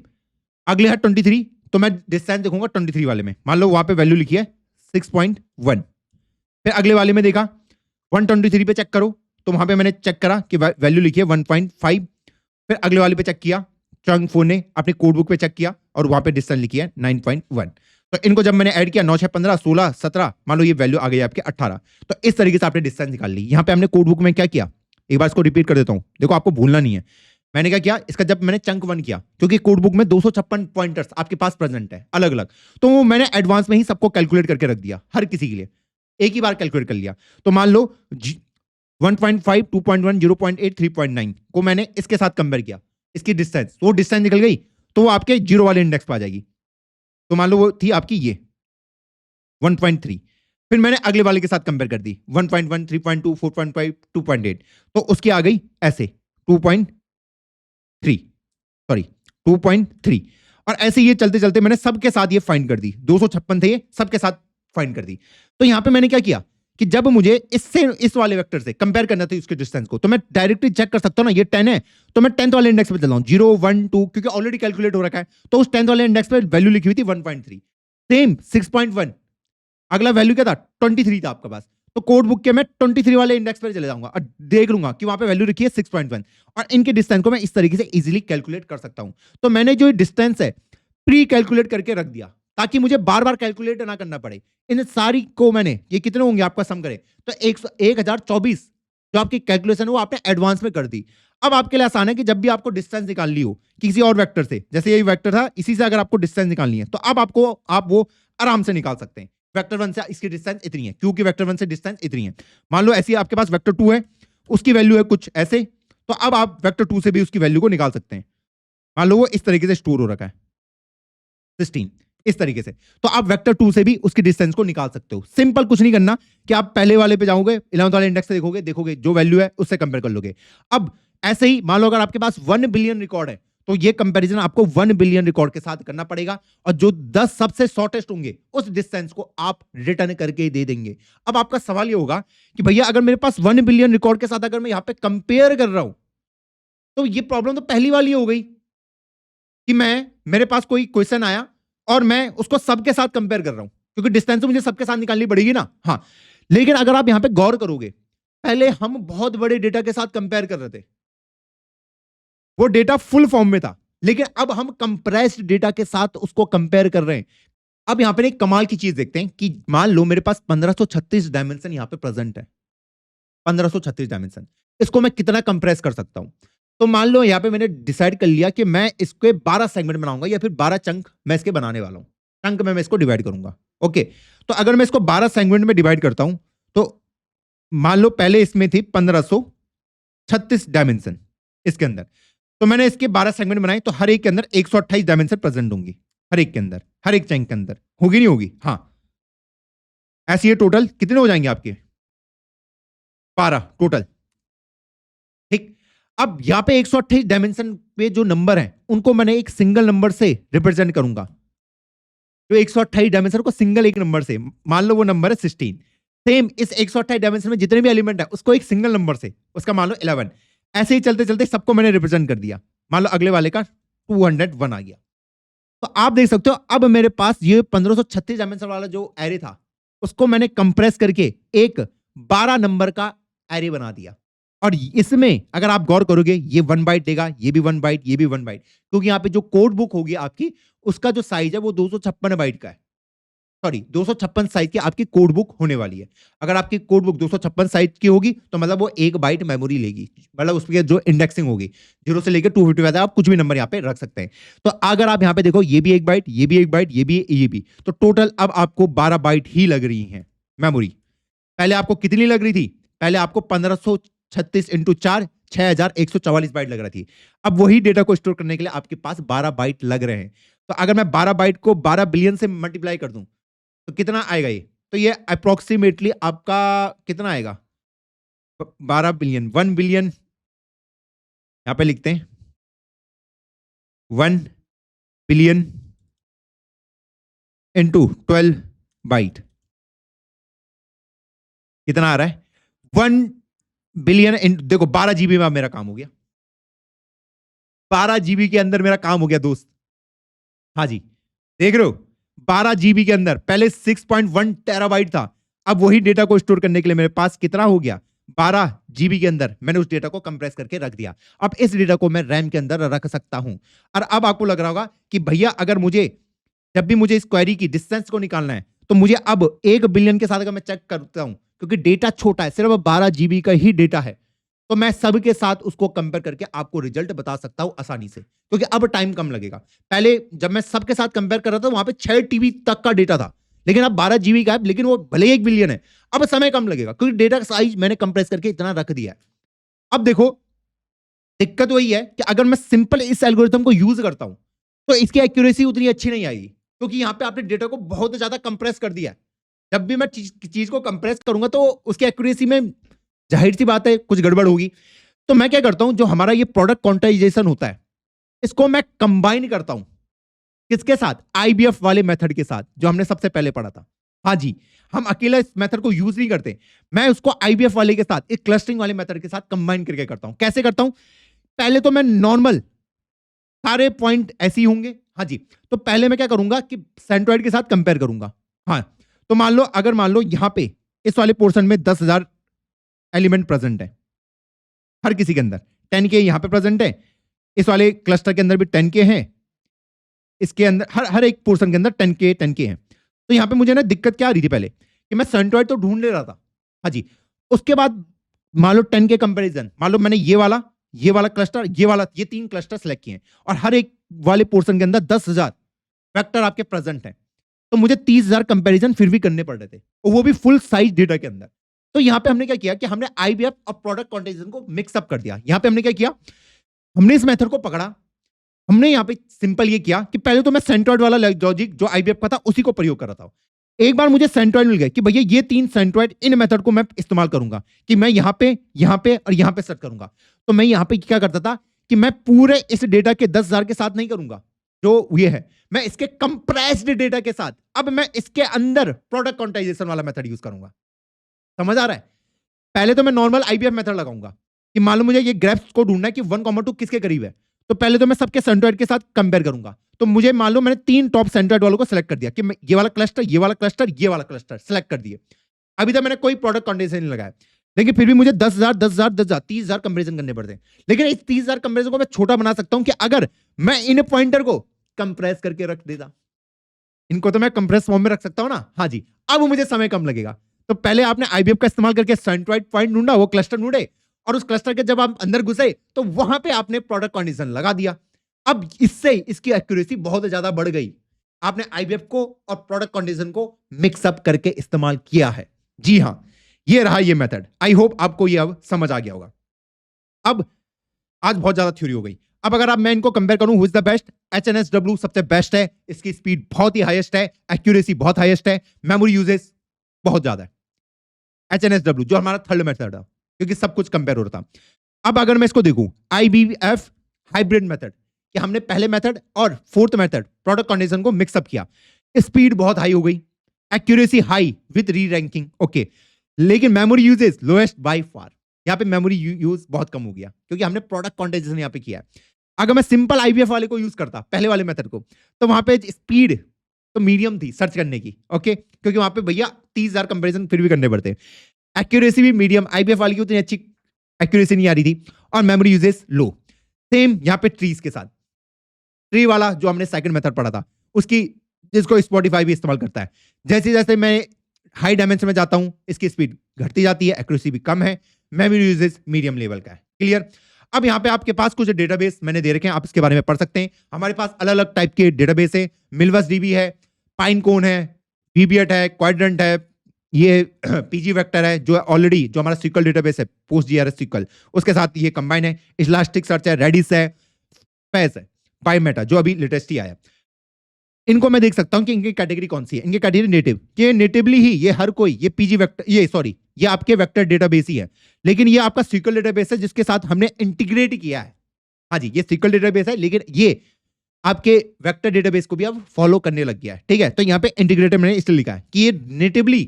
अगले है 23, तो मैं डिस्टेंस देखूंगा 23 वाले में, मान लो वहां पे वैल्यू लिखी है 6.1। फिर अगले वाले में देखा 123 पे चेक करो, तो वहां पे मैंने चेक करा कि वैल्यू लिखी है 1.5। फिर अगले वाले पे चेक किया, चंक 4 ने अपने कोड बुक पे चेक किया और वहां पे डिस्टेंस लिखी है 9.1। तो इनको जब मैंने ऐड किया 9 6 15 16 17, मान लो ये वैल्यू आ गई आपके 18। तो इस तरीके से आपने डिस्टेंस निकाल ली। यहां पे हमने कोड बुक में क्या किया, एक बार इसको रिपीट कर देता हूं, देखो आपको भूलना नहीं है। मैंने क्या किया, इसका जब मैंने चंक 1 किया, क्योंकि कोड बुक में 256 पॉइंटर्स आपके पास प्रेजेंट है अलग अलग, तो वो मैंने एडवांस में ही सबको कैलकुलेट करके रख दिया, हर किसी के लिए एक ही बार कैलकुलेट कर लिया। तो मान लो 1.5 2.1 0.8 3.9 को मैंने इसके साथ कंपेयर किया, इसकी डिस्टेंस, वो डिस्टेंस निकल गई, तो वो आपके जीरो वाले इंडेक्स पे आ जाएगी। तो मान लो वो थी आपकी ये 1.3। फिर मैंने अगले वाले के साथ कंपेयर कर दी 1.1 3.2 4.5 2.8, तो उसकी आ गई ऐसे 2.3, सॉरी 2.3। और ऐसे ये चलते चलते मैंने सबके साथ ये फाइंड कर दी, 256 थे ये, सबके साथ फाइंड कर दी। तो यहां पे मैंने क्या किया कि जब मुझे इससे इस वाले वेक्टर से कंपेयर करना था उसके डिस्टेंस को, तो मैं डायरेक्टली चेक कर सकता हूं ना, ये 10 है, तो मैं 10th वाले इंडेक्स पे चल रहा हूं, 0 1 2, क्योंकि ऑलरेडी कैलकुलेट हो रखा है। तो उस 10th वाले इंडेक्स पे वैल्यू लिखी हुई थी 1.3, सेम 6.1, अगला वैल्यू क्या था 23 था आपके पास, तो कोड बुक के मैं 23 वाले इंडेक्स पर चले जाऊंगा और देख लूंगा कि वहां पे वैल्यू लिखी है 6.1, और इनके डिस्टेंस को मैं इस तरीके से इजीली कैलकुलेट कर सकता हूं। तो मैंने जो डिस्टेंस है प्री कैलकुलेट करके रख दिया, ताकि मुझे बार बार कैलकुलेट ना करना पड़े। इन सारी को मैंने, ये कितने होंगे आपका सम करें तो 1024 जो आपकी कैलकुलेशन है वो आपने एडवांस में कर दी। अब आपके लिए आसान है कि जब भी आपको डिस्टेंस निकालनी हो किसी और वेक्टर से, जैसे ये वेक्टर था, इसी से अगर आपको डिस्टेंस निकालनी है तो अब आप वो आराम से निकाल सकते हैं। वेक्टर 1 से इसकी डिस्टेंस इतनी है, क्योंकि वेक्टर 1 से डिस्टेंस इतनी है। मान लो ऐसी आपके पास वेक्टर 2 है, उसकी वैल्यू है कुछ ऐसे, तो अब आप वेक्टर 2 से भी उसकी वैल्यू को निकाल सकते हैं। मान लो वो इस तरीके से स्टोर हो रखा है 16 इस तरीके से, तो आप वेक्टर 2 से भी उसकी डिस्टेंस को निकाल सकते हो। सिंपल, कुछ नहीं करना कि आप पहले वाले पे जाओगे, 11th वाले इंडेक्स से देखोगे जो वैल्यू है उससे कंपेयर कर लोगे। अब ऐसे ही मान लो अगर आपके पास 1 बिलियन रिकॉर्ड है तो ये कंपैरिजन आपको 1 बिलियन रिकॉर्ड के साथ करना पड़ेगा, और जो 10 सबसे शॉर्टेस्ट होंगे उस डिस्टेंस को आप रिटर्न करके दे देंगे। अब आपका सवाल ये होगा कि भैया अगर मेरे पास 1 बिलियन रिकॉर्ड के साथ अगर मैं यहां पे कंपेयर कर रहा हूं तो ये प्रॉब्लम तो पहली वाली हो गई कि मेरे पास कोई क्वेश्चन आया और मैं उसको सबके साथ कंपेयर कर रहा हूं, क्योंकि डिस्टेंस तो मुझे सबके साथ निकालनी पड़ेगी ना। हाँ, लेकिन अगर आप यहां पे गौर करोगे, पहले हम बहुत बड़े डेटा के साथ कंपेयर कर रहे थे, वो डेटा फुल फॉर्म में था, लेकिन अब हम कंप्रेस्ड डेटा के साथ उसको कंपेयर कर रहे हैं। अब यहां पे एक कमाल की चीज देखते हैं कि मान लो मेरे पास 1536 डायमेंशन यहां पे प्रेजेंट है, 1536 डायमेंशन, इसको मैं कितना कंप्रेस कर सकता हूं? तो मान लो यहां पे मैंने डिसाइड कर लिया कि मैं इसके 12 सेगमेंट बनाऊंगा, या फिर 12 चंक मैं इसके बनाने वाला हूं, चंक में मैं इसको डिवाइड करूंगा। ओके, तो अगर मैं इसको 12 सेगमेंट में डिवाइड करता हूं तो मान लो पहले इसमें थी 1536 डायमेंशन इसके अंदर, तो मैंने इसके 12 सेगमेंट बनाए, तो हर एक के अंदर 128 डायमेंशन प्रेजेंट होंगी, हर एक के अंदर, हर एक चंक के अंदर होगी, नहीं होगी? हाँ, ऐसे ये टोटल कितने हो जाएंगे आपके? 12 टोटल। ठीक, अब यहां पे 128 डायमेंशन पे जो नंबर है उनको मैंने एक सिंगल नंबर से रिप्रेजेंट करूंगा। जो 128 डायमेंशन को सिंगल एक नंबर से, मान लो वो नंबर है 16, सेम इस 128 डायमेंशन में जितने भी एलिमेंट है उसको एक सिंगल नंबर से, उसका मान लो 11, ऐसे ही चलते चलते सबको मैंने रिप्रेजेंट कर दिया। मान लो अगले वाले का 201 आ गया, तो आप देख सकते हो अब मेरे पास ये 1536 डायमेंशन वाला जो एरे था उसको मैंने कंप्रेस करके एक 12 नंबर का एरे बना दिया। और इसमें अगर आप गौर करोगे, ये 1 बाइट देगा, ये भी 1 बाइट, ये भी 1 बाइट, क्योंकि यहाँ पे जो कोड बुक होगी आपकी उसका जो साइज है वो 256 बाइट का है, सॉरी 256 साइज की आपकी कोड बुक होने वाली है। अगर आपकी कोड बुक 256 साइज की होगी तो मतलब वो 1 बाइट मेमोरी लेगी, मतलब उसकी जो इंडेक्सिंग होगी 0 से लेकर 255 आप कुछ भी नंबर यहाँ पे रख सकते हैं। तो अगर आप यहाँ पे देखो, ये भी 1 बाइट, ये भी 1 बाइट, ये भी, तो टोटल अब आपको 12 बाइट ही लग रही है मेमोरी। पहले आपको कितनी लग रही थी? पहले आपको 1536 इंटू 4 6144 बाइट लग रही थी। अब वही डेटा को स्टोर करने के लिए आपके पास 12 बाइट लग रहे हैं। तो अगर मैं 12 बाइट को 12 बिलियन से मल्टीप्लाई कर दूं तो कितना आएगा ये? तो ये अप्रोक्सीमेटली आपका कितना आएगा? 12 बिलियन, 1 बिलियन यहां पे लिखते हैं, 1 बिलियन इंटू 12 बाइट कितना आ रहा है? 1 बिलियन, देखो 12 जीबी में अब मेरा काम हो गया, 12 जीबी के अंदर मेरा काम हो गया दोस्त। हाँ जी, देख रहे हो, 12 जीबी के अंदर, पहले 6.1 टेराबाइट था, अब वही डेटा को स्टोर करने के लिए मेरे पास कितना हो गया? 12 जीबी के अंदर मैंने उस डेटा को कंप्रेस करके रख दिया। अब इस डेटा को मैं रैम के अंदर रख सकता हूं। और अब आपको लग रहा होगा कि भैया अगर मुझे, जब भी मुझे इस क्वेरी की डिस्टेंस को निकालना है तो मुझे अब 1 बिलियन के साथ अगर मैं चेक करता हूं, क्योंकि डेटा छोटा है, सिर्फ 12 जीबी का ही डेटा है, तो मैं सबके साथ उसको कंपेयर करके आपको रिजल्ट बता सकता हूं आसानी से, क्योंकि अब टाइम कम लगेगा। पहले जब मैं सबके साथ कंपेयर कर रहा था वहां पे 6 टीबी तक का डेटा था, लेकिन अब 12 जीबी का है, लेकिन वो भले ही 1 बिलियन है, अब समय कम लगेगा क्योंकि डेटा साइज मैंने कंप्रेस करके इतना रख दिया है। अब देखो, दिक्कत वही है कि अगर मैं सिंपल इस एल्गोरिथम को यूज करता हूं तो इसकी एक्यूरेसी उतनी अच्छी नहीं आएगी, क्योंकि यहां पे आपने डेटा को बहुत ज्यादा कंप्रेस कर दिया है। जब भी मैं चीज को कंप्रेस करूंगा तो उसकी एक्यूरेसी में जाहिर सी बात है कुछ गड़बड़ होगी। तो मैं क्या करता हूं, जो हमारा ये प्रोडक्ट क्वांटाइजेशन होता है इसको मैं कंबाइन करता हूं, किसके साथ? आईबीएफ वाले मेथड के साथ, जो हमने सबसे पहले पढ़ा था। हाँ जी, हम अकेला इस मेथड को यूज नहीं करते, मैं उसको आईबीएफ वाले के साथ, एक क्लस्टरिंग वाले मेथड के साथ कंबाइन करके करता हूं। कैसे करता हूं? पहले तो मैं नॉर्मल सारे पॉइंट ऐसे ही होंगे। हाँ जी, तो पहले मैं क्या करूंगा कि सेंट्रोइड के साथ कंपेयर करूंगा। हाँ, तो मान लो यहां पे इस वाले पोर्शन में 10,000 एलिमेंट प्रेजेंट है, हर किसी के अंदर 10 के यहां पे प्रेजेंट है, इस वाले क्लस्टर के अंदर भी 10 के हैं, इसके अंदर हर एक पोर्शन के अंदर 10 के हैं। तो यहां पे मुझे ना दिक्कत क्या आ रही थी पहले कि मैं सेंट्रोइड तो ढूंढ ले रहा था। हाँ जी, उसके बाद मान लो 10 के कंपैरिजन, मान लो मैंने ये वाला क्लस्टर, ये 3 क्लस्टर सेलेक्ट किए हैं और हर एक वाले पोर्शन के अंदर 10,000 वेक्टर आपके प्रेजेंट हैं, तो मुझे 30,000 कंपैरिजन फिर भी करने पड़ रहे थे, और वो भी फुल साइज डेटा के अंदर। तो यहां पे हमने क्या किया कि हमने आईबीएफ और प्रोडक्ट क्वांटाइजेशन को मिक्सअप कर दिया। यहां पे हमने क्या किया, हमने इस मेथड को पकड़ा, हमने यहां पे सिंपल ये किया कि पहले तो मैं सेंट्रोइड वाला लॉजिक जो आईबीएफ का था उसी को प्रयोग कर रहा था। एक बार मुझे सेंट्रोइड मिल गया कि भैया ये 3 सेंट्रोइड, इन मेथड को मैं इस्तेमाल करूंगा कि मैं यहां पे और यहां पे सेट करूंगा। तो मैं यहां पे क्या करता था कि मैं पूरे इस डेटा के 10,000 के साथ नहीं करूंगा जो ये है, मैं इसके कंप्रेस्ड डेटा के साथ अब मैं इसके अंदर प्रोडक्ट क्वांटाइजेशन वाला मेथड यूज करूंगा। समझ आ रहा है? पहले तो मैं नॉर्मल आईबीएफ मेथड लगाऊंगा कि मान लो मुझे ये ग्राफ्स को ढूंढना है कि 1,2 किसके करीब है। तो पहले तो मैं सबके सेंट्रोइड के साथ कंपेयर करूंगा। तो मुझे मान लो मैंने 3 टॉप सेंट्रोइड वालों को सिलेक्ट कर दिया कि ये वाला क्लस्टर, ये वाला क्लस्टर, ये वाला क्लस्टर सिलेक्ट कर दिए। अभी तक मैंने कोई प्रोडक्ट कॉन्टेक्ट नहीं लगाया, लेकिन फिर भी मुझे 10,000 10,000 10,000 30,000 कंपेरिजन करने पड़ते हैं। लेकिन इस 30,000 कंपेरिजन को मैं छोटा बना सकता हूं कि अगर मैं इन पॉइंटर को कंप्रेस करके रख देता, इनको तो मैं कंप्रेस फॉर्म में रख सकता हूं ना। हाँ जी, अब मुझे समय कम लगेगा। तो पहले आपने आईबीएफ का इस्तेमाल करके सेंट्रोइड पॉइंट ढूंढा, वो क्लस्टर ढूंढे, और उस क्लस्टर के जब आप अंदर घुसे तो वहां पे आपने प्रोडक्ट कंडीशन लगा दिया। अब इससे इसकी एक्यूरेसी बहुत ज्यादा बढ़ गई। आपने आईबीएफ को और प्रोडक्ट कंडीशन को मिक्सअप करके इस्तेमाल किया है। जी हां, ये रहा ये मेथड। आई होप आपको ये अब समझ आ गया होगा। अब आज बहुत ज्यादा थ्योरी हो गई। अब अगर आप मैं इनको कंपेयर करूं, हु इज द बेस्ट, एचएनएसडब्ल्यू सबसे बेस्ट है। इसकी स्पीड बहुत ही हाईएस्ट है, एक्यूरेसी बहुत हाईएस्ट है, मेमोरी यूजेज बहुत ज्यादा है। एचएनएसडब्ल्यू जो हमारा थर्ड मेथड है, क्योंकि सब कुछ कंपेयर हो रहा था। अब अगर मैं इसको देखूं, आईबीएफ हाइब्रिड मेथड, कि हमने पहले मेथड और फोर्थ मेथड प्रोडक्ट कंडीशन को मिक्सअप किया, स्पीड बहुत हाई हो गई, accuracy high with reranking, okay, लेकिन memory usage lowest by far. यहां पे मेमोरी यूज बहुत कम हो गया क्योंकि हमने प्रोडक्ट कंडीशन यहां पे किया है। अगर मैं सिंपल आईबीएफ वाले को यूज करता, पहले वाले मेथड को, तो वहां पे स्पीड तो मीडियम थी सर्च करने की, ओके, क्योंकि वहां पे भैया 30,000 कंपेरिजन फिर भी करने पड़ते। एक्यूरेसी भी मीडियम, आईबीएफ वाली की उतनी अच्छी एक्यूरेसी नहीं आ रही थी, और मेमोरी यूजेज लो। सेम यहां पे ट्रीज के साथ, ट्री वाला जो हमने सेकंड मेथड पढ़ा था, उसकी, जिसको स्पॉटिफाई भी इस्तेमाल करता है, जैसे जैसे मैं हाई डायमेंशन में जाता हूं इसकी स्पीड घटती जाती है, एक्यूरेसी भी कम है, मेमोरी यूजेज मीडियम लेवल का है। क्लियर? अब यहाँ पे आपके पास कुछ डेटाबेस मैंने दे रखे हैं, आप इसके बारे में पढ़ सकते हैं। हमारे पास अलग अलग टाइप के डेटाबेस है, मिलवस डीबी है, पाइनकोन है, वीबीएट है, क्वाड्रेंट है, ये पीजी वेक्टर है जो ऑलरेडी जो हमारा SQL डेटाबेस है, पोस्ट जीआरएस SQL, उसके साथ ये कंबाइन है, इलास्टिक सर्च है, रेडिस है, पैस है, बायोमेटा जो अभी लेटेस्ट ही आया। इनको मैं देख सकता हूं कि इनकी कैटेगरी कौन सी है। इनकी कैटेगरी नेटिव, कि नेटिवली ही ये हर कोई, ये पीजी वेक्टर, ये सॉरी, ये आपके वेक्टर डेटाबेस ही है, लेकिन ये आपका SQL डेटाबेस है जिसके साथ हमने इंटीग्रेट किया है। हाँ जी, ये SQL डेटाबेस है, लेकिन ये आपके वेक्टर डेटाबेस को भी अब फॉलो करने लग गया है। ठीक है, तो यहाँ पे इंटीग्रेटेड मैंने इसलिए लिखा है कि ये नेटिवली,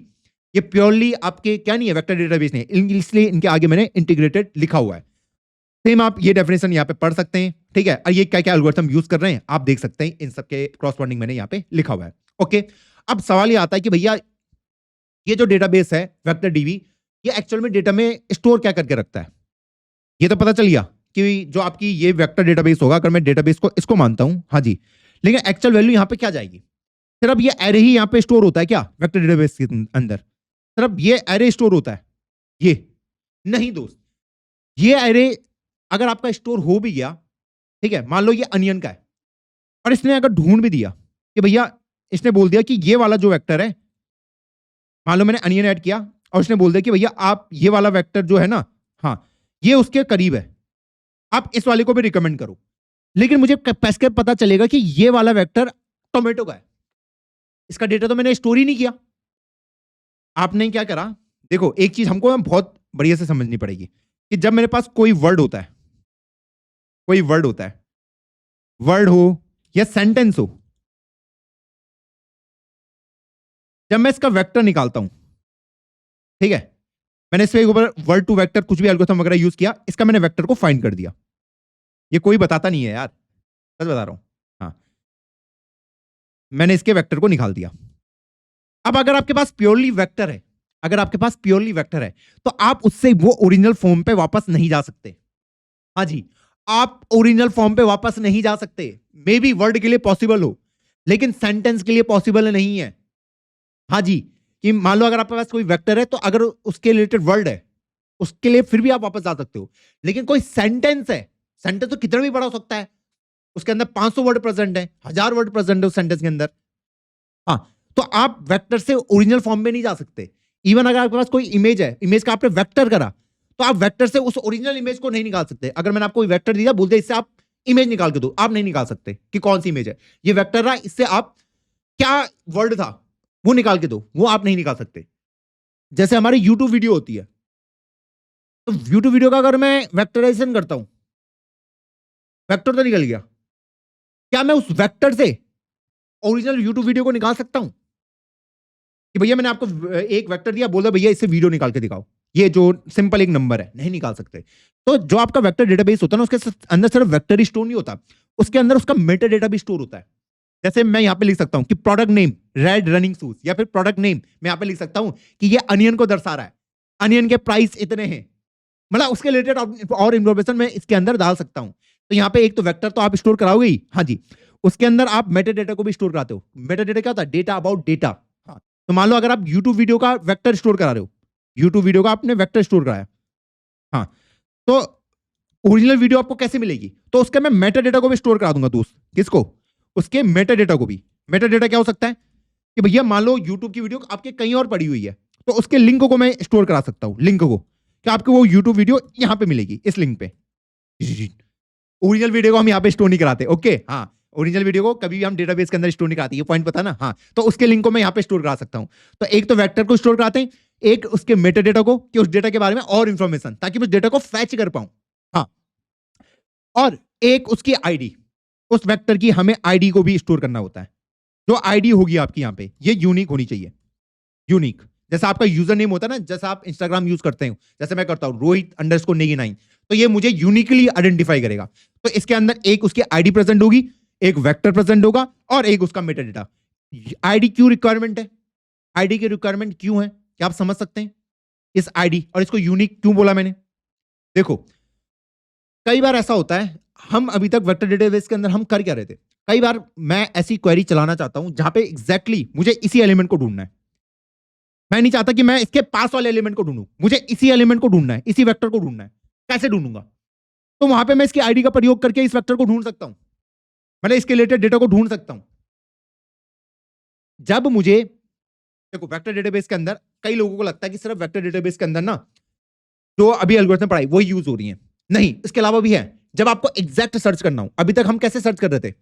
ये प्योरली आपके क्या नहीं है, वेक्टर डेटाबेस नहीं, इसलिए इनके आगे मैंने इंटीग्रेटेड लिखा हुआ है। सेम आप ये डेफिनेशन यहाँ पे पढ़ सकते हैं। ठीक है, और ये क्या क्या एल्गोरिथम यूज कर रहे हैं आप देख सकते हैं, इन सबके क्रॉसपॉन्डिंग मैंने यहाँ पे लिखा हुआ है। ओके, अब सवाल ये आता है कि भैया ये जो डेटाबेस है वेक्टर डीबी, ये एक्चुअल में डेटा में स्टोर क्या करके रखता है। ये तो पता चल गया कि जो आपकी ये वेक्टर डेटाबेस होगा, अगर मैं डेटाबेस को इसको मानता हूं, हाँ जी, लेकिन एक्चुअल वैल्यू यहाँ पे क्या जाएगी? सिर्फ ये एरे ही यहाँ पे स्टोर होता है क्या वेक्टर डेटाबेस के अंदर? सिर्फ ये एरे स्टोर होता है? ये नहीं दोस्त, ये एरे अगर आपका स्टोर हो भी गया, ठीक है, मान लो ये अनियन का है, और इसने अगर ढूंढ भी दिया कि भैया, इसने बोल दिया कि ये वाला जो वेक्टर है, मान लो मैंने अनियन ऐड किया और उसने बोल दिया कि भैया आप ये वाला वेक्टर जो है ना, हाँ, ये उसके करीब है, आप इस वाले को भी रिकमेंड करो, लेकिन मुझे कैसे पता चलेगा कि ये वाला वेक्टर टोमेटो का है? इसका डेटा तो मैंने स्टोर ही नहीं किया। आपने क्या करा, देखो एक चीज हमको बहुत बढ़िया से समझनी पड़ेगी कि जब मेरे पास कोई वर्ड होता है, कोई वर्ड होता है, वर्ड हो या सेंटेंस हो, जब मैं इसका वेक्टर निकालता हूं, ठीक है, मैंने इसके ऊपर वर्ड टू वेक्टर कुछ भी एल्गोरिथम वगैरह यूज किया, इसका मैंने वेक्टर को फाइंड कर दिया। ये कोई बताता नहीं है यार, सच बता रहा हूं, हाँ, मैंने इसके वेक्टर को निकाल दिया। अब अगर आपके पास प्योरली वेक्टर है, अगर आपके पास प्योरली वेक्टर है, तो आप उससे वो ओरिजिनल फॉर्म पे वापस नहीं जा सकते। हाँ जी, आप ओरिजिनल फॉर्म पे वापस नहीं जा सकते। मे बी वर्ड के लिए पॉसिबल हो, लेकिन सेंटेंस के लिए पॉसिबल नहीं है। हाँ जी, कि मान लो अगर आपके पास कोई वेक्टर है, तो अगर उसके रिलेटेड वर्ड है, उसके लिए फिर भी आप वापस जा सकते हो, लेकिन कोई सेंटेंस है, सेंटेंस तो कितना भी बड़ा हो सकता है, उसके अंदर 500 वर्ड प्रेजेंट है, 1000 वर्ड प्रेजेंट है उस सेंटेंस के अंदर, हाँ, तो आप वेक्टर से ओरिजिनल फॉर्म में नहीं जा सकते। इवन अगर आपके पास कोई इमेज है, इमेज का आपने वेक्टर करा, तो आप वेक्टर से उस ओरिजिनल इमेज को नहीं निकाल सकते। अगर मैंने आपको वेक्टर दिया, बोलते इससे आप इमेज निकाल के दो, आप नहीं निकाल सकते कि कौन सी इमेज है। ये वेक्टर रहा, इससे आप क्या वर्ड था वो निकाल के दो, वो आप नहीं निकाल सकते। जैसे हमारी यूट्यूब वीडियो होती है, तो यूट्यूब वीडियो का अगर मैं वेक्टराइजेशन करता हूं, वेक्टर तो निकल गया, क्या मैं उस वेक्टर से ओरिजिनल यूट्यूब वीडियो को निकाल सकता हूं कि भैया मैंने आपको एक वेक्टर दिया, बोला भैया इससे वीडियो निकाल के दिखाओ, ये जो सिंपल एक नंबर है, नहीं निकाल सकते। तो जो आपका वेक्टर डेटाबेस होता है ना, उसके अंदर सिर्फ वेक्टर ही स्टोर नहीं होता, उसके अंदर उसका मेटा डेटा भी स्टोर होता है। जैसे मैं यहां पे लिख सकता हूं कि product name red running shoes, या फिर प्रोडक्ट नेम मैं यहां पे लिख सकता हूं कि ये अनियन को दर्शा रहा है, अनियन के प्राइस इतने हैं, मतलब उसके रिलेटेड और इन्फॉर्मेशन मैं इसके अंदर डाल सकता हूं। तो यहाँ पे एक तो वेक्टर तो आप स्टोर कराओगे ही, हाँ जी, उसके अंदर आप मेटा डेटा को भी स्टोर कराते हो। मेटा डेटा क्या होता है? Data about data. हाँ, तो मान लो अगर आप यूट्यूब वीडियो का वेक्टर स्टोर करा रहे हो, यूट्यूब वीडियो का आपने वेक्टर स्टोर कराया, हाँ, तो ओरिजिनल वीडियो आपको कैसे मिलेगी? तो उसके मैं मेटा डेटा को भी स्टोर करा दूंगा दोस्त। किसको? उसके मेटा डेटा को भी। मेटा डेटा क्या हो सकता है कि भैया मान लो यूट्यूब की वीडियो आपके कहीं और पड़ी हुई है, तो उसके लिंक को मैं स्टोर करा सकता हूं, लिंक को, कि आपको वो यूट्यूब वीडियो यहां पे मिलेगी इस लिंक पे। ओरिजिनल वीडियो को हम यहाँ पे स्टोर नहीं कराते, ओके, हाँ, ओरिजिनल वीडियो को कभी भी हम डेटाबेस के अंदर स्टोर नहीं कराते, ये पॉइंट पता ना, हाँ, तो उसके लिंक को मैं यहाँ पे स्टोर करा सकता हूँ। तो एक तो वेक्टर को स्टोर कराते हैं, एक उसके मेटा डेटा को, कि उस डेटा के बारे में और इंफॉर्मेशन, ताकि उस डेटा को फैच कर पाऊं, हाँ, और एक उसकी आईडी, उस वेक्टर की हमें आईडी को भी स्टोर करना होता है। जो आईडी होगी आपकी यहाँ पे, ये यूनिक होनी चाहिए, यूनिक। जैसा आपका यूजर नेम होता है ना, जैसा आप इंस्टाग्राम यूज करते हो, जैसे मैं करता हूं Rohit_Negi9, तो ये मुझे यूनिकली आइडेंटिफाई करेगा। तो इसके अंदर एक उसकी आईडी प्रेजेंट होगी, एक वेक्टर प्रेजेंट होगा, और एक उसका मेटा डेटा। आईडी क्यों रिक्वायरमेंट है? आईडी की रिक्वायरमेंट क्यों है, क्या आप समझ सकते हैं इस आईडी, और इसको यूनिक क्यों बोला मैंने? देखो, कई बार ऐसा होता है, हम अभी तक वेक्टर डेटाबेस के अंदर हम कर क्या रहे थे, कई बार मैं ऐसी क्वेरी चलाना चाहता हूं जहां पे एग्जैक्टली मुझे इसी एलिमेंट को ढूंढना है। मैं नहीं चाहता कि मैं इसके पास वाले एलिमेंट को ढूंढूं, मुझे इसी एलिमेंट को ढूंढना है, इसी वेक्टर को ढूंढना है। कैसे ढूंढूंगा? तो वहां पे मैं इसकी आईडी का प्रयोग करके इस वेक्टर को ढूंढ सकता हूं, मैंने इसके रिलेटेड डेटा को ढूंढ सकता हूं। जब मुझे, देखो, वेक्टर डेटाबेस के अंदर कई लोगों को लगता है कि सिर्फ वेक्टर डेटाबेस के अंदर ना जो अभी एल्गोरिथम पढ़ाई वही यूज हो रही है, नहीं, इसके अलावा भी है। जब आपको एग्जैक्ट सर्च करना हो, अभी तक हम कैसे सर्च कर रहे थे?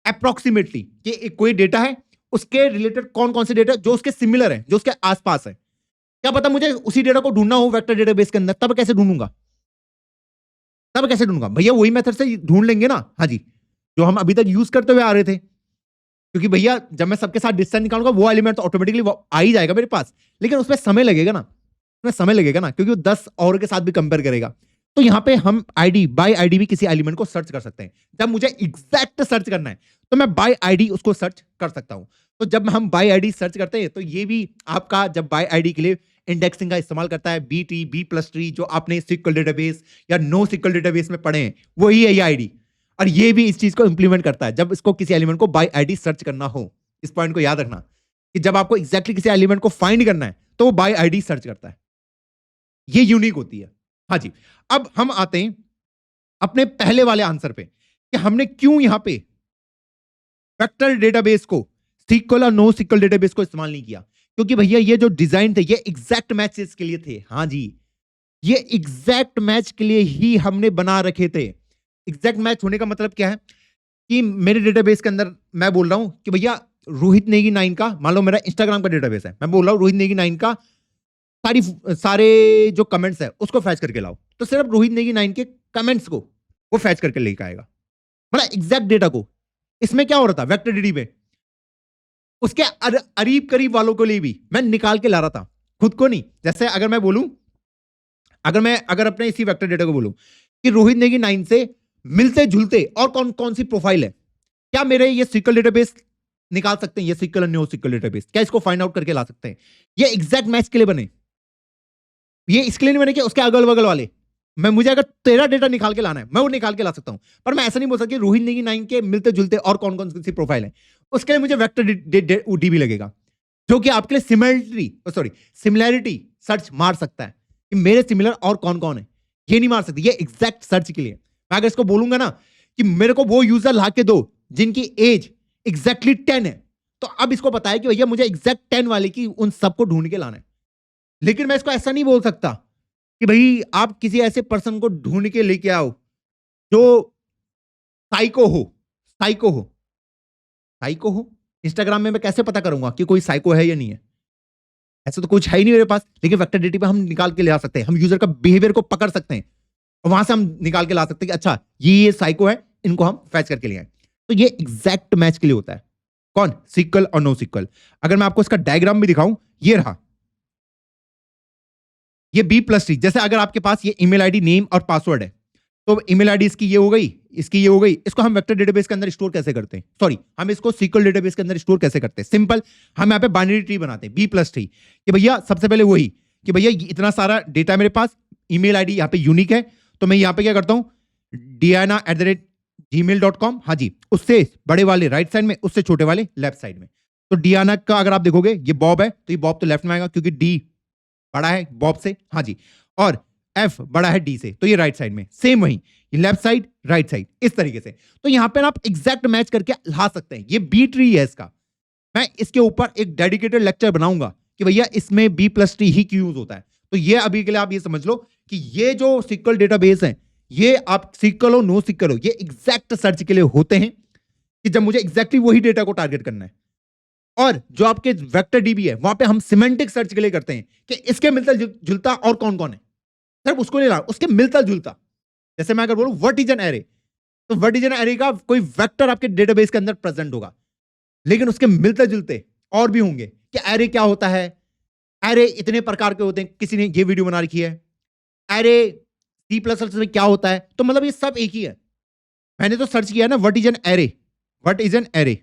अप्रोक्सीमेटली, कि कोई डेटा है, उसके रिलेटेड कौन कौन से डेटा जो उसके सिमिलर है, जो उसके आसपास है। क्या पता मुझे उसी डेटा को ढूंढना हो वेक्टर डेटाबेस के अंदर, तब कैसे ढूंढूंगा? तब कैसे ढूंढूंगा? भैया वही मेथड से ढूंढ लेंगे ना, हाँ जी, जो हम अभी तक यूज करते हुए आ रहे थे। क्योंकि भैया जब मैं सबके साथ डिस्टेंस निकालूंगा, वो एलिमेंट तो ऑटोमेटिकली आ ही जाएगा मेरे पास, लेकिन उसमें समय लगेगा ना, उसमें समय लगेगा ना, क्योंकि वो 10 और के साथ भी कंपेयर करेगा। तो यहां पे हम आईडी बाय आईडी भी किसी एलिमेंट को सर्च कर सकते हैं। जब मुझे एग्जैक्ट सर्च करना है, तो मैं बाय आईडी उसको सर्च कर सकता हूं। तो जब हम बाय आईडी सर्च करते हैं, तो ये भी आपका, जब बाय आईडी के लिए इंडेक्सिंग का इस्तेमाल करता है, B tree, B plus tree, जो आपने सिक्वल डेटाबेस या नो सिक्वल डेटाबेस में पढ़े हैं, वही है ये आईडी। और ये भी इस चीज को इंप्लीमेंट करता है, जब इसको किसी एलिमेंट को बाय आईडी सर्च करना हो। इस पॉइंट को याद रखना कि जब आपको एग्जैक्टली किसी एलिमेंट को फाइंड करना है, तो वो बाय आईडी सर्च करता है, ये यूनिक होती है। हाँ जी, अब हम आते हैं अपने पहले वाले आंसर पे, कि हमने क्यों यहां पे वेक्टर डेटाबेस को, सिक्वल और नो सिक्वल डेटाबेस को इस्तेमाल नहीं किया। क्योंकि भैया ये जो डिजाइन थे, ये एग्जैक्ट मैचेस के लिए थे। हाँ जी, ये एग्जैक्ट मैच के लिए ही हमने बना रखे थे। एग्जैक्ट मैच होने का मतलब क्या है कि मेरे डेटाबेस के अंदर मैं बोल रहा हूं कि भैया रोहित नेगी 9 का, मान लो मेरा इंस्टाग्राम का डेटाबेस है, मैं बोल रहा हूं रोहित नेगी 9 का सारे जो कमेंट्स है उसको फैच करके लाओ, तो सिर्फ रोहित नेगी 9 के कमेंट्स को वो फैच करके लेकर आएगा, मतलब एग्जैक्ट डेटा को। इसमें क्या हो रहा था वेक्टर डेटा पे, उसके करीब करीब वालों के लिए भी मैं निकाल के ला रहा था, खुद को नहीं। जैसे अगर मैं बोलूं, अगर अपने इसी वेक्टर डेटा को बोलूं कि रोहित नेगी 9 से मिलते जुलते और कौन कौन सी प्रोफाइल है, क्या मेरे ये सिक्वल डेटाबेस निकाल सकते हैं? ये सिक्वल और नो सिक्वल डेटाबेस, क्या इसको फाइंड आउट करके ला सकते हैं? ये एग्जैक्ट मैच के लिए बने, ये इसके लिए नहीं बने कि उसके अगल बगल वाले। मुझे अगर तेरा डेटा निकाल के लाना है, मैं वो निकाल के ला सकता हूं, पर मैं ऐसा नहीं बोल सकता रोहित नेगी 9 के मिलते जुलते और कौन कौन सी प्रोफाइल है। उसके लिए मुझे वेक्टर डीबी लगेगा, जो कि आपके लिए सिमिलैरिटी सर्च मार सकता है कि मेरे सिमिलर और कौन कौन है। ये नहीं मार सकती, ये एग्जैक्ट सर्च के लिए। मैं अगर इसको बोलूंगा ना कि मेरे को वो यूजर ला के दो जिनकी एज एग्जैक्टली 10 है, तो अब इसको पता है कि भैया मुझे एग्जैक्ट 10 वाले की उन सबको ढूंढ के लाना है। लेकिन मैं इसको ऐसा नहीं बोल सकता कि भाई आप किसी ऐसे पर्सन को ढूंढ के लेके आओ जो साइको हो। साइको हो, साइको हो इंस्टाग्राम में मैं कैसे पता करूंगा कि कोई साइको है या नहीं है? ऐसा तो कुछ है ही नहीं मेरे पास। लेकिन वेक्टर डेटा पे हम निकाल के ले आ सकते हैं, हम यूजर का बिहेवियर को पकड़ सकते हैं और वहां से हम निकाल के ला सकते हैं कि अच्छा ये साइको है, इनको हम फैच करके ले आए। तो ये एग्जैक्ट मैच के लिए होता है। कौन? सिक्वल और नो सिक्वल। अगर मैं आपको इसका डायग्राम भी दिखाऊं, ये रहा, ये बी प्लस ट्री। जैसे अगर आपके पास ये ईमेल आईडी, नेम और पासवर्ड है, तो ईमेल आईडी इसकी ये हो गई, इसकी ये हो गई। इसको हम वेक्टर डेटाबेस के अंदर स्टोर कैसे करते हैं? सॉरी, हम इसको सीक्वल डेटाबेस के अंदर स्टोर कैसे करते हैं? सिंपल, हम यहाँ पे बाइनरी ट्री बनाते हैं, बी प्लस ट्री, कि भैया सबसे पहले वही कि भैया इतना सारा डेटा मेरे पास, ईमेल आईडी यहाँ पे यूनिक है, तो मैं यहाँ पे क्या करता हूँ, diana@gmail.com, हाँ जी, उससे बड़े वाले राइट साइड में, उससे छोटे वाले लेफ्ट साइड में। तो डियाना का अगर आप देखोगे, ये बॉब है, तो ये बॉब तो लेफ्ट में आएगा क्योंकि डी बड़ा है बॉब से, हाँ जी, और एफ बड़ा है डी से, तो ये राइट साइड में। सेम वही, ये लेफ्ट साइड राइट साइड, इस तरीके से। तो यहां पे आप एग्जैक्ट मैच करके ला सकते हैं। ये बी ट्री है इसका। मैं इसके ऊपर एक डेडिकेटेड लेक्चर बनाऊंगा कि भैया इसमें बी प्लस ट्री ही क्यों यूज होता है। तो ये अभी के लिए आप ये समझ लो कि ये जो सिक्वल डेटाबेस है, ये आप सिक्वल हो नो सिक्वल हो, ये एग्जैक्ट सर्च के लिए होते हैं कि जब मुझे एग्जैक्टली वही डेटा को टारगेट करना है। और जो आपके वेक्टर डीबी है, वहां पे हम सिमेंटिक सर्च के लिए करते हैं कि इसके मिलता जुलता और कौन कौन है, सिर्फ उसको ले ला, उसके मिलता जुलता। जैसे मैं अगर बोलूं व्हाट इज एन एरे, तो व्हाट इज एन एरे का कोई वेक्टर आपके डेटाबेस के अंदर प्रेजेंट होगा, लेकिन उसके मिलते जुलते और भी होंगे कि एरे क्या होता है। एरे इतने प्रकार के होते हैं, किसी ने ये वीडियो बना रखी है, एरे सी प्लस प्लस में क्या होता है, तो मतलब ये सब एक ही है। मैंने तो सर्च किया ना what is an array, what is an array,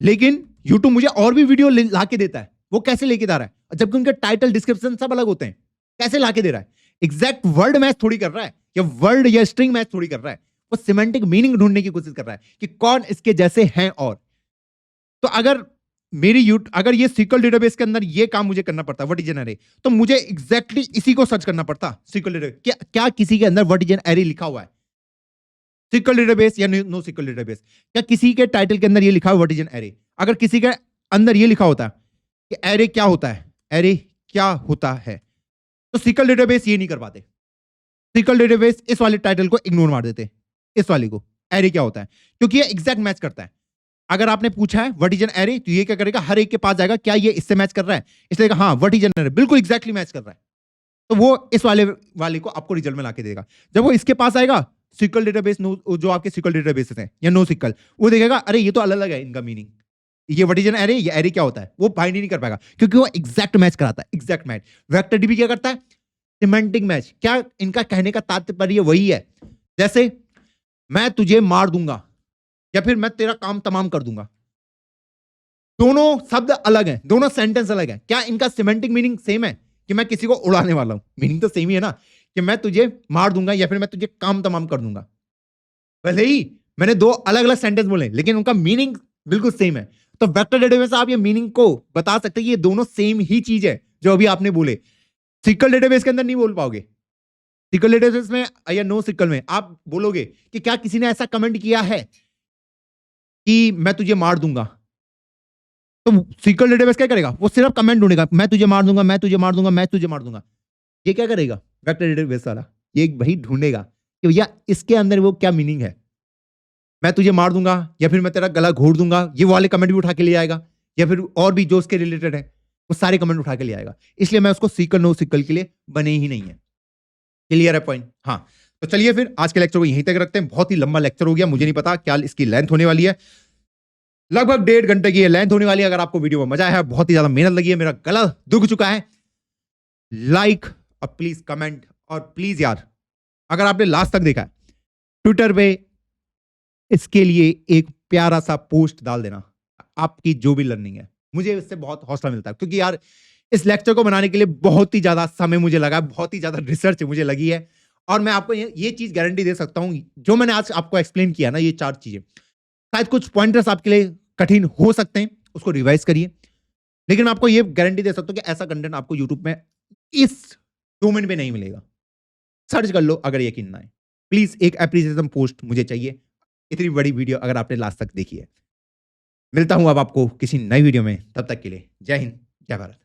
लेकिन यूट्यूब मुझे और भी वीडियो ला के देता है। वो कैसे लेके जा रहा है, जबकि उनके टाइटल डिस्क्रिप्शन सब अलग होते हैं, कैसे लाके दे रहा है? एग्जैक्ट वर्ड मैच थोड़ी कर रहा है, या वर्ड या स्ट्रिंग मैच थोड़ी कर रहा है, वो सिमेंटिक मीनिंग ढूंढने की कोशिश कर रहा है कि कौन इसके जैसे हैं। और तो अगर अगर ये सीक्वल डेटाबेस के अंदर ये काम मुझे करना पड़ता व्हाट इज एन एरे, तो मुझे एग्जैक्टली इसी को सर्च करना पड़ता सीक्वल डेटाबेस। क्या किसी के अंदर व्हाट इज एन एरे लिखा हुआ है सीक्वल डेटाबेस या नो सीक्वल डेटाबेस? क्या किसी के टाइटल के अंदर ये लिखा हुआ व्हाट इज एन एरे? अगर किसी के अंदर ये लिखा होता कि एरे क्या होता है, एरे क्या होता है, तो सीक्वल डेटाबेस ये नहीं कर पाते। सीक्वल डेटाबेस इस वाले टाइटल को इग्नोर मार देते, इस वाले को, एरे क्या होता है, क्योंकि ये एग्जैक्ट मैच करता है। अगर आपने पूछा है व्हाट इज एन एरे, तो ये क्या करेगा, हर एक के पास जाएगा, क्या ये इससे मैच कर रहा है, इसलिए हाँ व्हाट इज एन एरे बिल्कुल एग्जैक्टली मैच कर रहा है, तो वो इस वाले को आपको रिजल्ट में लाके देगा। जब वो इसके पास आएगा सीक्वल डेटाबेस, जो आपके सीक्वल डेटाबेस हैं या नो सीक्वल, वो देखेगा अरे ये तो अलग अलग है इनका मीनिंग, ये व्हाट इज एन एरे, ये एरे क्या होता है, वो बाइंड ही नहीं कर पाएगा क्योंकि वो एग्जैक्ट मैच कराता है, एग्जैक्ट मैच। वेक्टर डीबी क्या करता है, सिमेंटिक मैच। क्या इनका कहने का तात्पर्य वही है, जैसे मैं तुझे मार दूंगा या फिर मैं तेरा काम तमाम कर दूंगा, दोनों शब्द अलग हैं, दोनों सेंटेंस अलग हैं। क्या इनका सिमेंटिक मीनिंग सेम है कि मैं किसी को उड़ाने वाला हूं? मीनिंग तो सेम ही है ना, कि मैं तुझे मार दूंगा या फिर मैं तुझे काम तमाम कर दूंगा। भले ही मैंने दो अलग अलग सेंटेंस बोले, लेकिन उनका मीनिंग बिल्कुल सेम है। तो वेक्टर डेटाबेस से आप ये मीनिंग को बता सकते हैं कि ये दोनों सेम ही चीज है जो अभी आपने बोले। सीक्वल डेटाबेस के अंदर नहीं बोल पाओगे। सीक्वल डेटाबेस में या नो सीक्वल में आप बोलोगे कि क्या किसी ने ऐसा कमेंट किया है कि मैं तुझे मार दूंगा, तो सीक्वल डेटाबेस क्या करेगा, वो सिर्फ कमेंट ढूंढेगा, मैं तुझे मार दूंगा, मैं तुझे मार दूंगा, मैं तुझे मार दूंगा। ये क्या करेगा वेक्टर डेटाबेस वाला, ये वही ढूंढेगा कि भैया इसके अंदर वो क्या मीनिंग है, मैं तुझे मार दूंगा या फिर मैं तेरा गला घोट दूंगा, ये वाले कमेंट भी उठा के ले आएगा, या फिर और भी जो उसके रिलेटेड है वो सारे कमेंट उठा के ले आएगा। इसलिए मैं उसको सीक्वल नो सीक्वल के लिए बने ही नहीं है। क्लियर है पॉइंट? हाँ, तो चलिए फिर आज के लेक्चर को यहीं तक रखते हैं। बहुत ही लंबा लेक्चर हो गया, मुझे नहीं पता क्या इसकी लेंथ होने वाली है, लगभग 1.5 घंटे की लेंथ होने वाली है। अगर आपको वीडियो में मजा आया है, बहुत ही ज्यादा मेहनत लगी है, मेरा गला दुख चुका है, लाइक और प्लीज कमेंट, और प्लीज यार अगर आपने लास्ट तक देखा है ट्विटर पे, इसके लिए एक प्यारा सा पोस्ट डाल देना, आपकी जो भी लर्निंग है, मुझे इससे बहुत हौसला मिलता है। क्योंकि यार इस लेक्चर को बनाने के लिए बहुत ही ज्यादा समय मुझे लगा, बहुत ही ज्यादा रिसर्च मुझे लगी है, और मैं आपको ये चीज गारंटी दे सकता हूं, जो मैंने आज आपको एक्सप्लेन किया ना, ये 4 चीजें, शायद कुछ पॉइंटर्स आपके लिए कठिन हो सकते हैं, उसको रिवाइज करिए, लेकिन मैं आपको ये गारंटी दे सकता हूं कि ऐसा कंटेंट आपको यूट्यूब में इस डोमेन पे नहीं मिलेगा। सर्च कर लो अगर यकीन ना है। प्लीज एक एप्रिसिएशन पोस्ट मुझे चाहिए, इतनी बड़ी वीडियो अगर आपने लास्ट तक देखी है। मिलता हूं अब आपको किसी नई वीडियो में, तब तक के लिए जय हिंद, जय भारत।